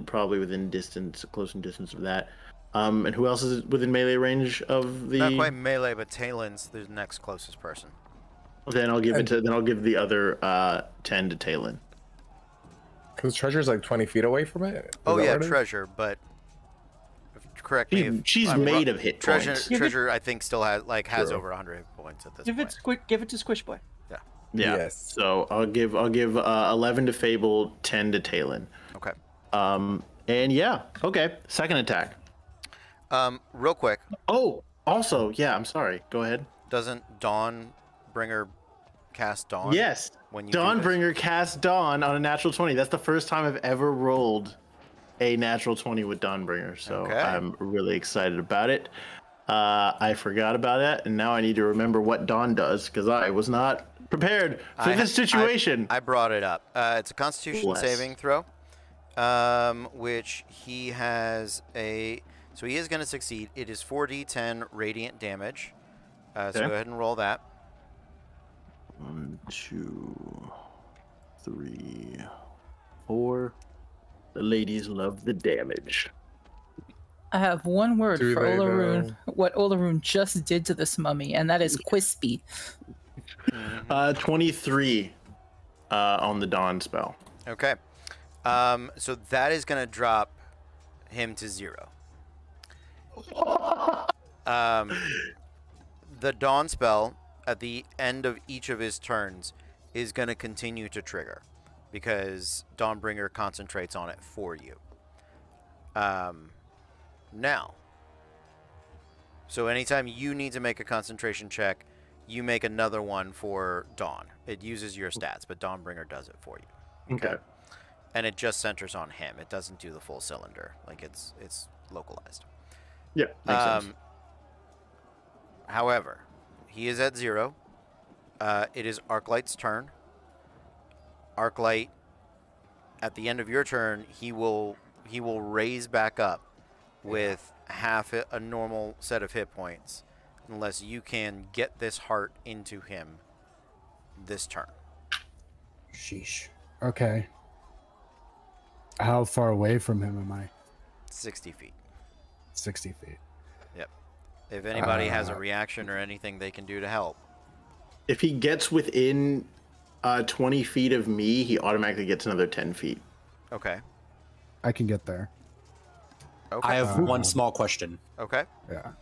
probably within distance, close in distance of that. And who else is within melee range of the? Not quite melee, but Talen's the next closest person. Then I'll give the other 10 to Talon. Because Treasure's like 20 feet away from it. Oh yeah, Treasure, but correct me if she's I'm made wrong. of hit Treasure, points. Treasure, I think still has over 100 hit points at this point. Give it to Squish Boy. Yeah. Yes. So I'll give 11 to Fable, 10 to Talon. Okay. And yeah, okay. Second attack. Real quick. Oh, also, yeah. I'm sorry. Go ahead. Doesn't Dawnbringer cast Dawn? Yes. When you Dawnbringer cast Dawn on a natural 20. That's the first time I've ever rolled a natural 20 with Dawnbringer. So I'm really excited about it. I forgot about that, and now I need to remember what Dawn does because I was not prepared for this situation. I brought it up. It's a Constitution saving throw, which he has a. So he is going to succeed. It is 4d10 radiant damage. So go ahead and roll that. 1, 2, 3, 4. The ladies love the damage. I have one word Do for they, Olaroon. What Olaroon just did to this mummy, and that is Quispy. 23 on the Dawn spell. Okay. So that is going to drop him to 0. The Dawn spell at the end of each of his turns is going to continue to trigger because Dawnbringer concentrates on it for you. Now, so anytime you need to make a concentration check, you make another one for Dawn. It uses your stats, but Dawnbringer does it for you. Okay. And it just centers on him. It doesn't do the full cylinder. Like it's localized. Yeah, makes sense. However, he is at 0. It is Arclight's turn. Arclight, at the end of your turn, he will raise back up with half a normal set of hit points, unless you can get this heart into him this turn. Sheesh. Okay. How far away from him am I? 60 feet. 60 feet. Yep. If anybody has a reaction or anything they can do to help. If he gets within 20 feet of me, he automatically gets another 10 feet. Okay. I can get there. Okay. I have one small question. Okay. Yeah.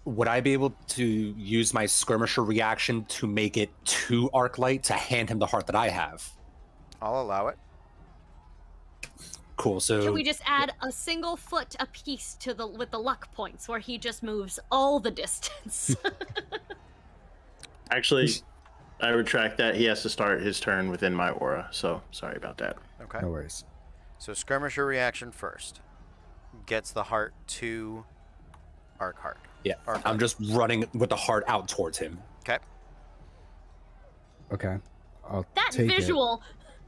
Would I be able to use my skirmisher reaction to make it to Arclight to hand him the heart that I have? I'll allow it. Cool. So Can we just add a single foot apiece to with the luck points, where he just moves all the distance? Actually, I retract that. He has to start his turn within my aura, so sorry about that. Okay. No worries. So skirmisher reaction first. Gets the heart to Archeart. yeah, Arclight. I'm just running with the heart out towards him. Okay. Okay. I'll That take visual.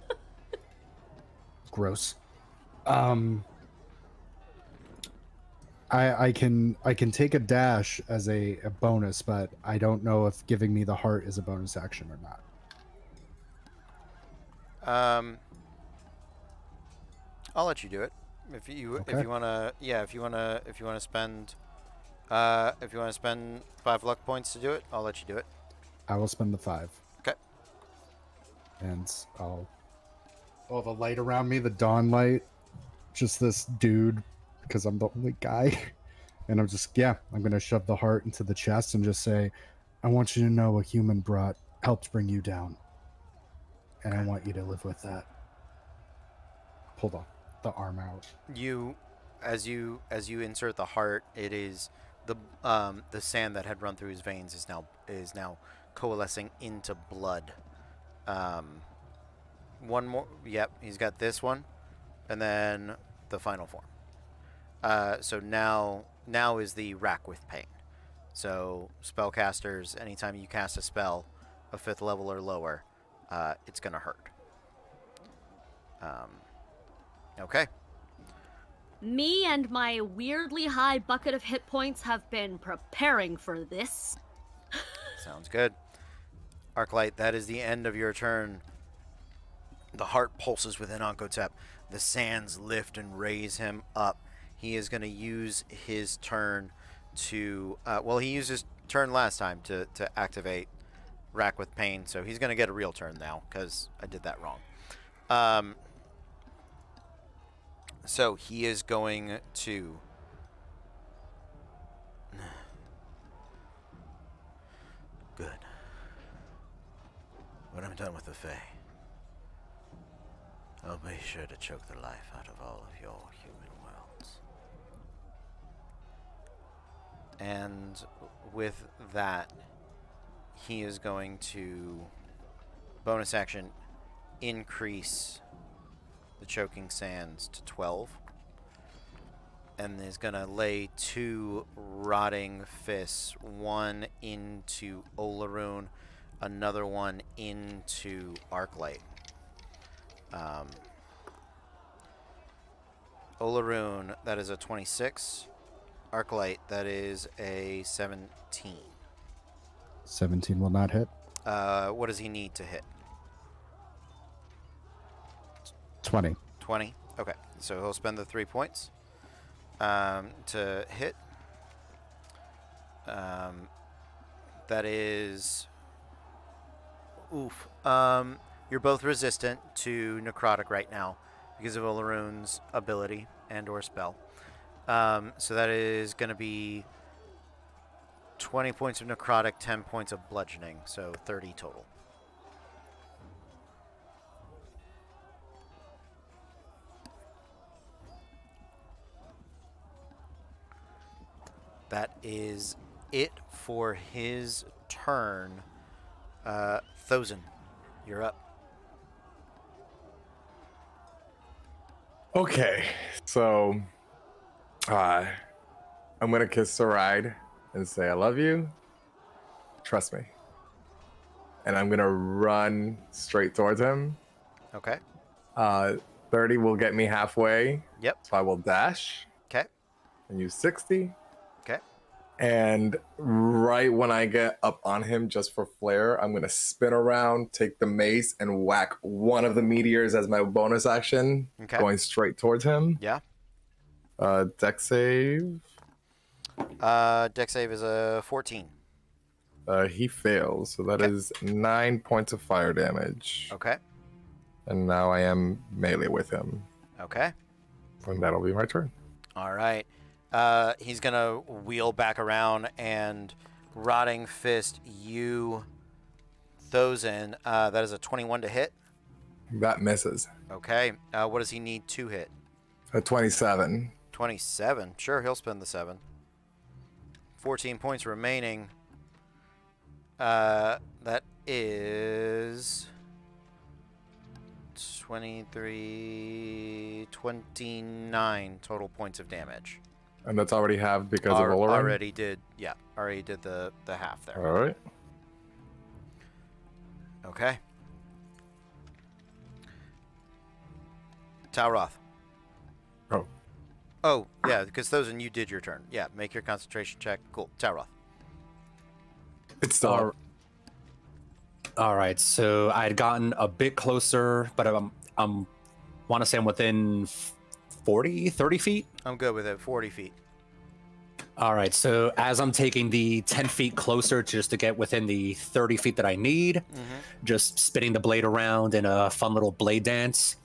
It. Gross. I can take a dash as a bonus, but I don't know if giving me the heart is a bonus action or not. I'll let you do it. If you Okay. wanna spend 5 luck points to do it, I'll let you do it. I will spend the 5. Okay. And I'll have a light around me, the dawn light. Just this dude, because I'm the only guy. And I'm gonna shove the heart into the chest and just say, I want you to know a human helped bring you down. And I want you to live with that. Pull the arm out. As you insert the heart, it is the sand that had run through his veins is now coalescing into blood. One more. Yep, he's got this one, and then the final form. So now is the rack with pain. So spellcasters, anytime you cast a spell, a 5th level or lower, it's gonna hurt. Okay. Me and my weirdly high bucket of hit points have been preparing for this. Sounds good. Arclight, that is the end of your turn. The heart pulses within Onkotep. The sands lift and raise him up. He is going to use his turn to... he used his turn last time to activate Rack with Pain, so he's going to get a real turn now, because I did that wrong. So he is going to... Good. When I'm done with the Fae, I'll be sure to choke the life out of all of your human worlds. And with that, he is going to bonus action increase the choking sands to 12, and is gonna lay 2 rotting fists, one into Olaroon, another one into Arclight. Olaroon, that is a 26. Arclight, that is a 17. 17 will not hit. What does he need to hit? 20. 20. Okay, so he'll spend the 3 points to hit. That is... Oof. You're both resistant to necrotic right now because of Olaroon's ability and or spell. So that is going to be 20 points of necrotic, 10 points of bludgeoning, so 30 total. That is it for his turn. Thozen, you're up. Okay, so I'm gonna kiss Saride and say I love you. Trust me. And I'm gonna run straight towards him. Okay. 30 will get me halfway. Yep. So I will dash. Okay. And use 60. Okay. And right when I get up on him just for flair, I'm gonna spin around, take the mace, and whack one of the meteors as my bonus action, going straight towards him. Yeah. Dex save. Dex save is a 14. He fails, so that is 9 points of fire damage. Okay. And now I am melee with him. Okay. And that'll be my turn. All right. He's going to wheel back around and Rotting Fist you, Thozen. That is a 21 to hit. That misses. Okay. What does he need to hit? A 27. 27. Sure, he'll spend the 7. 14 points remaining. That is 23, 29 total points of damage. And that's already halved because of Olaroon? Already did the half there. All right. Okay. Talroth. Oh, yeah, because Thozen, you did your turn. Yeah, make your concentration check. Cool. Talroth. It's still... All right, so I had gotten a bit closer, but I'm want to say I'm within 40, 30 feet? I'm good with it, 40 feet. All right, so as I'm taking the 10 feet closer just to get within the 30 feet that I need, just spinning the blade around in a fun little blade dance,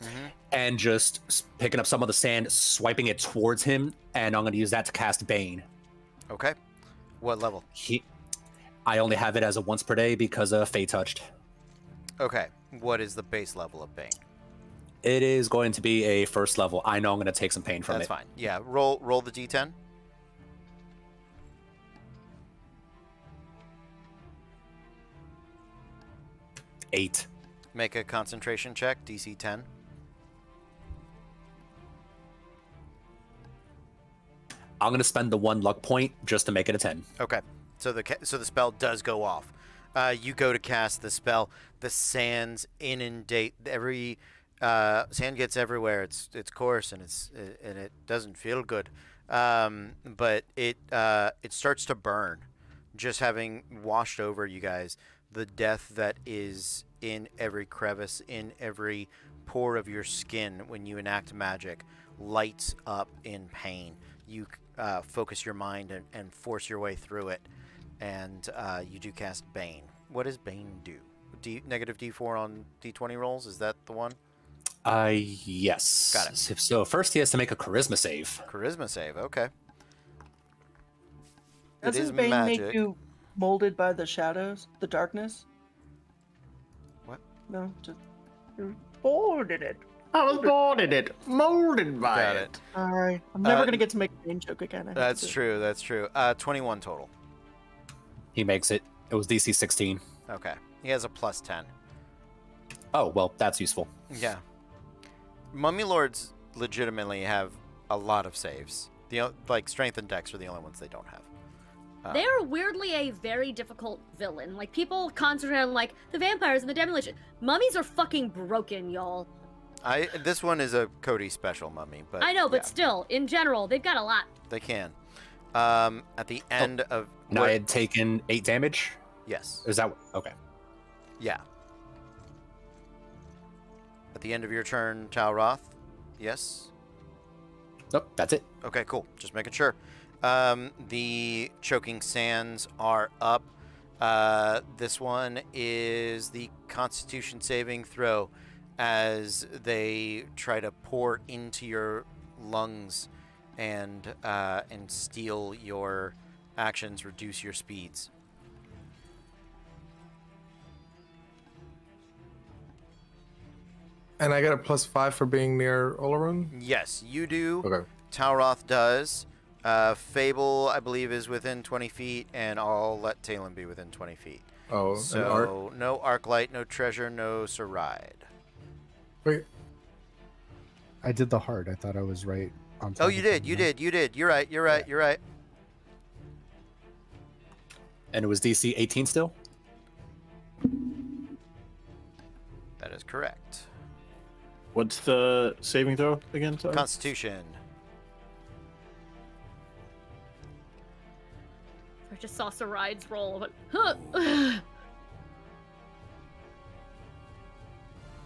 and just picking up some of the sand, swiping it towards him, and I'm going to use that to cast Bane. Okay. What level? I only have it as a once per day because of Fey Touched. Okay. What is the base level of Bane? It is going to be a first level. I know I'm going to take some pain from it. That's fine. Yeah, roll the d10. Eight. Make a concentration check, DC 10. I'm going to spend the 1 luck point just to make it a 10. Okay. So the spell does go off. You go to cast the spell. The sands inundate every sand gets everywhere. It's coarse and it doesn't feel good. But it starts to burn. Just having washed over you guys, the death that is in every crevice, in every pore of your skin when you enact magic, lights up in pain. You focus your mind and force your way through it, and you do cast Bane. What does Bane do? Negative D4 on D20 rolls? Is that the one? Yes. Got it. So first he has to make a charisma save. Charisma save, okay. Doesn't Bane make you molded by the shadows, the darkness? What? No, just you're born in it. I was born in it, molded by Got it. All right, I'm never gonna get to make a Bane joke again. That's true. 21 total. He makes it. It was DC 16. Okay. He has a plus 10. Oh, well, that's useful. Yeah. Mummy Lords legitimately have a lot of saves. Like Strength and Dex are the only ones they don't have. They're weirdly a very difficult villain. Like, people concentrate on, like, the vampires and the demolition. Mummies are fucking broken, y'all. This one is a Cody special mummy, but I know, but yeah, still, in general, they've got a lot. they can. At the end of Now I had taken 8 damage. Yes. Is that okay? Yeah. At the end of your turn, Talroth. Yes. Nope, that's it. Okay, cool. Just making sure. The choking sands are up. This one is the Constitution saving throw as they try to pour into your lungs and steal your actions, reduce your speeds. And I get a +5 for being near Olerun? Yes, you do. Okay. Talroth does. Fable, I believe, is within 20 feet, and I'll let Talon be within 20 feet. Oh, so no arc light, no treasure, no Saride. Wait. I did the heart. I thought I was right on top. Oh, you did. You did. You did. You're right. You're right. You're right. And it was DC 18 still? That is correct. What's the saving throw again? Sorry. Constitution. I just saw Saride's roll. But, huh.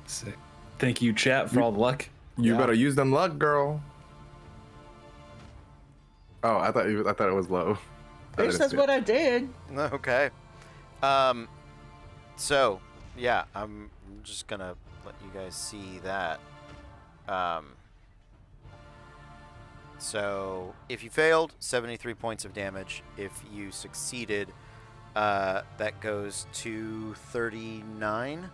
Sick. Thank you, chat, for all the luck. You Yeah. better use them luck, girl. Oh, I thought it was low. This is what I did. Okay. So, yeah, I'm just gonna let you guys see that. So, if you failed, 73 points of damage. If you succeeded, that goes to 39?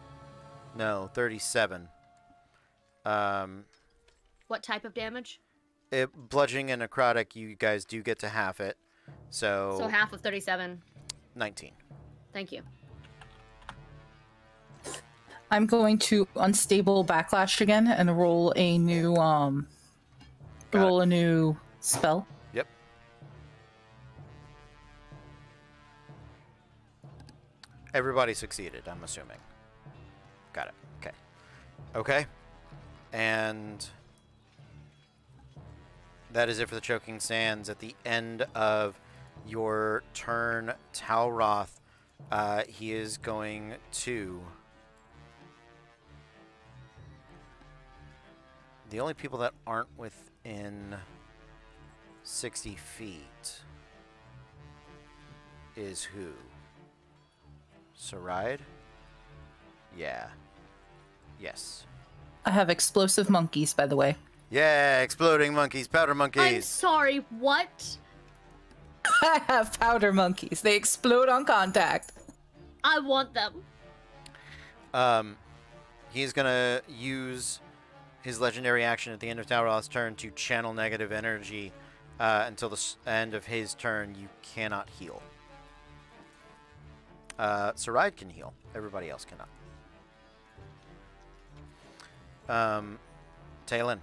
No, 37. What type of damage? Bludgeoning and necrotic, you guys do get to half it. So half of 37. 19. Thank you. I'm going to unstable backlash again and roll a new a new spell. Yep. Everybody succeeded, I'm assuming. Got it. Okay. Okay. And that is it for the Choking Sands. At the end of your turn, Talroth, he is going to... The only people that aren't within 60 feet is who? Saride? Yeah. Yes. I have explosive monkeys, by the way. Yeah, exploding monkeys, powder I'm monkeys. sorry, what? I have powder monkeys. They explode on contact. I want them. He's gonna use his legendary action at the end of Talroth's turn to channel negative energy until the end of his turn. You cannot heal. Saride can heal. Everybody else cannot. Talon.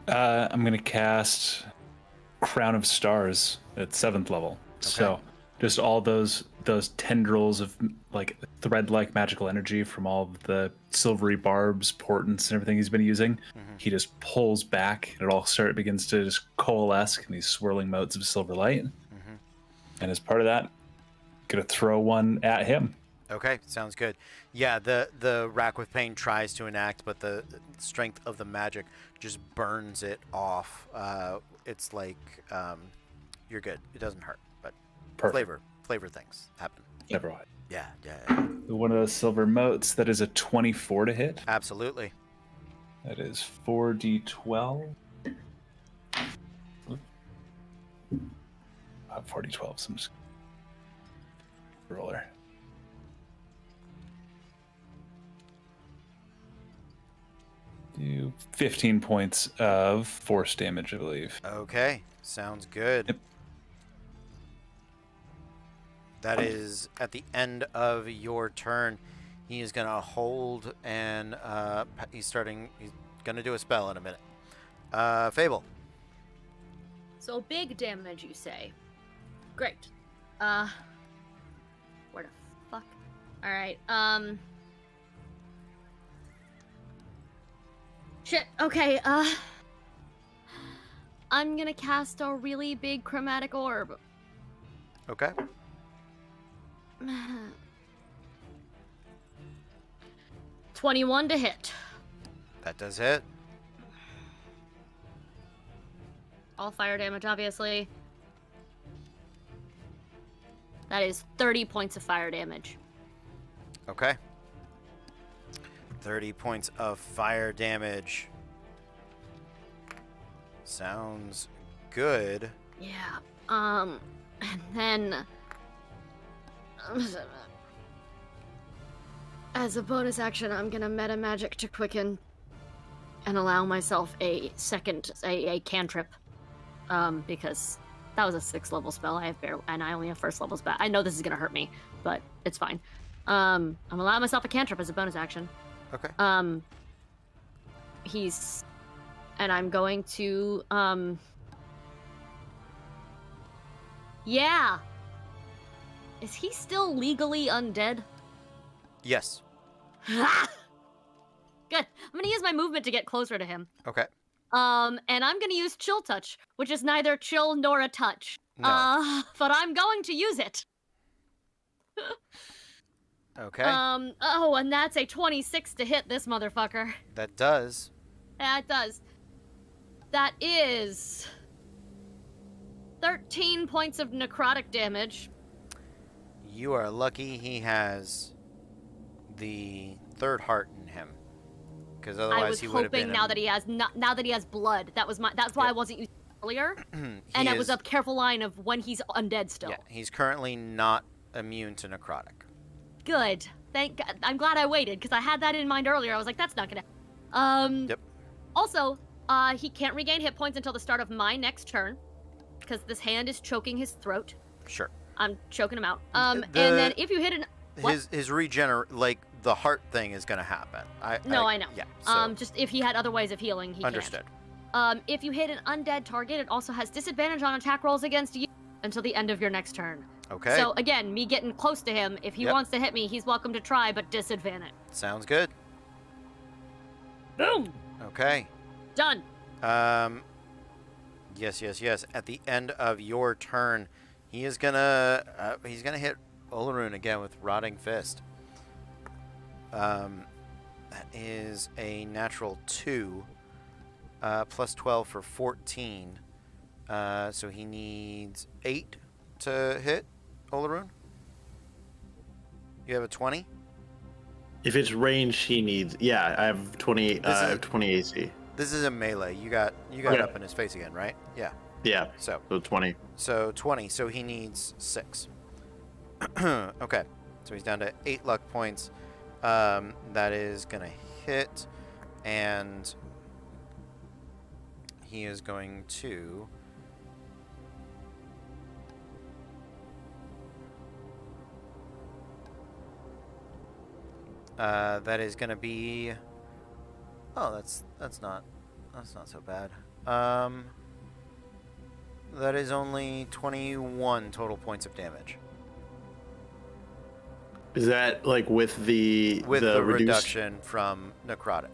I'm going to cast Crown of Stars at 7th level. So just all those tendrils of like thread-like magical energy from all of the silvery barbs, portents, and everything he's been using. He just pulls back. It all begins to just coalesce in these swirling motes of silver light. And as part of that, gonna throw one at him. Okay, sounds good. Yeah, the Rack with Pain tries to enact, but the strength of the magic just burns it off. It's like you're good. It doesn't hurt, but Perfect. flavor things happen. Never mind. Yeah. One of those silver motes, that is a 24 to hit. Absolutely. That is 4d12. 4d12, so I'm just roller. Do 15 points of force damage, I believe. Okay, sounds good. Yep. That is at the end of your turn. He is gonna hold and he's gonna do a spell in a minute. Fable. So big damage, you say? Great. Where the fuck? All right. Shit. Okay. I'm gonna cast a really big chromatic orb. Okay. 21 to hit. That does hit. All fire damage, obviously. That is 30 points of fire damage. Okay. 30 points of fire damage. Sounds good. Yeah. And then as a bonus action, I'm gonna meta magic to quicken and allow myself a cantrip. Because that was a 6th level spell. I have and I only have 1st level spell. I know this is gonna hurt me, but it's fine. I'm allowing myself a cantrip as a bonus action. Okay. And I'm going to, yeah. Is he still legally undead? Yes. Good. I'm gonna use my movement to get closer to him. Okay. And I'm gonna use Chill Touch, which is neither chill nor a touch. No. But I'm going to use it. Okay. Oh, and that's a 26 to hit this motherfucker. That does. Yeah, it does. That is 13 points of necrotic damage. You are lucky he has the 3rd heart in him, because otherwise he would have been. I was hoping now that he has blood. That's why I wasn't using it earlier. And it was a careful line of when he's undead still. Yeah, he's currently not immune to necrotic. Good. Thank God. I'm glad I waited because I had that in mind earlier. I was like, that's not gonna. Yep. Also, he can't regain hit points until the start of my next turn, because this hand is choking his throat. Sure. I'm choking him out. And then if you hit an his like the heart thing is gonna happen. I know. Yeah. So. Just if he had other ways of healing, he understood. Can't. If you hit an undead target, it also has disadvantage on attack rolls against you until the end of your next turn. Okay. So again, me getting close to him, if he wants to hit me, he's welcome to try, but disadvantage. Sounds good. Boom. Okay. Done. Yes. At the end of your turn, he is gonna hit Olaroon again with Rotting Fist. That is a natural 2, plus 12 for 14. So he needs 8 to hit Olaroon. You have a 20? If it's range, he needs. Yeah, I have 20. I have 20 AC. This is a melee. You got up in his face again, right? Yeah. Yeah. So 20. So 20. So he needs 6. Okay. So he's down to 8 luck points. That is gonna hit, and he is going to. That is gonna be. Oh, that's not so bad. That is only 21 total points of damage. Is that like with the reduction from necrotic?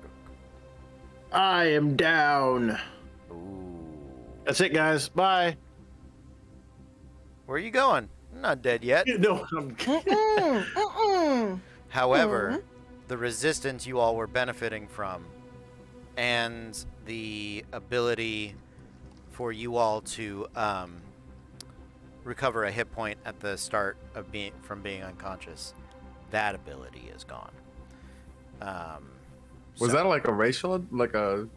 I am down. Ooh. That's it, guys. Bye. Where are you going? I'm not dead yet. No, I'm. However, the resistance you all were benefiting from, and the ability for you all to recover a hit point at the start of being unconscious, that ability is gone. Was that like a racial, like a?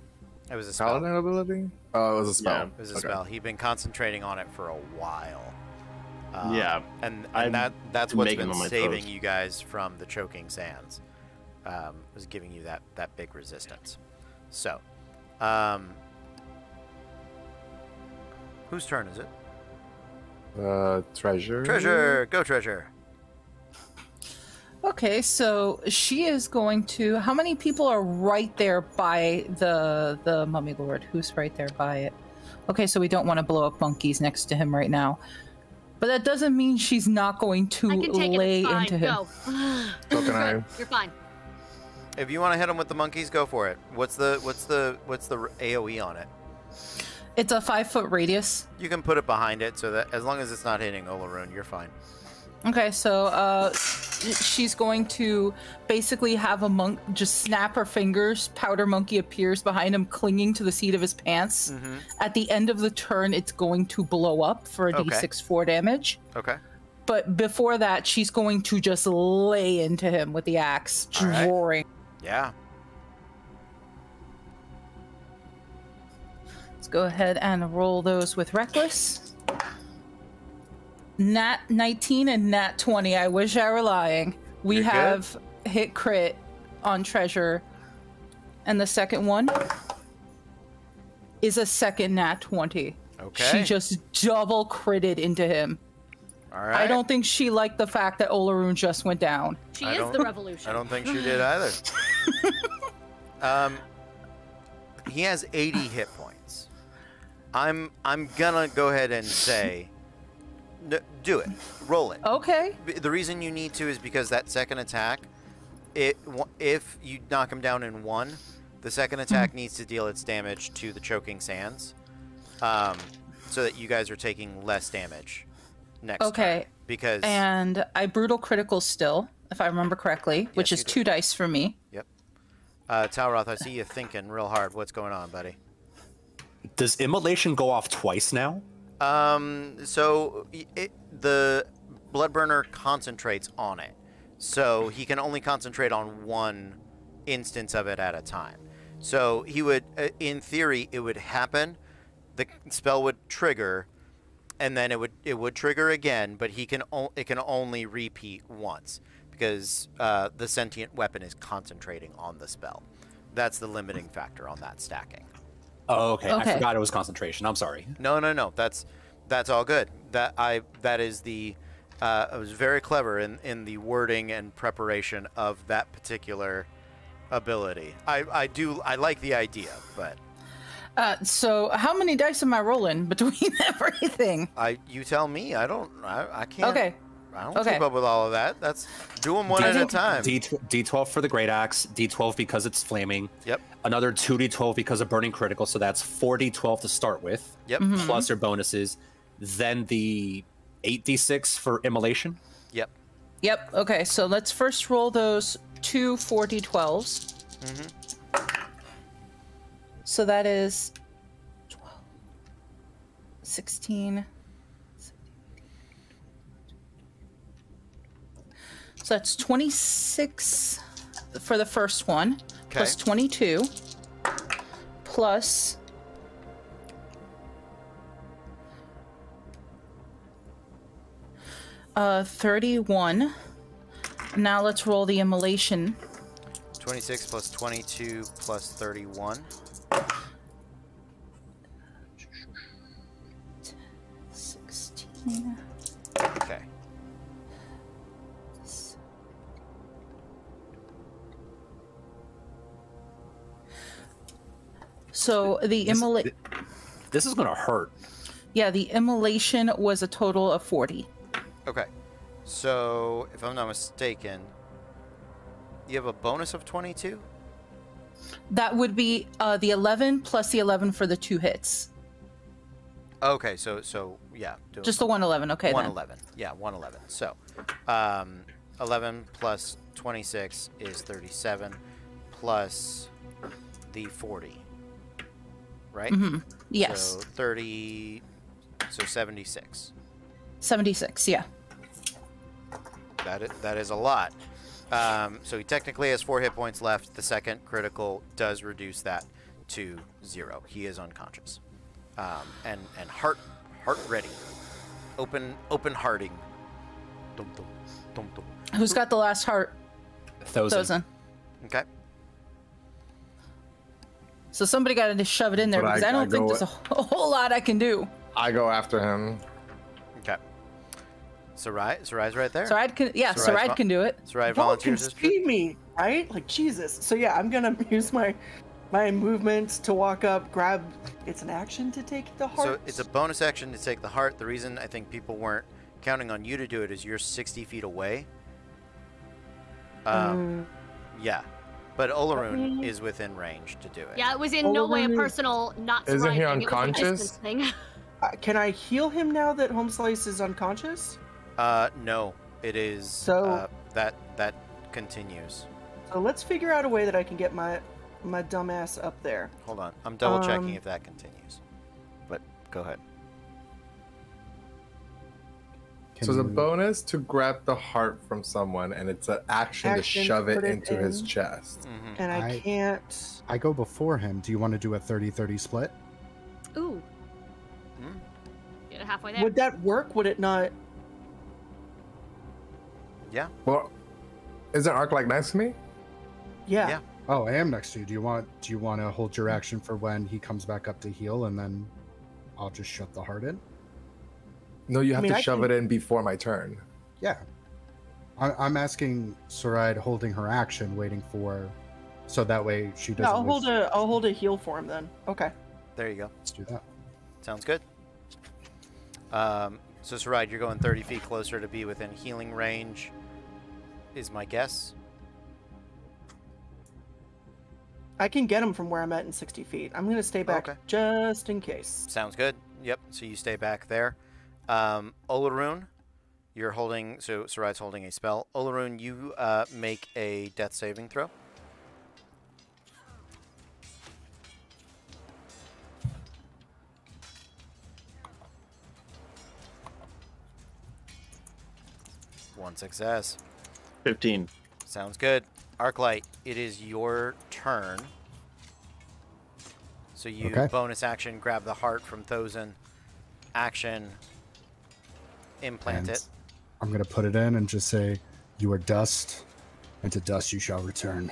It was a spell. Paladin ability? Oh, it was a spell. Yeah, it was a spell. He'd been concentrating on it for a while. Yeah, and that's what's been saving you guys from the choking sands. Was giving you that big resistance. So, whose turn is it? Treasure. Treasure, go Treasure. Okay, so she is going to. How many people are right there by the Mummy Lord? Who's right there by it? Okay, so we don't want to blow up monkeys next to him right now. But that doesn't mean she's not going to lay into him. Go. So can I? You're fine. If you want to hit him with the monkeys, go for it. What's the AOE on it? It's a 5-foot radius. You can put it behind it so that as long as it's not hitting Olaroon, you're fine. Okay, so she's going to basically have a monk just snap her fingers. Powder monkey appears behind him, clinging to the seat of his pants. At the end of the turn, it's going to blow up for a d6 4 damage. Okay. But before that, she's going to just lay into him with the axe, drawing. Yeah. Let's go ahead and roll those with Reckless. Nat 19 and Nat 20. I wish I were lying. We You're have hit crit on Treasure. And the second one is a second Nat 20. Okay. She just double critted into him. All right. I don't think she liked the fact that Olaroon just went down. She is the revolution. I don't think she did either. He has 80 hit points. I'm gonna go ahead and say, do it. Roll it. Okay. The reason you need to is because that second attack, if you knock him down in one, the second attack needs to deal its damage to the choking sands, so that you guys are taking less damage next turn. Because and I brutal critical still, if I remember correctly, which is 2 dice for me. Yep. Talroth, I see you thinking real hard. What's going on, buddy? Does immolation go off twice now? So the Bloodburner concentrates on it, so he can only concentrate on one instance of it at a time. So he would, in theory, it would happen, the spell would trigger, and then it would trigger again, but it can only repeat once because the sentient weapon is concentrating on the spell. That's the limiting factor on that stacking. Oh, okay. I forgot it was concentration. I'm sorry. No. That's all good. I was very clever in the wording and preparation of that particular ability. I like the idea, but so how many dice am I rolling between everything? You tell me. I can't. Okay. I don't keep up with all of that. That's do them one at a time. D12 for the Great Axe, D12 because it's flaming. Yep. Another 2D12 because of burning critical, so that's 4D12 to start with. Yep. Plus your bonuses. Then the 8D6 for immolation. Yep. Yep. Okay, so let's first roll those 2 4d12s. So that is 12, 16. So that's 26 for the first one, plus 22, plus 31. Now let's roll the immolation. 26 plus 22 plus 31. 16. Okay. So the immolation. This is gonna hurt. Yeah, the immolation was a total of 40. Okay. So, if I'm not mistaken, you have a bonus of 22? That would be the 11 plus the 11 for the 2 hits. Okay, so yeah. Just the 111, okay. 111. Yeah, 111. So, 11 plus 26 is 37, plus the 40. Right? Yes. So 30, so 76. 76, yeah. That is a lot. So he technically has 4 hit points left. The second critical does reduce that to 0. He is unconscious. And heart ready. Open hearting. Dum, dum, dum, dum. Who's got the last heart? Thousand. Okay. So somebody got to shove it in there, But because I don't think there's a whole lot I can do. I go after him. Okay. Sarai's right there. Sarai can do it. Sarai Y'all can volunteers his see me, right? Like, Jesus. So yeah, I'm gonna use my movement to walk up, grab. It's an action to take the heart. So it's a bonus action to take the heart. The reason I think people weren't counting on you to do it is you're 60 feet away. Yeah. But Olaroon is within range to do it. Yeah, it was in no way a personal not Isn't he surviving. It was a unconscious? distance thing. Can I heal him now that Home Slice is unconscious? No. It is So- that continues. So let's figure out a way that I can get my dumbass up there. Hold on, I'm double checking if that continues. But go ahead. So it's a bonus to grab the heart from someone, and it's an action to Action, shove it put it into his in. chest. And I can't. I go before him. Do you want to do a 30-30 split? Ooh. Get it halfway there. Would that work? Would it not? Yeah. Well, isn't Arc like next to me? Yeah. Yeah. Oh, I am next to you. Do you want to hold your action for when he comes back up to heal, and then I'll just shove the heart in? No, you have mean, to I shove can- it in before my turn. Yeah. I'm asking Saride holding her action, waiting for, so that way she doesn't. Yeah, I'll hold a heal for him then. Okay. There you go. Let's do that. Sounds good. So Saride, you're going 30 feet closer to be within healing range, is my guess. I can get him from where I'm at in 60 feet. I'm gonna stay back Okay. just in case. Sounds good. Yep. So you stay back there. Olaroon, you're holding. So Saride's holding a spell. Olaroon, you make a death saving throw. One success. 15. Sounds good. Arclight, it is your turn. So you Okay. bonus action, grab the heart from Thozen. Action, implant And it. I'm gonna put it in and just say, "You are dust, and to dust you shall return."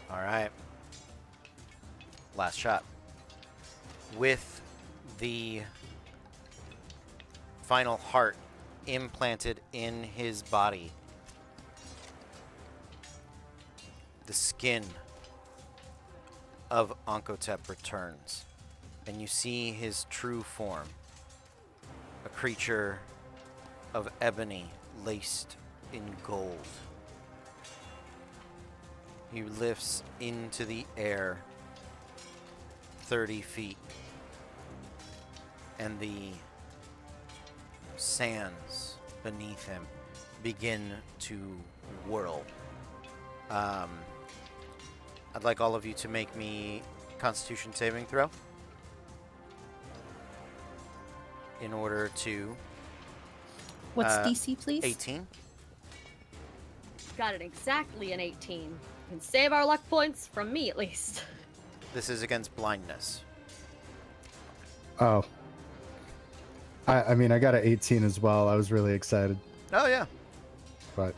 All right. Last shot. With the final heart implanted in his body, the skin of Onkotep returns, and you see his true form, a creature of ebony laced in gold. He lifts into the air 30 feet, and the sands beneath him begin to whirl. I'd like all of you to make me Constitution saving throw in order to What's DC, please? 18. Got it exactly an 18. Can save our luck points from me at least. This is against blindness. Oh. I mean, I got an 18 as well. I was really excited, Oh yeah. but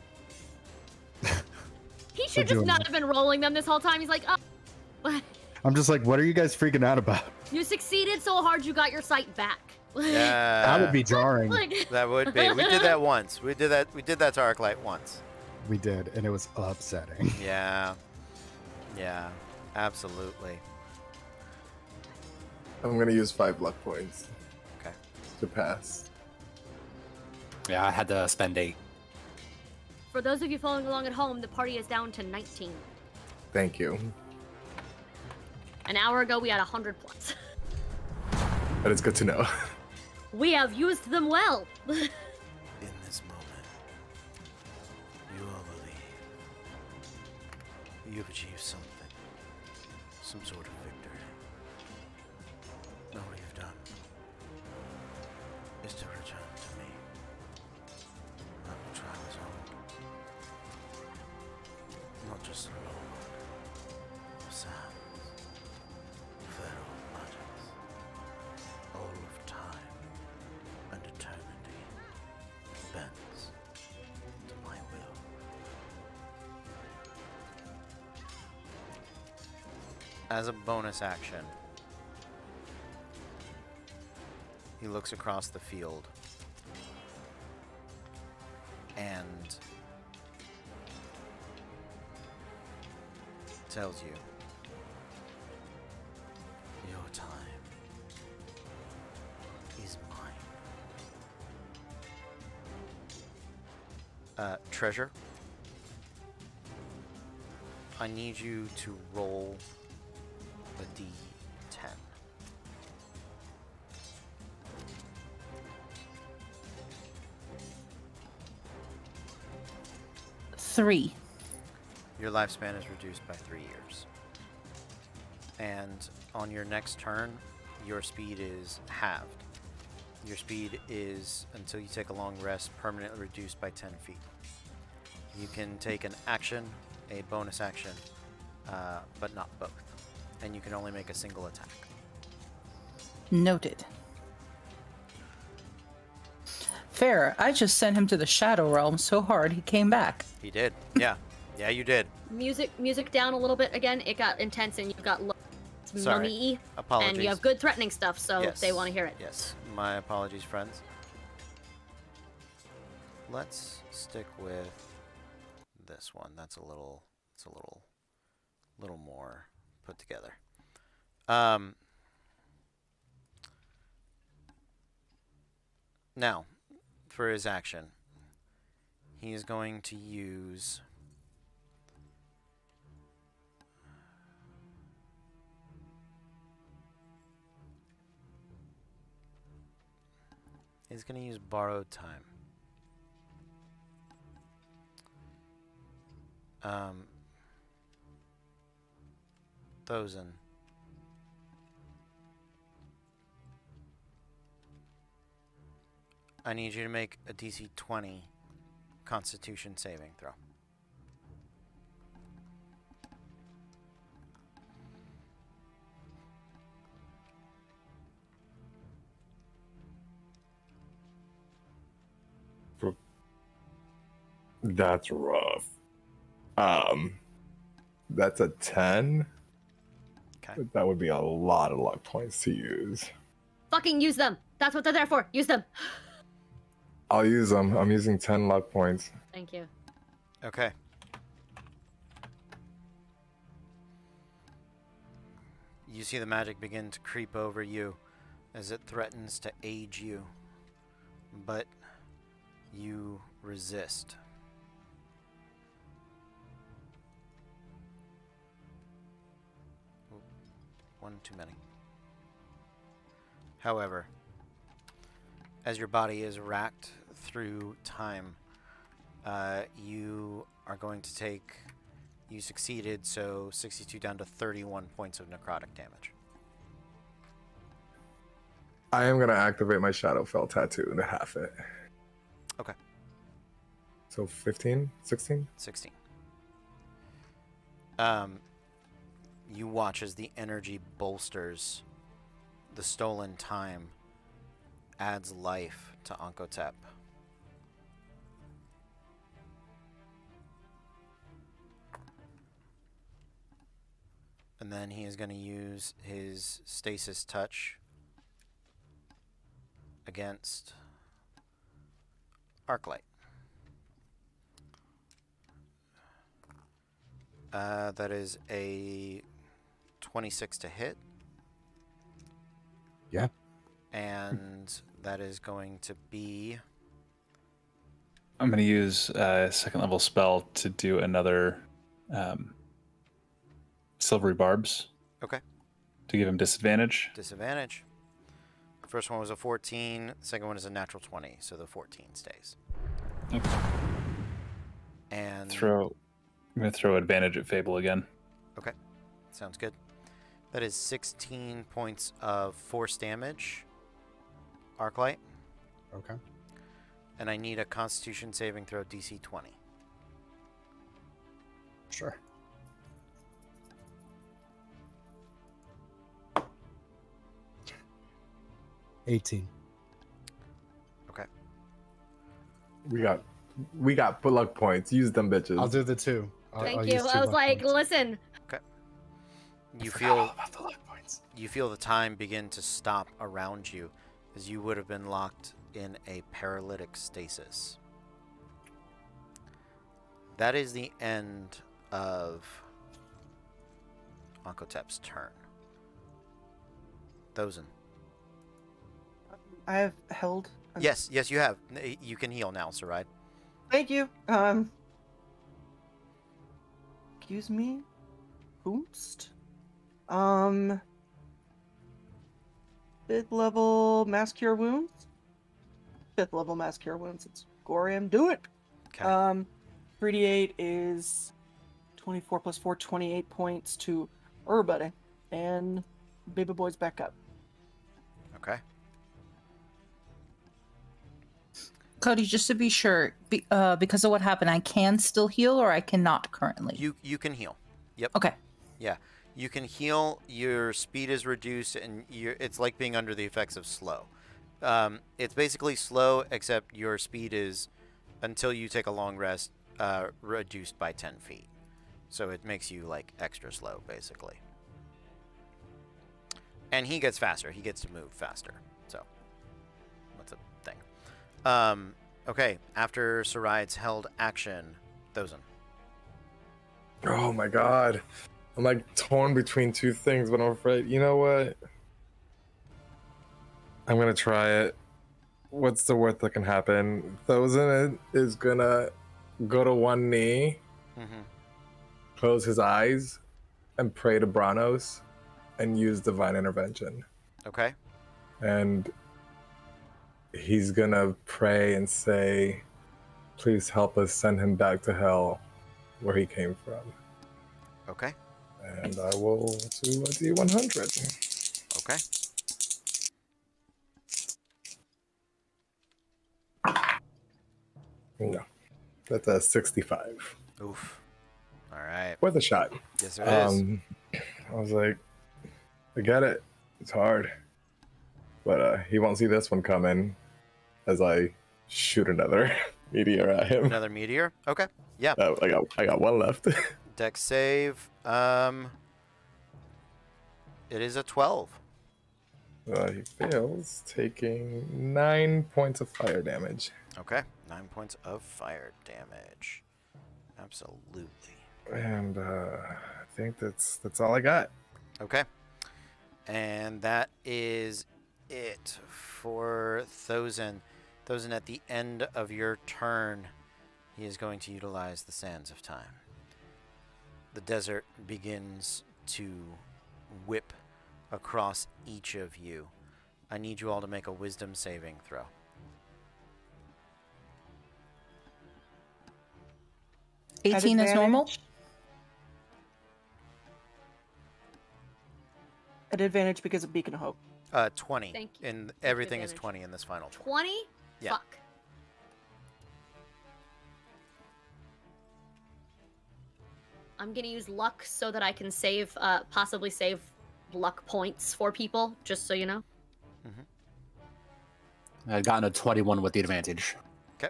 He should doing just not that. have been rolling them this whole time. He's like, oh. I'm just like, what are you guys freaking out about? You succeeded so hard you got your sight back. Yeah. That would be jarring. Like, That would be. We did that once. We did that to Arclight once. We did, and it was upsetting. Yeah. Yeah. Absolutely. I'm gonna use 5 luck points Okay. to pass. Yeah, I had to spend 8. for those of you following along at home, the party is down to 19. Thank you. An hour ago, we had 100 plus. But it's good to know. We have used them well. In this moment, you all believe you've achieved something. Some sort of victory. All you've done is to return to me. I will try as old. Not just a lord of sands, feral magics. All of time and eternity bends to my will. As a bonus action, he looks across the field and tells you, your time is mine. Treasure, I need you to roll the D10. 3. Your lifespan is reduced by 3 years. And on your next turn, your speed is halved. Your speed is, until you take a long rest, permanently reduced by 10 feet. You can take an action, a bonus action, but not both. And you can only make a single attack. Noted. Fair, I just sent him to the Shadow Realm so hard he came back. He did. Yeah. Yeah, you did. Music down a little bit again. It got intense and you got low. Sorry. Mummy, Apologies. and you have good threatening stuff, so Yes. they want to hear it. Yes. My apologies, friends. Let's stick with this one. It's a little more put together. Now, for his action, he is going to use borrowed time. Thousand. I need you to make a DC 20 Constitution saving throw. That's rough. That's a 10. Okay. That would be a lot of luck points to use. Fucking use them. That's what they're there for. Use them. I'll use them. I'm using 10 luck points. Thank you. Okay. You see the magic begin to creep over you as it threatens to age you, but you resist. One too many. However, as your body is racked through time, you are going to take... You succeeded, so 62 down to 31 points of necrotic damage. I am going to activate my Shadowfell tattoo to half it. Okay. So 15? 16? 16. You watch as the energy bolsters the stolen time, adds life to Onkotep. And then he is going to use his stasis touch against Arclight. That is a 26 to hit. Yeah. And that is going to be... I'm going to use a second level spell to do another silvery barbs. Okay. To give him disadvantage. Disadvantage. The first one was a 14. The second one is a natural 20, so the 14 stays. Okay. And I'm going to throw advantage at Fable again. Okay. Sounds good. That is 16 points of force damage. Arclight. Okay. And I need a Constitution saving throw DC 20. Sure. $18. Okay. We got put luck points. Use them bitches. I'll do the 2. Thank I'll you. use 2 I was luck like, points. listen. Okay. You Forgot feel all about the luck points. you feel the time begin to stop around you, as you would have been locked in a paralytic stasis. That is the end of Onkotep's turn. Thosen. I have held. Yes, you have. You can heal now, Sarai. Thank you. Excuse me. Boomst. 5th level mass cure wounds. 5th level mass cure wounds. It's Gorium. Do it. Okay. 3d8 is 24 plus 4, 28 points to everybody. And baby boy's back up. Okay. Cody, just to be sure, because of what happened, I can still heal or I cannot currently? You can heal. Yep. Okay. Yeah. You can heal. Your speed is reduced, and it's like being under the effects of slow. It's basically slow, except your speed is, until you take a long rest, reduced by 10 feet. So it makes you like extra slow, basically. And he gets faster. He gets to move faster. So that's a thing. Okay. After Sarai's held action, Thozen. Oh my god. I'm like torn between two things, but I'm afraid. You know what? I'm gonna try it. What's the worst that can happen? Thozen is gonna go to one knee, close his eyes, and pray to Branos, and use divine intervention. Okay. And he's gonna pray and say, "Please help us send him back to hell, where he came from." Okay. And I will do a D100. Okay. No, that's a 65. Oof. All right. Worth a shot. Yes, it is. I was like, I get it. It's hard. But he won't see this one coming as I shoot another meteor at him. Another meteor? Okay. Yeah. I got one left. Dex save. It is a 12. He fails, taking 9 points of fire damage. Okay. 9 points of fire damage. Absolutely. And I think that's all I got. Okay. And that is it for Thozen. Thozen, at the end of your turn, he is going to utilize the Sands of Time. The desert begins to whip across each of you. I need you all to make a wisdom saving throw. 18 is normal? At advantage because of Beacon of Hope. 20. Thank you. And everything is Advantage. 20 in this final. 20? Yeah. Fuck. I'm gonna use luck so that I can save, possibly save luck points for people, just so you know. I've gotten a 21 with the advantage. Okay.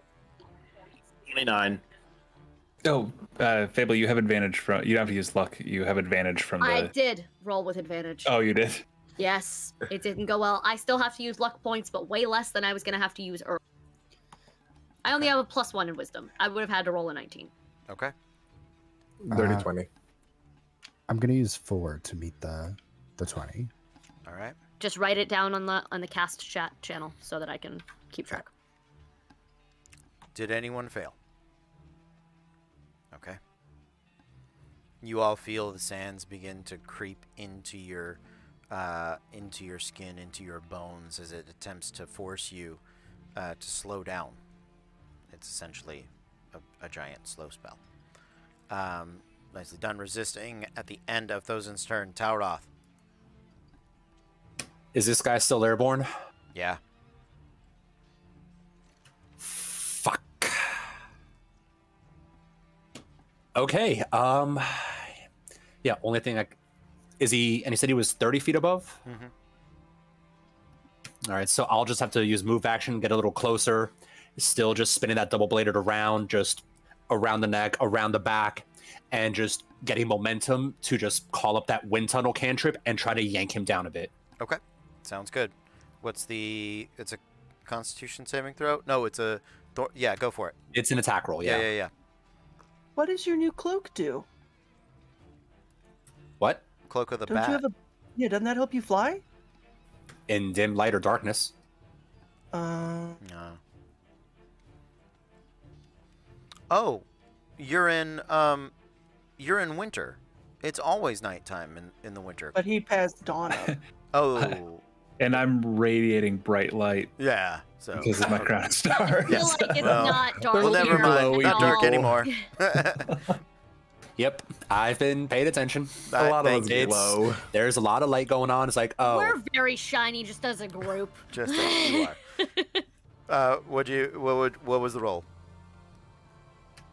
29. Oh, Fable, you have advantage from. You don't have to use luck. You have advantage from the. I did roll with advantage. Oh, you did. Yes, it didn't go well. I still have to use luck points, but way less than I was gonna have to use earlier. I only have a +1 in wisdom. I would have had to roll a 19. Okay. Dirty 20. I'm gonna use 4 to meet the 20. All right. Just write it down on the cast chat channel so that I can keep track. Did anyone fail? Okay. You all feel the sands begin to creep into your skin, into your bones, as it attempts to force you to slow down. It's essentially a giant slow spell. Nicely done. Resisting at the end of Thozen's turn. Tauroth. Is this guy still airborne? Yeah. Fuck. Okay. Yeah. Only thing is he? And he said he was 30 feet above. Mm-hmm. All right. So I'll just have to use move action, get a little closer. Still just spinning that double bladed around, just around the neck, around the back, and just getting momentum to just call up that wind tunnel cantrip and try to yank him down a bit. Okay. Sounds good. What's the... It's a Constitution saving throw? No, it's a... Yeah, go for it. It's an attack roll, yeah. Yeah. What does your new cloak do? What? Cloak of the Don't Bat. you have a... Yeah, doesn't that help you fly? In dim light or darkness. No. Oh, you're in winter. It's always nighttime in the winter. But he passed dawn up. Oh, And I'm radiating bright light Yeah. So because of my crown star. I feel like it's Well, not dark. well, never here mind. at Not dark all. anymore. Yep, I've been paying attention. A lot of us It's- glow. There's a lot of light going on. It's like, oh, We're very shiny just as a group. Just as you are. What was the roll?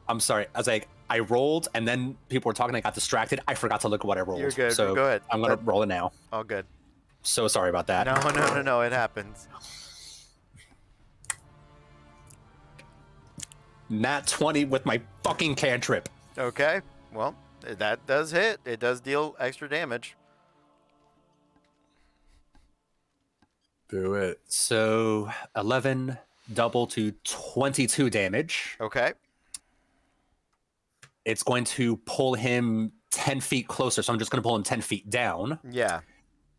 I'm sorry. I was like, I rolled, and then people were talking. I got distracted. I forgot to look at what I rolled. You're good. So Go ahead. I'm gonna roll it now. All good. So sorry about that. No. It happens. Nat 20 with my fucking cantrip. Okay. Well, that does hit. It does deal extra damage. Do it. So 11 double to 22 damage. Okay. It's going to pull him 10 feet closer. So I'm just going to pull him 10 feet down. Yeah.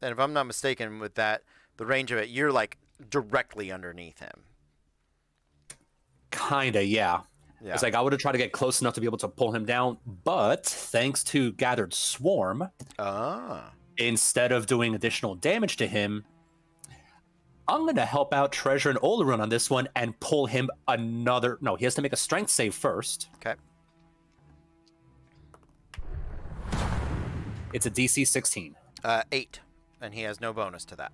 And if I'm not mistaken with that, the range of it, you're like directly underneath him. Kinda, yeah. Yeah. It's like I would have tried to get close enough to be able to pull him down, but thanks to Gathered Swarm, instead of doing additional damage to him, I'm going to help out Treasure and Olerun on this one and pull him another... No, he has to make a strength save first. Okay. It's a DC 16. 8. And he has no bonus to that.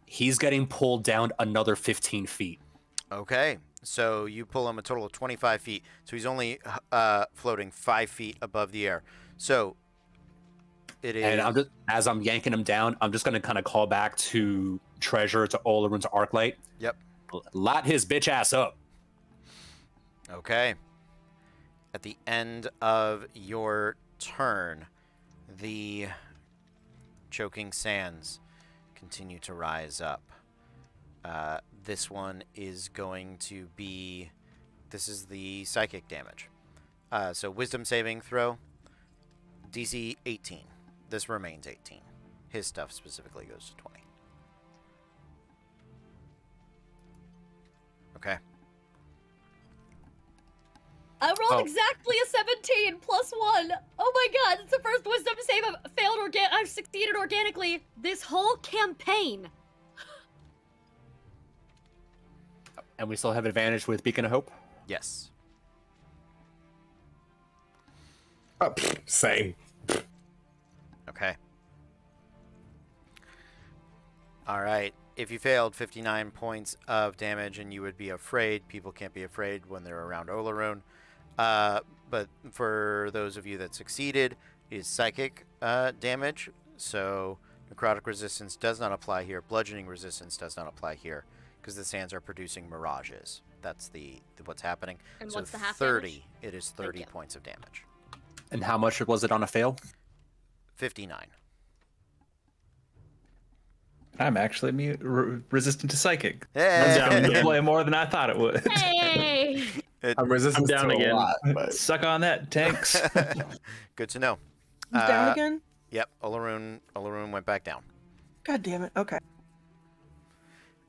He's getting pulled down another 15 feet. Okay. So you pull him a total of 25 feet. So he's only floating 5 feet above the air. So it is... And I'm just, as I'm yanking him down, I'm just going to kind of call back to Treasure, to Olerun, to Arclight. Yep. Lot his bitch ass up. Okay. At the end of your turn, the choking sands continue to rise up. This one is going to be... This is the psychic damage. So wisdom saving throw, DC 18. This remains 18. His stuff specifically goes to 20. Okay. I rolled exactly a 17 plus 1. Oh my god, it's the first wisdom save I've failed I've succeeded organically this whole campaign. And we still have advantage with Beacon of Hope? Yes. Same. Okay. All right. If you failed 59 points of damage and you would be afraid, people can't be afraid when they're around Olerun. But for those of you that succeeded, it is psychic damage. So necrotic resistance does not apply here. Bludgeoning resistance does not apply here because the sands are producing mirages. That's what's happening. And so what's the half 30. damage? It is 30 points of damage. And how much was it on a fail? 59. I'm actually resistant to psychic. Hey! I'm down to play more than I thought it would. Hey! I'm resistant down to again. a lot, but Suck on that, tanks. Good to know. He's down again? Yep, Olerun went back down. God damn it. Okay.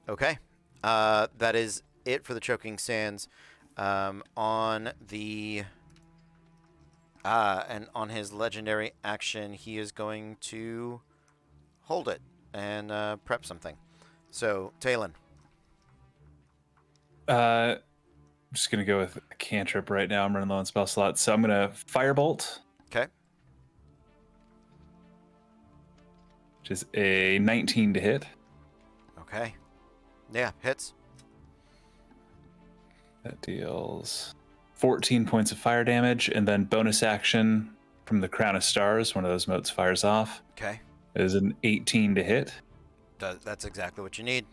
Okay. That is it for the choking sands. On the and on his legendary action, he is going to hold it and prep something. So, Talon. I'm just gonna go with a cantrip right now. I'm running low on spell slots, so I'm gonna firebolt, Okay. which is a 19 to hit. Okay. Yeah, hits. That deals 14 points of fire damage, and then bonus action from the Crown of Stars. One of those motes fires off. Okay. It is an 18 to hit. That's exactly what you need.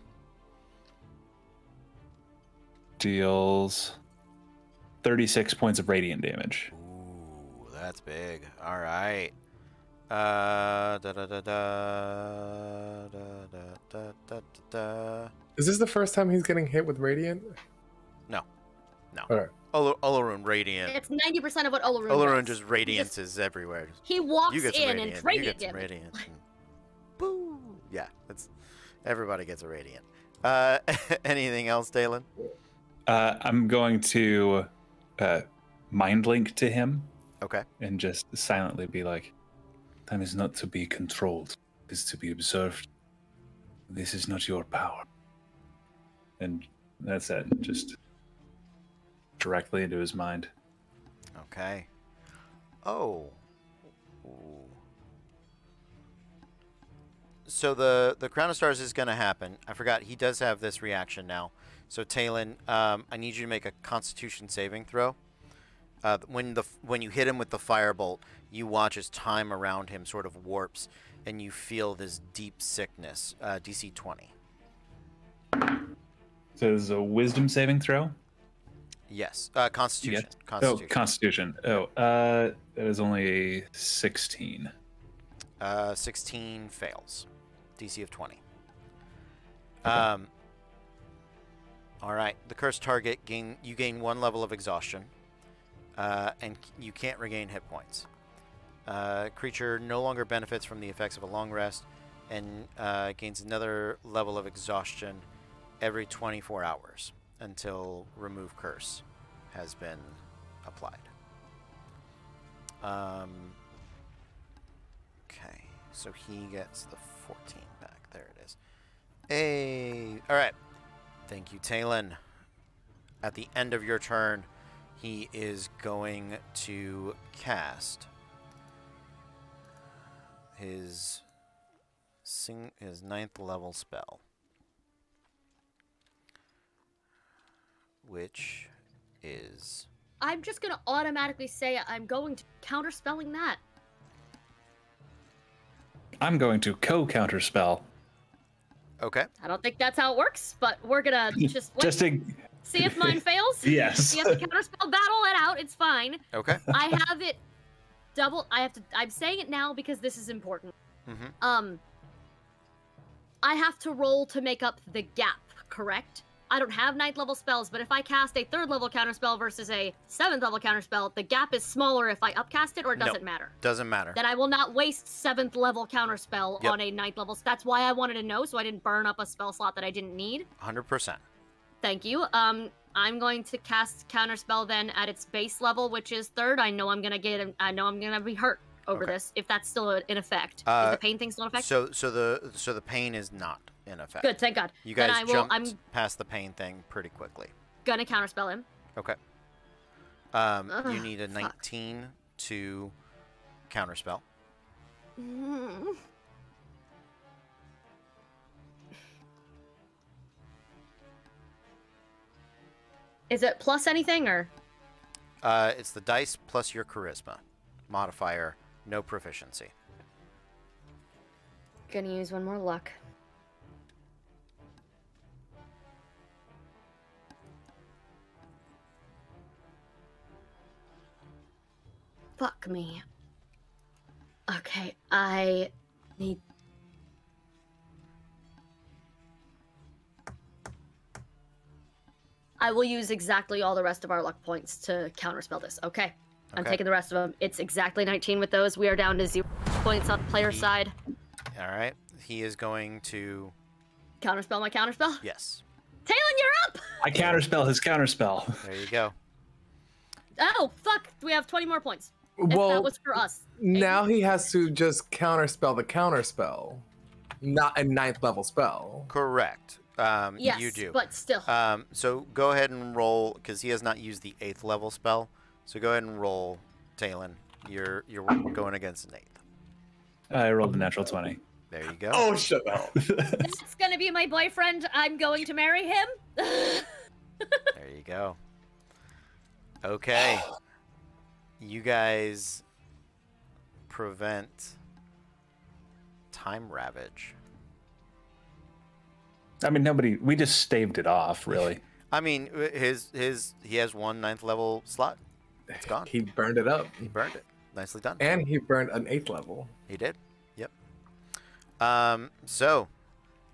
Deals 36 points of radiant damage. Ooh, that's big. All right. Da da da da da da da da da. is this the first time he's getting hit with radiant? No. All right. Olerun radiant. It's 90% of what Olerun Olerun does. just radiances everywhere. He walks You get some in radiant. and You radiant get some damage. radiant. and Boo. Yeah, everybody gets a radiant. Anything else, Dalen? I'm going to mind link to him Okay. and just silently be like, "Time is not to be controlled, it is to be observed. This is not your power. And that's it. Just directly into his mind. Okay. Oh. Ooh. So the Crown of Stars is going to happen. I forgot he does have this reaction now. So Talon, I need you to make a Constitution saving throw. When you hit him with the firebolt, you watch as time around him sort of warps, and you feel this deep sickness. DC 20. So this is a wisdom saving throw? Yes. Constitution. Yes. Constitution. Oh, Constitution. That is only a 16. 16 fails. DC of 20. Okay. All right. The cursed target you gain 1 level of exhaustion, and you can't regain hit points. Creature no longer benefits from the effects of a long rest, and gains another level of exhaustion every 24 hours until remove curse has been applied. Okay, so he gets the 14 back. There it is. Hey, all right. Thank you, Talon. At the end of your turn, he is going to cast his 9th level spell, which is... I'm just gonna automatically say I'm going to counterspelling that. I'm going to counterspell. Okay. I don't think that's how it works, but we're gonna just see if mine fails. Yes. We have to counterspell battle it out. It's fine. Okay. I have it double. I'm saying it now because this is important. Mm-hmm. I have to roll to make up the gap, correct? I don't have 9th level spells, but if I cast a 3rd level counterspell versus a 7th level counterspell, the gap is smaller if I upcast it, or does it matter? Doesn't matter. Then I will not waste 7th level counterspell on a 9th level. That's why I wanted to know, so I didn't burn up a spell slot that I didn't need. 100%. Thank you. I'm going to cast counterspell then at its base level, which is 3rd. I know I'm gonna be hurt over this if that's still in effect. Is the pain thing still in effect? So the pain is not in effect. Good, thank God. You guys I'm jumped past the pain thing pretty quickly. gonna counterspell him. Okay. You need a 19 to counterspell. Is it plus anything or? It's the dice plus your charisma modifier, no proficiency. Gonna use one more luck. Fuck me. Okay, I need... I will use exactly all the rest of our luck points to counterspell this, okay? I'm taking the rest of them. It's exactly 19 with those. We are down to 0 points on the player side. All right. He is going to... Counterspell my counterspell? Yes. Talon, you're up! I counterspell his counterspell. There you go. Oh, fuck. We have 20 more points. Well, that was for us. Now he has to just counterspell the counterspell, not a 9th level spell. Correct. Yes, you do. but still. So go ahead and roll, because he has not used the 8th level spell. So go ahead and roll, Talon. You're going against an 8th. I rolled a natural 20. There you go. Oh, shut up. That's gonna be my boyfriend. I'm going to marry him. There you go. Okay. You guys prevent Time Ravage. I mean, we just staved it off, really. I mean, he has one 9th level slot. It's gone. He burned it up. He burned it. Nicely done. And he burned an 8th level. He did. Yep. So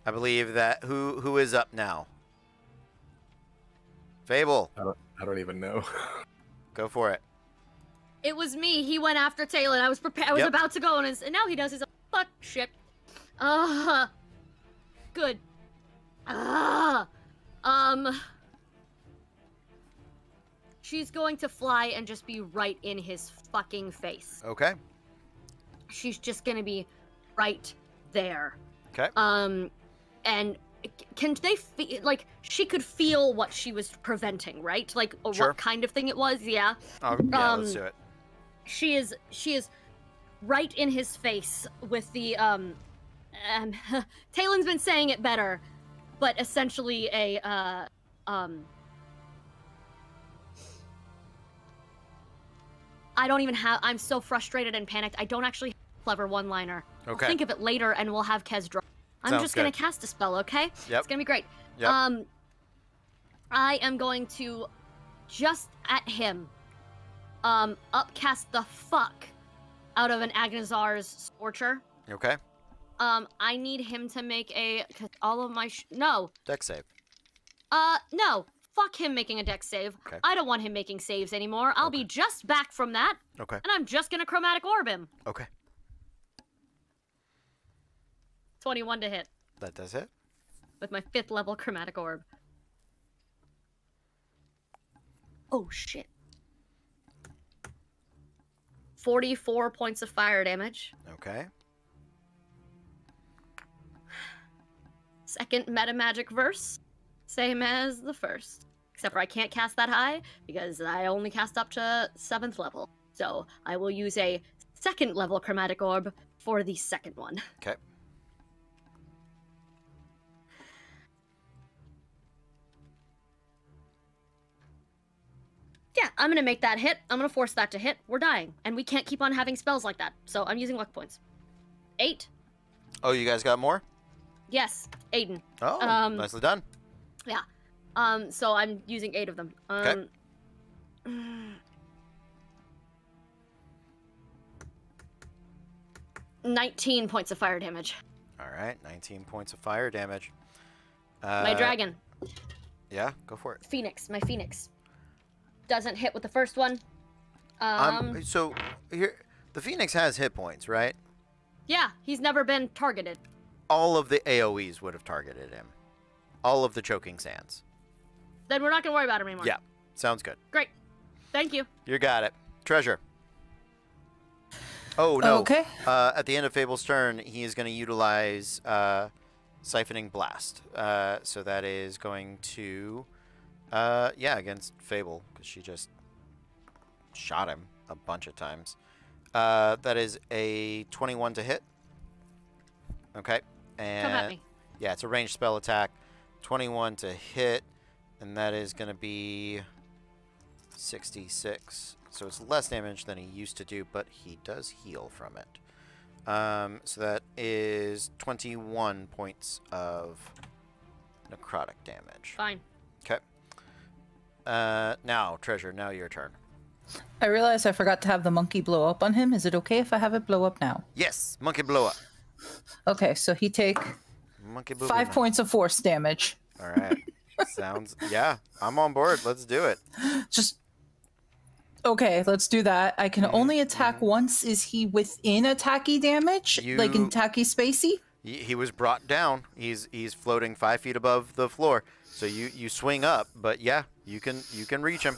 I believe that who is up now? Fable. I don't even know. Go for it. It was me. He went after Talon. I was prepared. I was about to go, and now he does his own fuck shit. Good. She's going to fly and just be right in his fucking face. Okay. She's just gonna be right there. Okay. and can they feel like she could feel what she was preventing, right? Like Sure. what kind of thing it was? Yeah. Yeah, let's do it. She is right in his face with the Talon's been saying it better, but essentially I don't even have. I'm so frustrated and panicked. I don't actually have a clever one-liner. Okay. I'll think of it later, and we'll have Kez draw. I'm Sounds just gonna good. cast a spell, okay? Yep. It's gonna be great. Yep. I am going to just at him, upcast the fuck out of an Agnazar's Scorcher. Okay. I need him to make cause all of my no. Dex save. No. Fuck him making a dex save. Okay. I don't want him making saves anymore. I'll be just back from that. Okay. And I'm just gonna chromatic orb him. Okay. 21 to hit That does hit. with my 5th level chromatic orb. Oh shit. 44 points of fire damage. Okay. Second meta magic verse, same as the first. Except for I can't cast that high because I only cast up to 7th level. So I will use a 2nd level chromatic orb for the second one. Okay. Yeah, I'm gonna make that hit. I'm gonna force that to hit. We're dying. And we can't keep on having spells like that. So I'm using luck points. 8. Oh, you guys got more? Yes, Aiden. Oh, nicely done. Yeah. So I'm using 8 of them. Okay. 19 points of fire damage. All right, 19 points of fire damage. My dragon. Yeah, go for it. Phoenix. My Phoenix. Doesn't hit with the first one. So here, the Phoenix has hit points, right? Yeah, he's never been targeted. All of the AoEs would have targeted him. All of the choking sands. Then we're not gonna worry about him anymore. Yeah, sounds good. Great. Thank you. You got it. Treasure. Oh, no. Okay. At the end of Fable's turn, he is going to utilize Siphoning Blast. So that is going to, yeah, against Fable, because she just shot him a bunch of times. That is a 21 to hit. Okay. And Come at me. yeah, it's a ranged spell attack. 21 to hit, and that is going to be 66. So it's less damage than he used to do, but he does heal from it. So that is 21 points of necrotic damage. Fine. Okay. Now, Treasure, now your turn. I realize I forgot to have the monkey blow up on him. Is it okay if I have it blow up now? Yes, monkey blow up. Okay, so he take Monkey blow 5 up. points of force damage. All right. Sounds, yeah, I'm on board. Let's do it. Just okay, let's do that. I can only attack once. Is he within attacky damage? Like in attacky spacey? He was brought down. He's floating 5 feet above the floor. So you swing up, but yeah, you can reach him.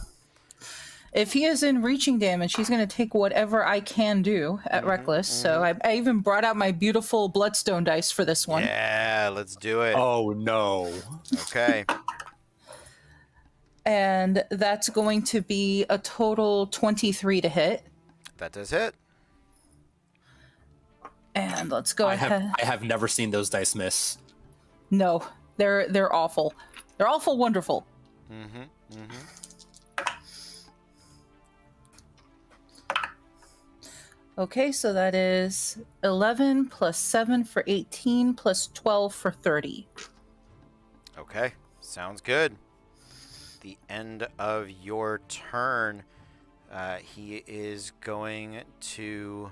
If he is in reaching damage, he's going to take whatever I can do at Reckless. So I even brought out my beautiful Bloodstone dice for this one. Yeah, let's do it. Oh no. Okay. And that's going to be a total 23 to hit. That does hit. And let's go ahead. I have never seen those dice miss. No, they're awful. They're awful wonderful. Okay, so that is 11 plus 7 for 18 plus 12 for 30. Okay, sounds good. The end of your turn, he is going to.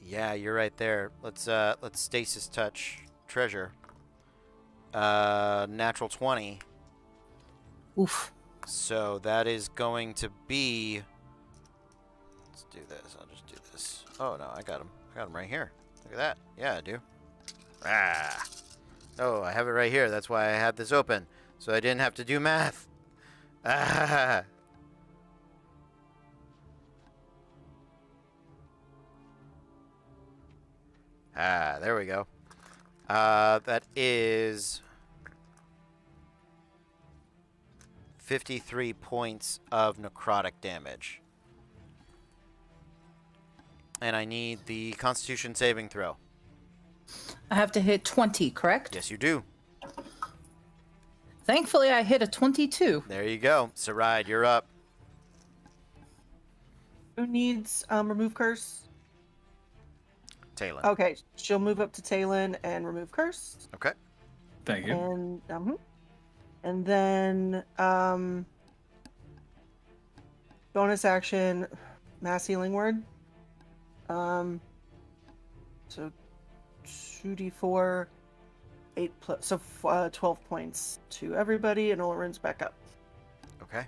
Yeah, you're right there. Let's stasis touch Treasure. Natural 20. Oof. So that is going to be. Let's do this. I'll just do this. Oh no, I got him. I got him right here. Look at that. Yeah, I do. Ah. Oh, I have it right here. That's why I had this open, so I didn't have to do math. Ah. Ah, there we go. That is 53 points of necrotic damage. And I need the Constitution saving throw. I have to hit 20, correct? Yes, you do. Thankfully, I hit a 22. There you go. Saride, you're up. Who needs remove curse? Talon. Okay, she'll move up to Talon and remove curse. Okay. Thank you. And then bonus action, mass healing word. So 2d4, 8 plus, so 12 points to everybody, and Olarin's back up. Okay.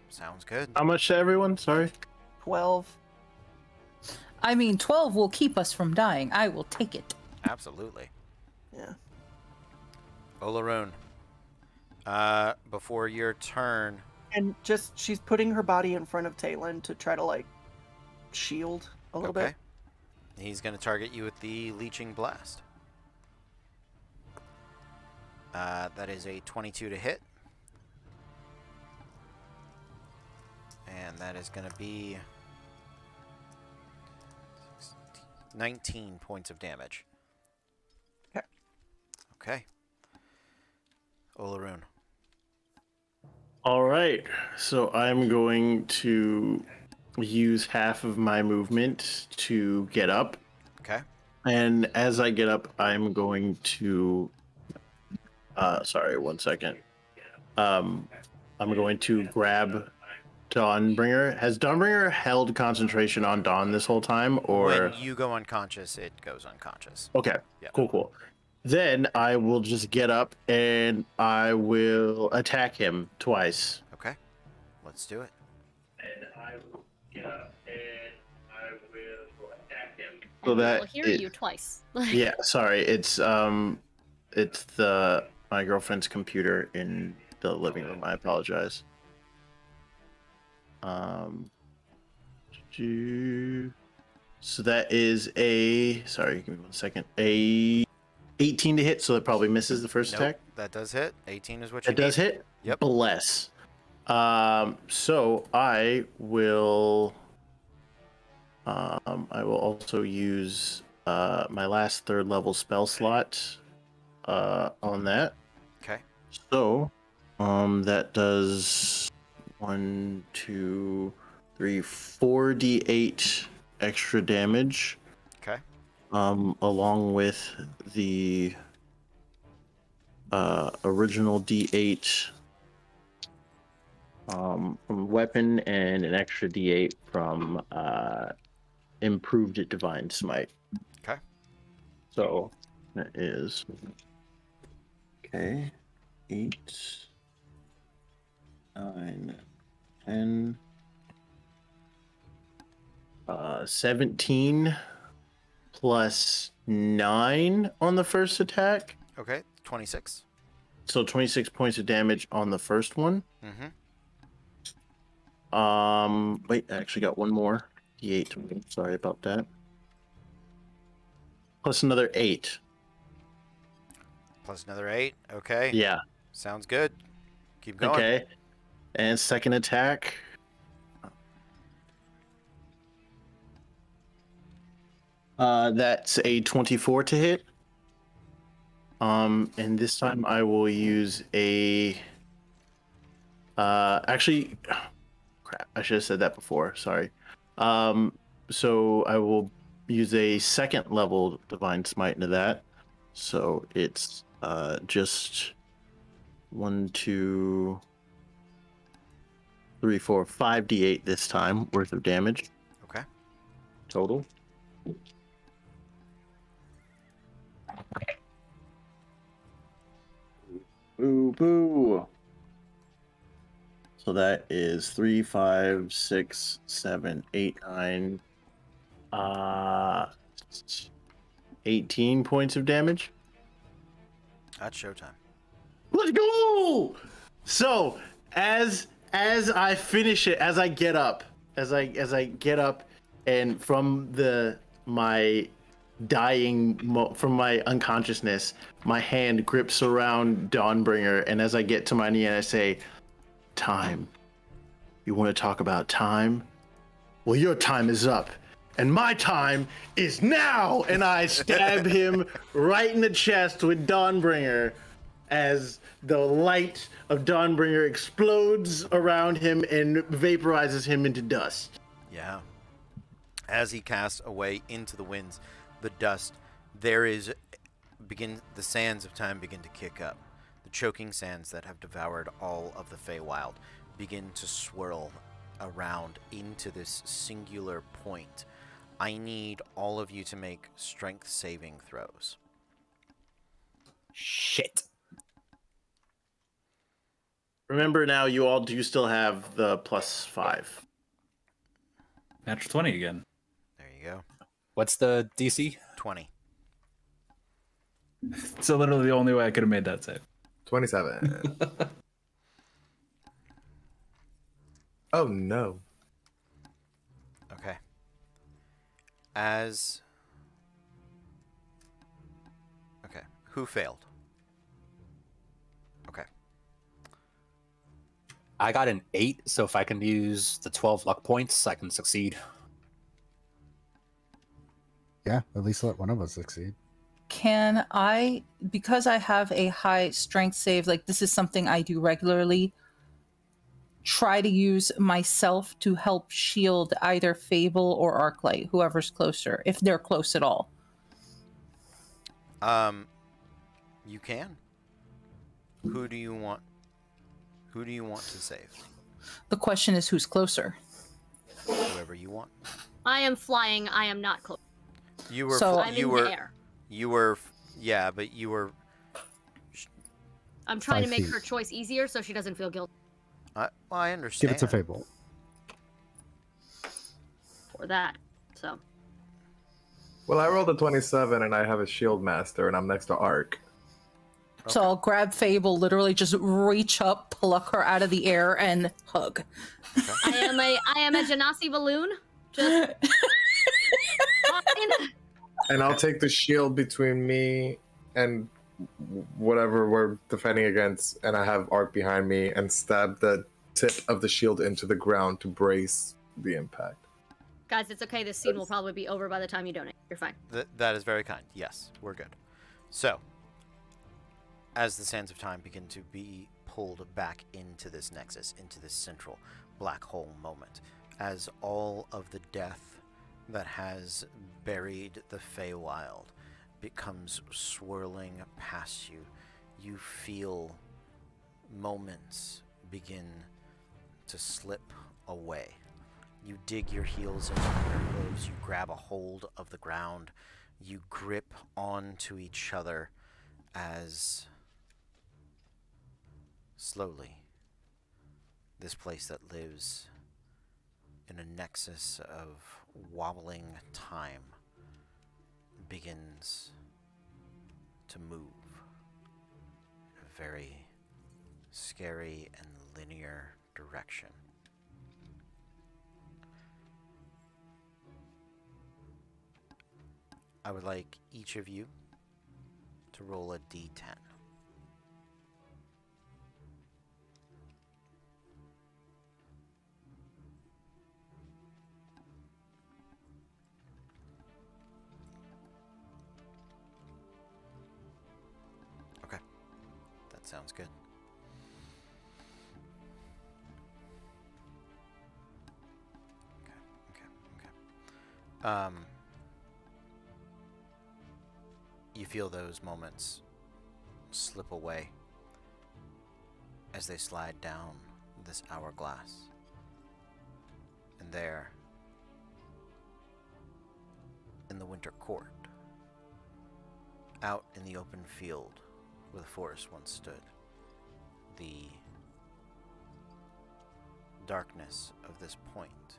Sounds good. How much to everyone? Sorry. 12. I mean, 12 will keep us from dying. I will take it. Absolutely. Yeah. Olaroon. Before your turn. And just, she's putting her body in front of Talon to try to, like, shield a little bit. He's going to target you with the Leeching Blast. That is a 22 to hit. And that is going to be 19 points of damage. Okay. Okay. Olaroon. All right. So I'm going to use half of my movement to get up. Okay. And as I get up, I'm going to... sorry, 1 second. I'm going to grab Dawnbringer. Has Dawnbringer held concentration on Dawn this whole time, or... When you go unconscious, it goes unconscious. Okay, Yeah. cool. Then I will just get up and I will attack him twice. Okay. Let's do it. And I will get up and I will attack him. And that we'll hear it- you twice. Yeah, sorry. It's my girlfriend's computer in the living room. I apologize. So that is a, sorry, give me 1 second. A 18 to hit, so that probably misses the first Nope, attack. that does hit. 18 is what you It does need. hit? Yep. Bless. So I will also use my last 3rd level spell slot on that. Okay. So that does 1, 2, 3, 4d8 extra damage. Okay. Along with the original d8 from weapon and an extra d8 from improved divine smite. Okay. So that is 8, 9, 10, 17 plus 9 on the first attack. Okay. 26. So 26 points of damage on the first one. Mm-hmm. Wait, I actually got one more. D8. Sorry about that. Plus another 8. Plus another 8. Okay. Yeah. Sounds good. Keep going. Okay. And second attack. That's a 24 to hit. And this time I will use a. Actually, crap. I should have said that before. Sorry. So I will use a 2nd level divine smite into that. So it's just 1, 2, 3, 4, 5d8 this time worth of damage Okay. total. Boo boo. So that is 3, 5, 6, 7, 8, 9, 18 points of damage. That's showtime. Let's go! So as I finish it, as I get up, and from my from my unconsciousness, my hand grips around Dawnbringer, and as I get to my knee, I say, "Time. You want to talk about time? Well, your time is up, and my time is now!" And I stab him right in the chest with Dawnbringer as the light of Dawnbringer explodes around him and vaporizes him into dust. Yeah. As he casts away into the winds, the dust, the sands of time begin to kick up. The choking sands that have devoured all of the Feywild begin to swirl around into this singular point. I need all of you to make strength saving throws. Shit. Remember now, you all do still have the +5. Natural 20 again. There you go. What's the DC? 20. So literally the only way I could have made that save. 27. Oh no. Okay. Okay. Who failed? Okay. I got an 8, so if I can use the 12 luck points, I can succeed. Yeah, at least let one of us succeed. Can I, because I have a high strength save, like this is something I do regularly, try to use myself to help shield either Fable or Arclight, whoever's closer, if they're close at all? You can. Who do you want to save? The question is who's closer. Whoever you want. I am flying. I am not close. You were. So- I'm in the air. You were. Yeah, but you were. I'm trying to 5 make feet. her choice easier so she doesn't feel guilty I understand. Give it to Fable. for that. So Well, I rolled a 27 and I have a shield master and I'm next to Arc. So I'll grab Fable, literally just reach up, pluck her out of the air, and hug. I am a Genasi balloon. Just fine. And I'll take the shield between me and whatever we're defending against, and I have Arc behind me and stab the tip of the shield into the ground to brace the impact. Guys, it's okay. This scene will probably be over by the time you donate. You're fine. That is very kind. Yes, we're good. So, as the sands of time begin to be pulled back into this nexus, into this central black hole moment, as all of the death that has buried the Feywild becomes swirling past you, you feel moments begin to slip away. You dig your heels into your clothes, you grab a hold of the ground, you grip onto each other as slowly this place that lives in a nexus of wobbling time begins to move in a very scary and linear direction. I would like each of you to roll a d10. Okay, that sounds good. Okay. You feel those moments slip away as they slide down this hourglass. And there, in the winter court, out in the open field where the forest once stood, the darkness of this point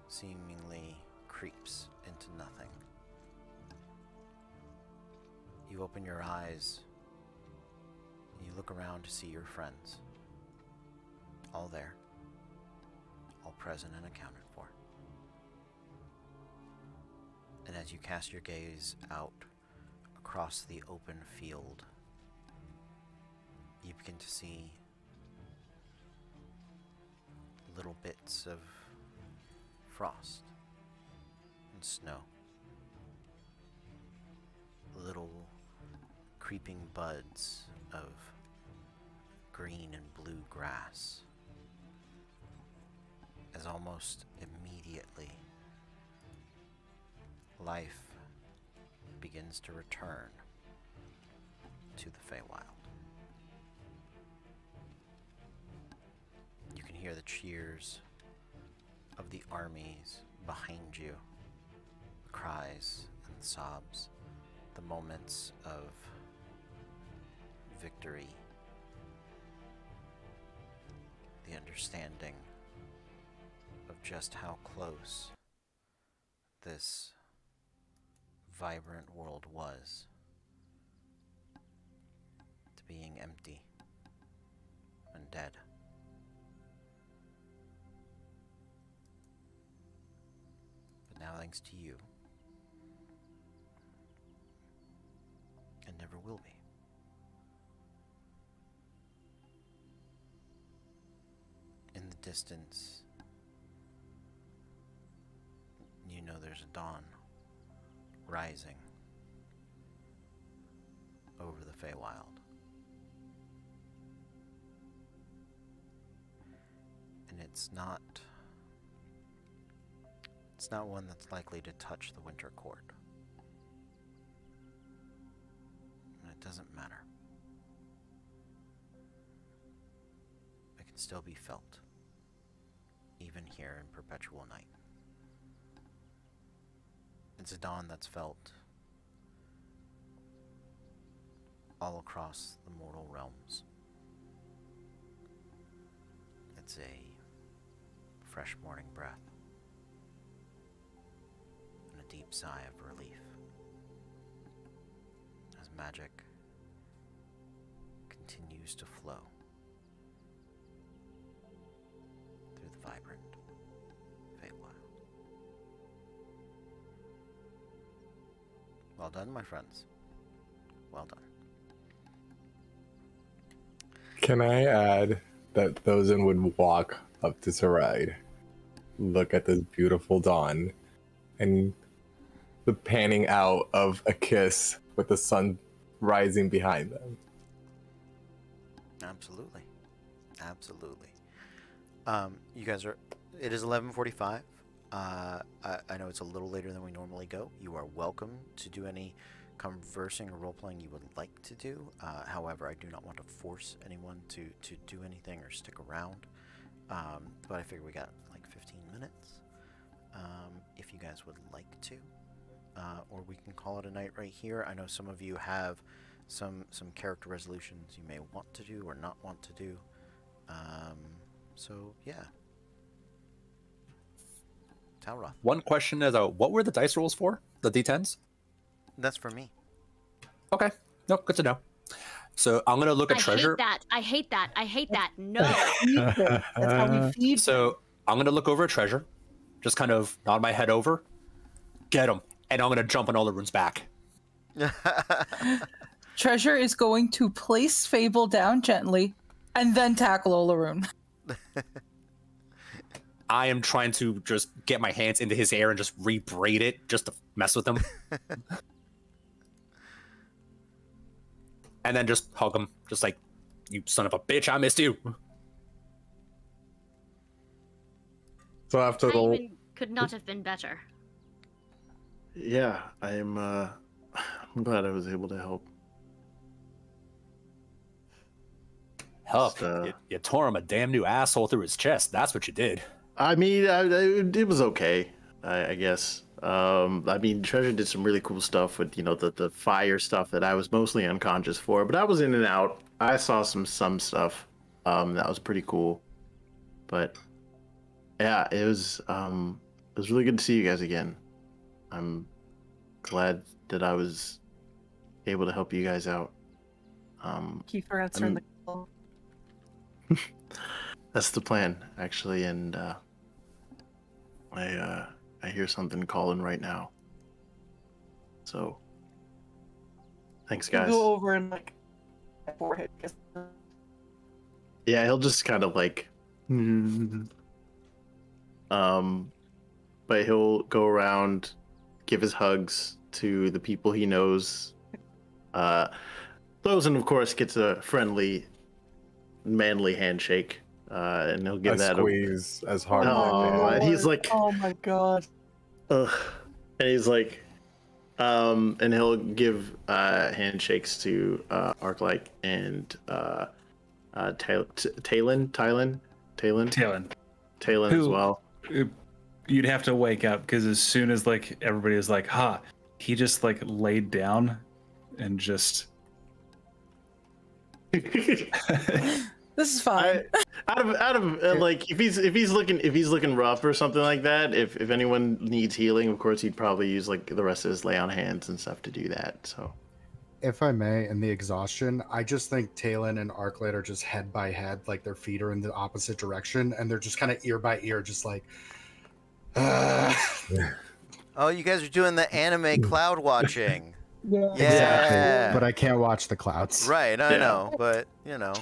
seemingly creeps into nothing. You open your eyes, and you look around to see your friends. All there, all present and accounted for. And as you cast your gaze out across the open field, you begin to see little bits of frost and snow. Little creeping buds of green and blue grass. As almost immediately life begins to return to the Feywild. You can hear the cheers of the armies behind you, the cries and the sobs, the moments of victory, the understanding of just how close this vibrant world was to being empty and dead. But now, thanks to you, it never will be. In the distance, you know there's a dawn rising over the Feywild. And it's not one that's likely to touch the Winter Court. And it doesn't matter. It can still be felt, even here in perpetual night. It's a dawn that's felt all across the mortal realms. It's a fresh morning breath and a deep sigh of relief as magic continues to flow through the vibrant Feywild. Well done, my friends. Well done. Can I add that Thozen would walk up to Sarai, look at this beautiful dawn, and the panning out of a kiss with the sun rising behind them? Absolutely. Absolutely. You guys are... It is 11:45. I know it's a little later than we normally go. You are welcome to do any conversing or role-playing you would like to do. However, I do not want to force anyone to do anything or stick around. But I figure we got like 15 minutes. If you guys would like to. Or we can call it a night right here. I know some of you have some character resolutions you may want to do or not want to do. So, yeah. Talroth. One question is, what were the dice rolls for? The D10s? That's for me. Okay. No, good to know. So I'm gonna look at treasure. I hate that. No. That's how we feed. So I'm gonna look over at treasure, just kind of nod my head over, get him, and I'm gonna jump on all the runes back. Treasure is going to place Fable down gently, and then tackle Olaroon. I am trying to just get my hands into his hair and just re-braid it, just to mess with him. And then just hug him, just like, you son of a bitch, I missed you. So after the Timing could not have been better. Yeah, I'm glad I was able to help. Help, Just, you tore him a damn new asshole through his chest. That's what you did. I mean, it was okay, I guess. I mean, Treasure did some really cool stuff with, the fire stuff that I was mostly unconscious for, but I was in and out. I saw some stuff that was pretty cool. But yeah, it was really good to see you guys again. I'm glad that I was able to help you guys out. Keep for answering the call. That's the plan, actually, and I hear something calling right now. So, thanks, He'll guys. go over and like forehead kiss. Yeah, he'll just kind of like, but he'll go around, give his hugs to the people he knows. Those, and of course, gets a friendly, manly handshake, and he'll give that squeeze as hard as I Oh, can. he's like, oh my god. ugh. And he's like, and he'll give handshakes to Arclight and Talon as Who- well. You'd have to wake up because as soon as like everybody is like, "Ha!" He just like laid down and just. This is fine. Out of like if he's looking rough or something like that, if anyone needs healing, of course he'd probably use like the rest of his lay on hands and stuff to do that. So If I may, in the exhaustion, I just think Talon and Arclight are just head by head, like their feet are in the opposite direction, and they're just kind of ear by ear, just like. Oh, you guys are doing the anime cloud watching. Yeah. Yeah. But I can't watch the clouds. Right, I Yeah. know, but you know,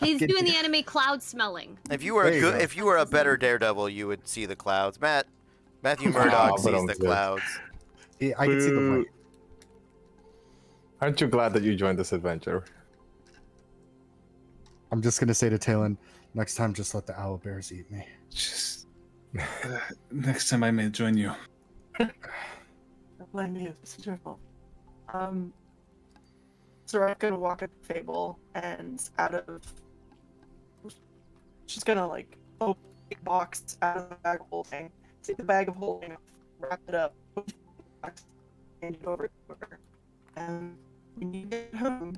He's doing the anime cloud smelling. if you were There you go. if you were a better Daredevil, you would see the clouds. Matthew Murdock but sees I'm the good. clouds. Yeah, I can see the Boo. light. Aren't you glad that you joined this adventure? I'm just gonna say to Talon, next time, just let the owlbears eat me. Just next time I may join you. Don't blame you. This is your fault. So I'm gonna walk up to Fable and out of. She's gonna like open the box out of the bag of holding, take the bag of holding, wrap it up, put it in the box, hand it over to her. And when you get home,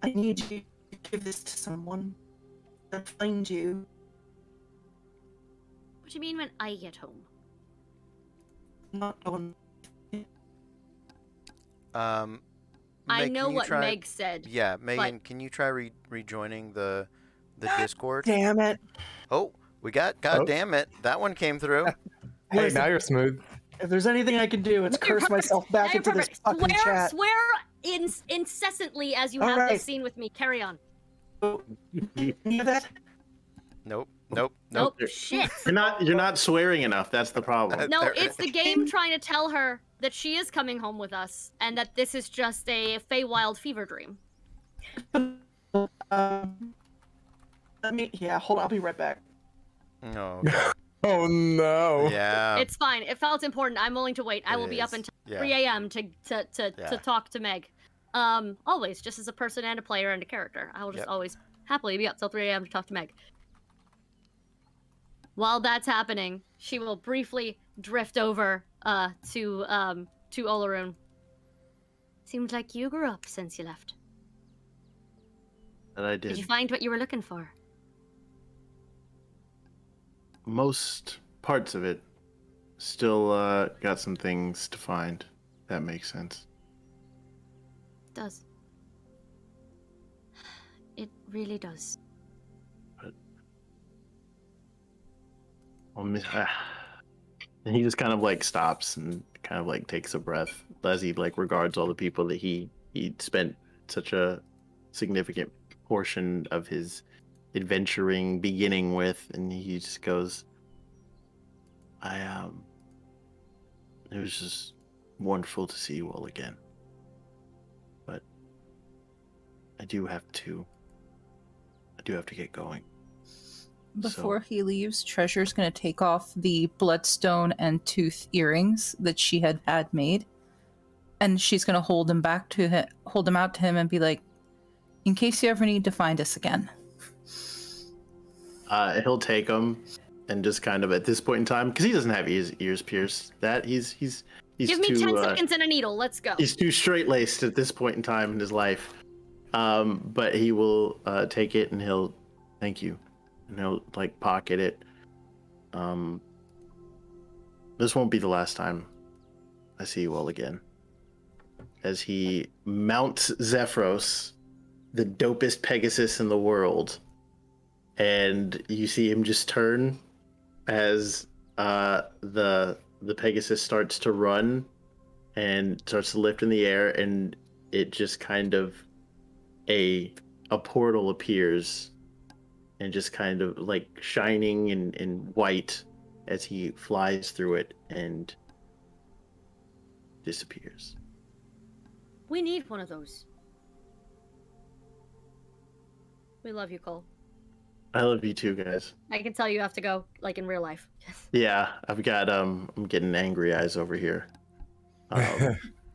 I need you to give this to someone. They'll find you. What do you mean when I get home? Not going. I Meg, know can you what try- Meg said. Yeah, Megan, can you try rejoining the Discord? Damn it! Oh, we got. God damn it, that one came through. Hey, Listen. now you're smooth. If there's anything I can do, it's Now you're curse perfect. myself back Now you're into this perfect. fucking chat. Swear incessantly as you All have right. this scene with me. Carry on. You hear that? Nope. Nope. Shit. you're not swearing enough. That's the problem. No, There- it's the game trying to tell her that she is coming home with us and that this is just a Feywild fever dream. Hold on, I'll be right back. No. Oh no. Yeah. It's fine. It felt important. I'm willing to wait. I It will be up is. until Yeah. 3 a.m. to Yeah. talk to Meg. Always, just as a person and a player and a character. I will just Yep. always happily be up till 3 a.m. to talk to Meg. While that's happening, she will briefly drift over to Olaroon. Seems like you grew up since you left. That I Did did. you find what you were looking for? Most parts of it. Still got some things to find. That makes sense. It does. It really does. And he just kind of like stops and kind of like takes a breath as he like regards all the people that he spent such a significant portion of his adventuring beginning with, and he just goes, it was just wonderful to see you all again. But I do have to get going. Before he leaves, Treasure's going to take off the bloodstone and tooth earrings that she had made, and she's going to hold them out to him, and be like, "In case you ever need to find us again." He'll take them and just kind of at this point in time, because he doesn't have his ears pierced. That he's Give me too, 10 seconds and a needle. Let's go. He's too straight laced at this point in time in his life. But he will take it and he'll thank you. And he'll like pocket it. This won't be the last time I see you all again. As he mounts Zephyros, the dopest Pegasus in the world, and you see him just turn as the Pegasus starts to run and starts to lift in the air, and it just kind of a portal appears and just kind of like shining in white as he flies through it and disappears. We need one of those. We love you, Cole. I love you too, guys. I can tell you have to go, like in real life. Yeah, I've got I'm getting angry eyes over here.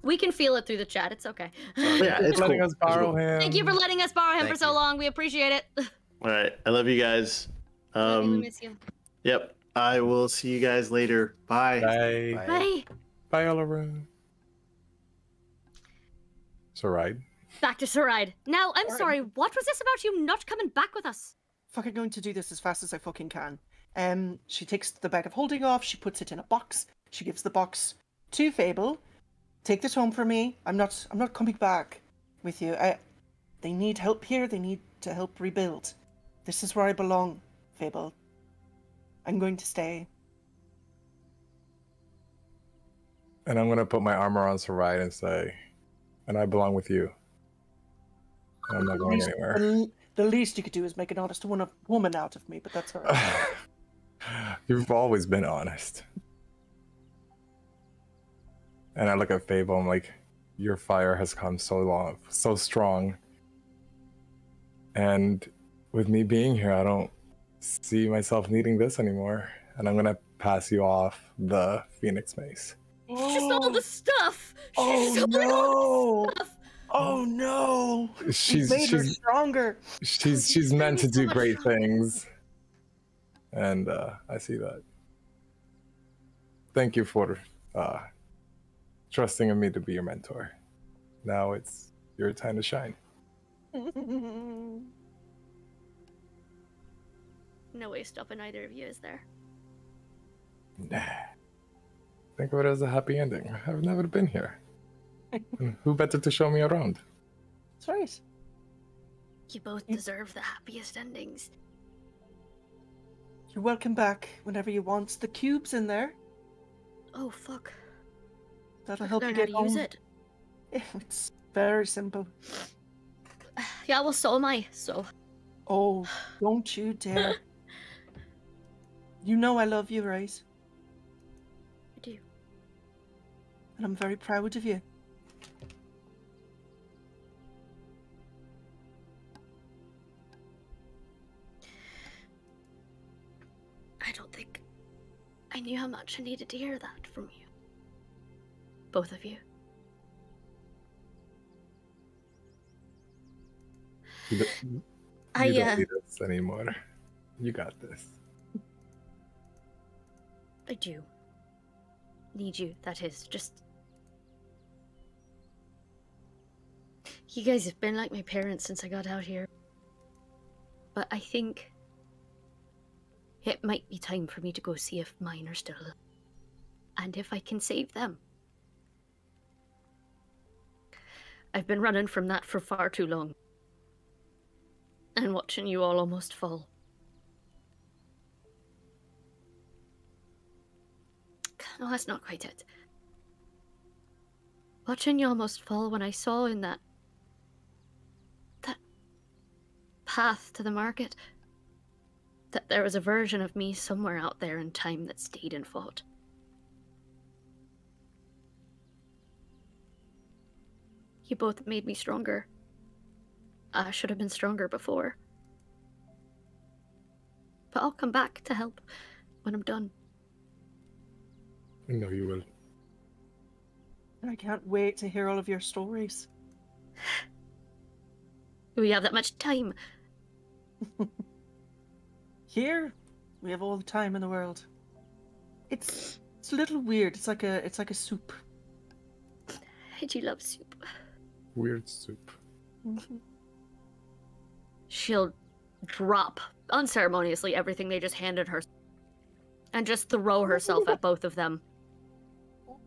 We can feel it through the chat. It's okay. Yeah, it's letting cool. us borrow him. Thank you for letting us borrow him Thank for so you. long. We appreciate it. All right, I love you guys. Love you, we miss you. Yep, I will see you guys later. Bye. Bye. Bye. Bye. Bye, Oliver. So, right. Back to Saride. Now, I'm sorry. What was this about you not coming back with us? Fucking going to do this as fast as I fucking can. She takes the bag of holding off. She puts it in a box. She gives the box to Fable. Take this home for me. I'm not coming back with you. They need help here. They need to help rebuild. This is where I belong, Fable. I'm going to stay. And I'm going to put my armor on Sarai and say, and I belong with you. And I'm not going anywhere. The least you could do is make an honest woman out of me, but that's all right. You've always been honest. And I look at Fable, I'm like, your fire has come so strong. And with me being here, I don't see myself needing this anymore. And I'm gonna pass you off the Phoenix Mace. She stole the stuff. Oh no! Oh no! She's made her stronger. She's meant to do great things. And I see that. Thank you for trusting in me to be your mentor. Now it's your time to shine. No way stopping either of you, is there? Nah. Think of it as a happy ending. I've never been here. And who better to show me around? That's right. You both deserve the happiest endings. You're welcome back whenever you want. The cube's in there. Oh, fuck. That'll help you Learn how get to use home. it. It's very simple. Yeah, well, so am I, so. Oh, don't you dare. You know I love you, right? I do. And I'm very proud of you. I don't think I knew how much I needed to hear that from you. Both of you. You don't need us anymore. You got this. I do. Need you, that is. Just... You guys have been like my parents since I got out here. But I think... it might be time for me to go see if mine are still alive. And if I can save them. I've been running from that for far too long. And watching you all almost fall. No, that's not quite it. Watching you almost fall when I saw in that path to the market that there was a version of me somewhere out there in time that stayed and fought. You both made me stronger. I should have been stronger before. But I'll come back to help when I'm done. I know you will. I can't wait to hear all of your stories. Do we have that much time? Here, we have all the time in the world. It's a little weird. It's like a soup. I do love soup. Weird soup. She'll drop unceremoniously everything they just handed her and just throw herself at both of them.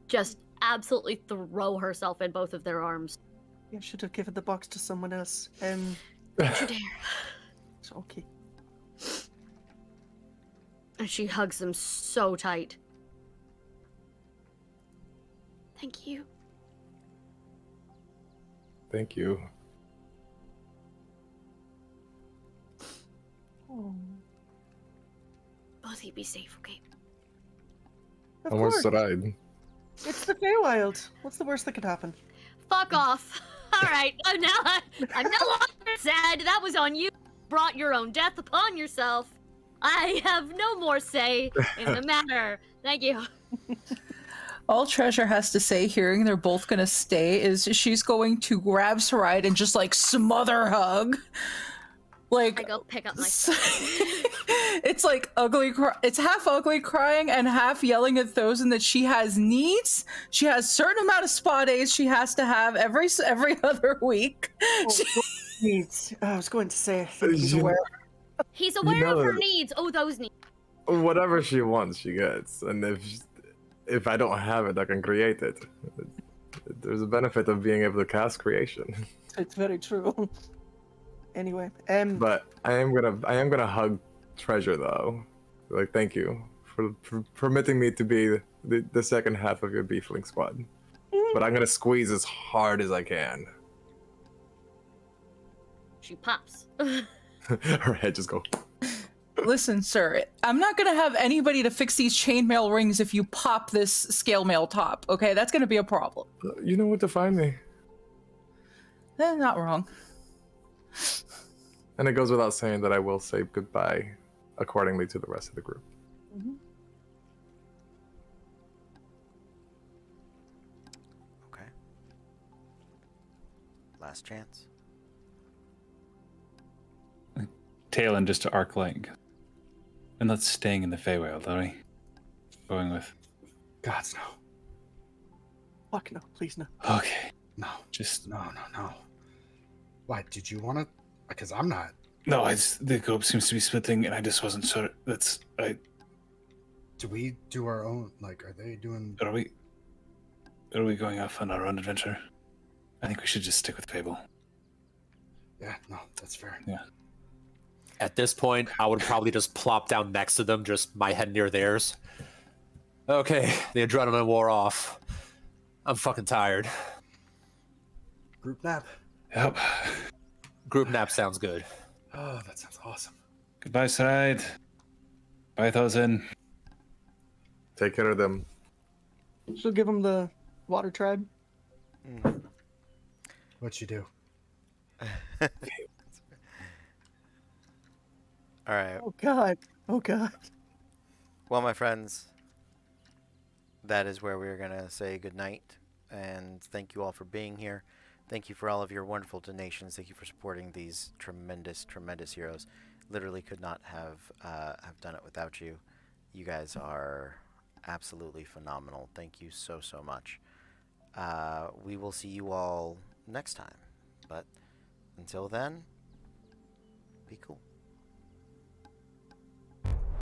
Just absolutely throw herself in both of their arms. I should have given the box to someone else. Don't you dare. It's okay. And she hugs them so tight. Thank you. Thank you. Both of you be safe, okay? Of And what's course. the ride? It's the Feywild. What's the worst that could happen? Fuck off. All right, I'm no longer sad. That was on you. Brought your own death upon yourself. I have no more say in the matter. Thank you. All Treasure has to say, hearing they're both gonna stay, is she's going to grab Saride and just like smother hug. Like I go pick up my it's like ugly. It's half ugly crying and half yelling at Thosen that she has needs. She has certain amount of spa days she has to have every other week. Needs. I was going to say, I think he's aware. He's aware of her needs. Oh, those needs. Whatever she wants, she gets. And if I don't have it, I can create it. There's a benefit of being able to cast creation. It's very true. Anyway, but I am gonna hug Treasure though. Like, thank you for permitting me to be the second half of your beefling squad. But I'm gonna squeeze as hard as I can. She pops. Her head just go. Listen, sir, I'm not gonna have anybody to fix these chainmail rings if you pop this scale mail top. Okay, that's gonna be a problem. You know where to find me. Not wrong. And it goes without saying that I will say goodbye accordingly to the rest of the group. Okay. Last chance. Talon just to arc light. And that's staying in the Feywild, are we? Going with. Gods, no. Fuck no, please no. Okay. No. Just. No. Why, did you want to? Because I'm not. No, the group seems to be splitting, and I just wasn't sure. Do we do our own? Like, are they doing? Are we going off on our own adventure? I think we should just stick with Fable. Yeah, no, that's fair. Yeah. At this point, I would probably just plop down next to them, just my head near theirs. Okay, the adrenaline wore off. I'm fucking tired. Group nap. Yep. Group nap sounds good. Oh, that sounds awesome. Goodbye, Saride. Bye, Thousand. Take care of them. She'll give him the water tribe. What'd you do? All right. Oh god. Oh god. Well, my friends, that is where we're going to say goodnight. And thank you all for being here. Thank you for all of your wonderful donations. Thank you for supporting these tremendous, tremendous heroes. Literally could not have done it without you. You guys are absolutely phenomenal. Thank you so, so much. We will see you all next time. But until then, be cool.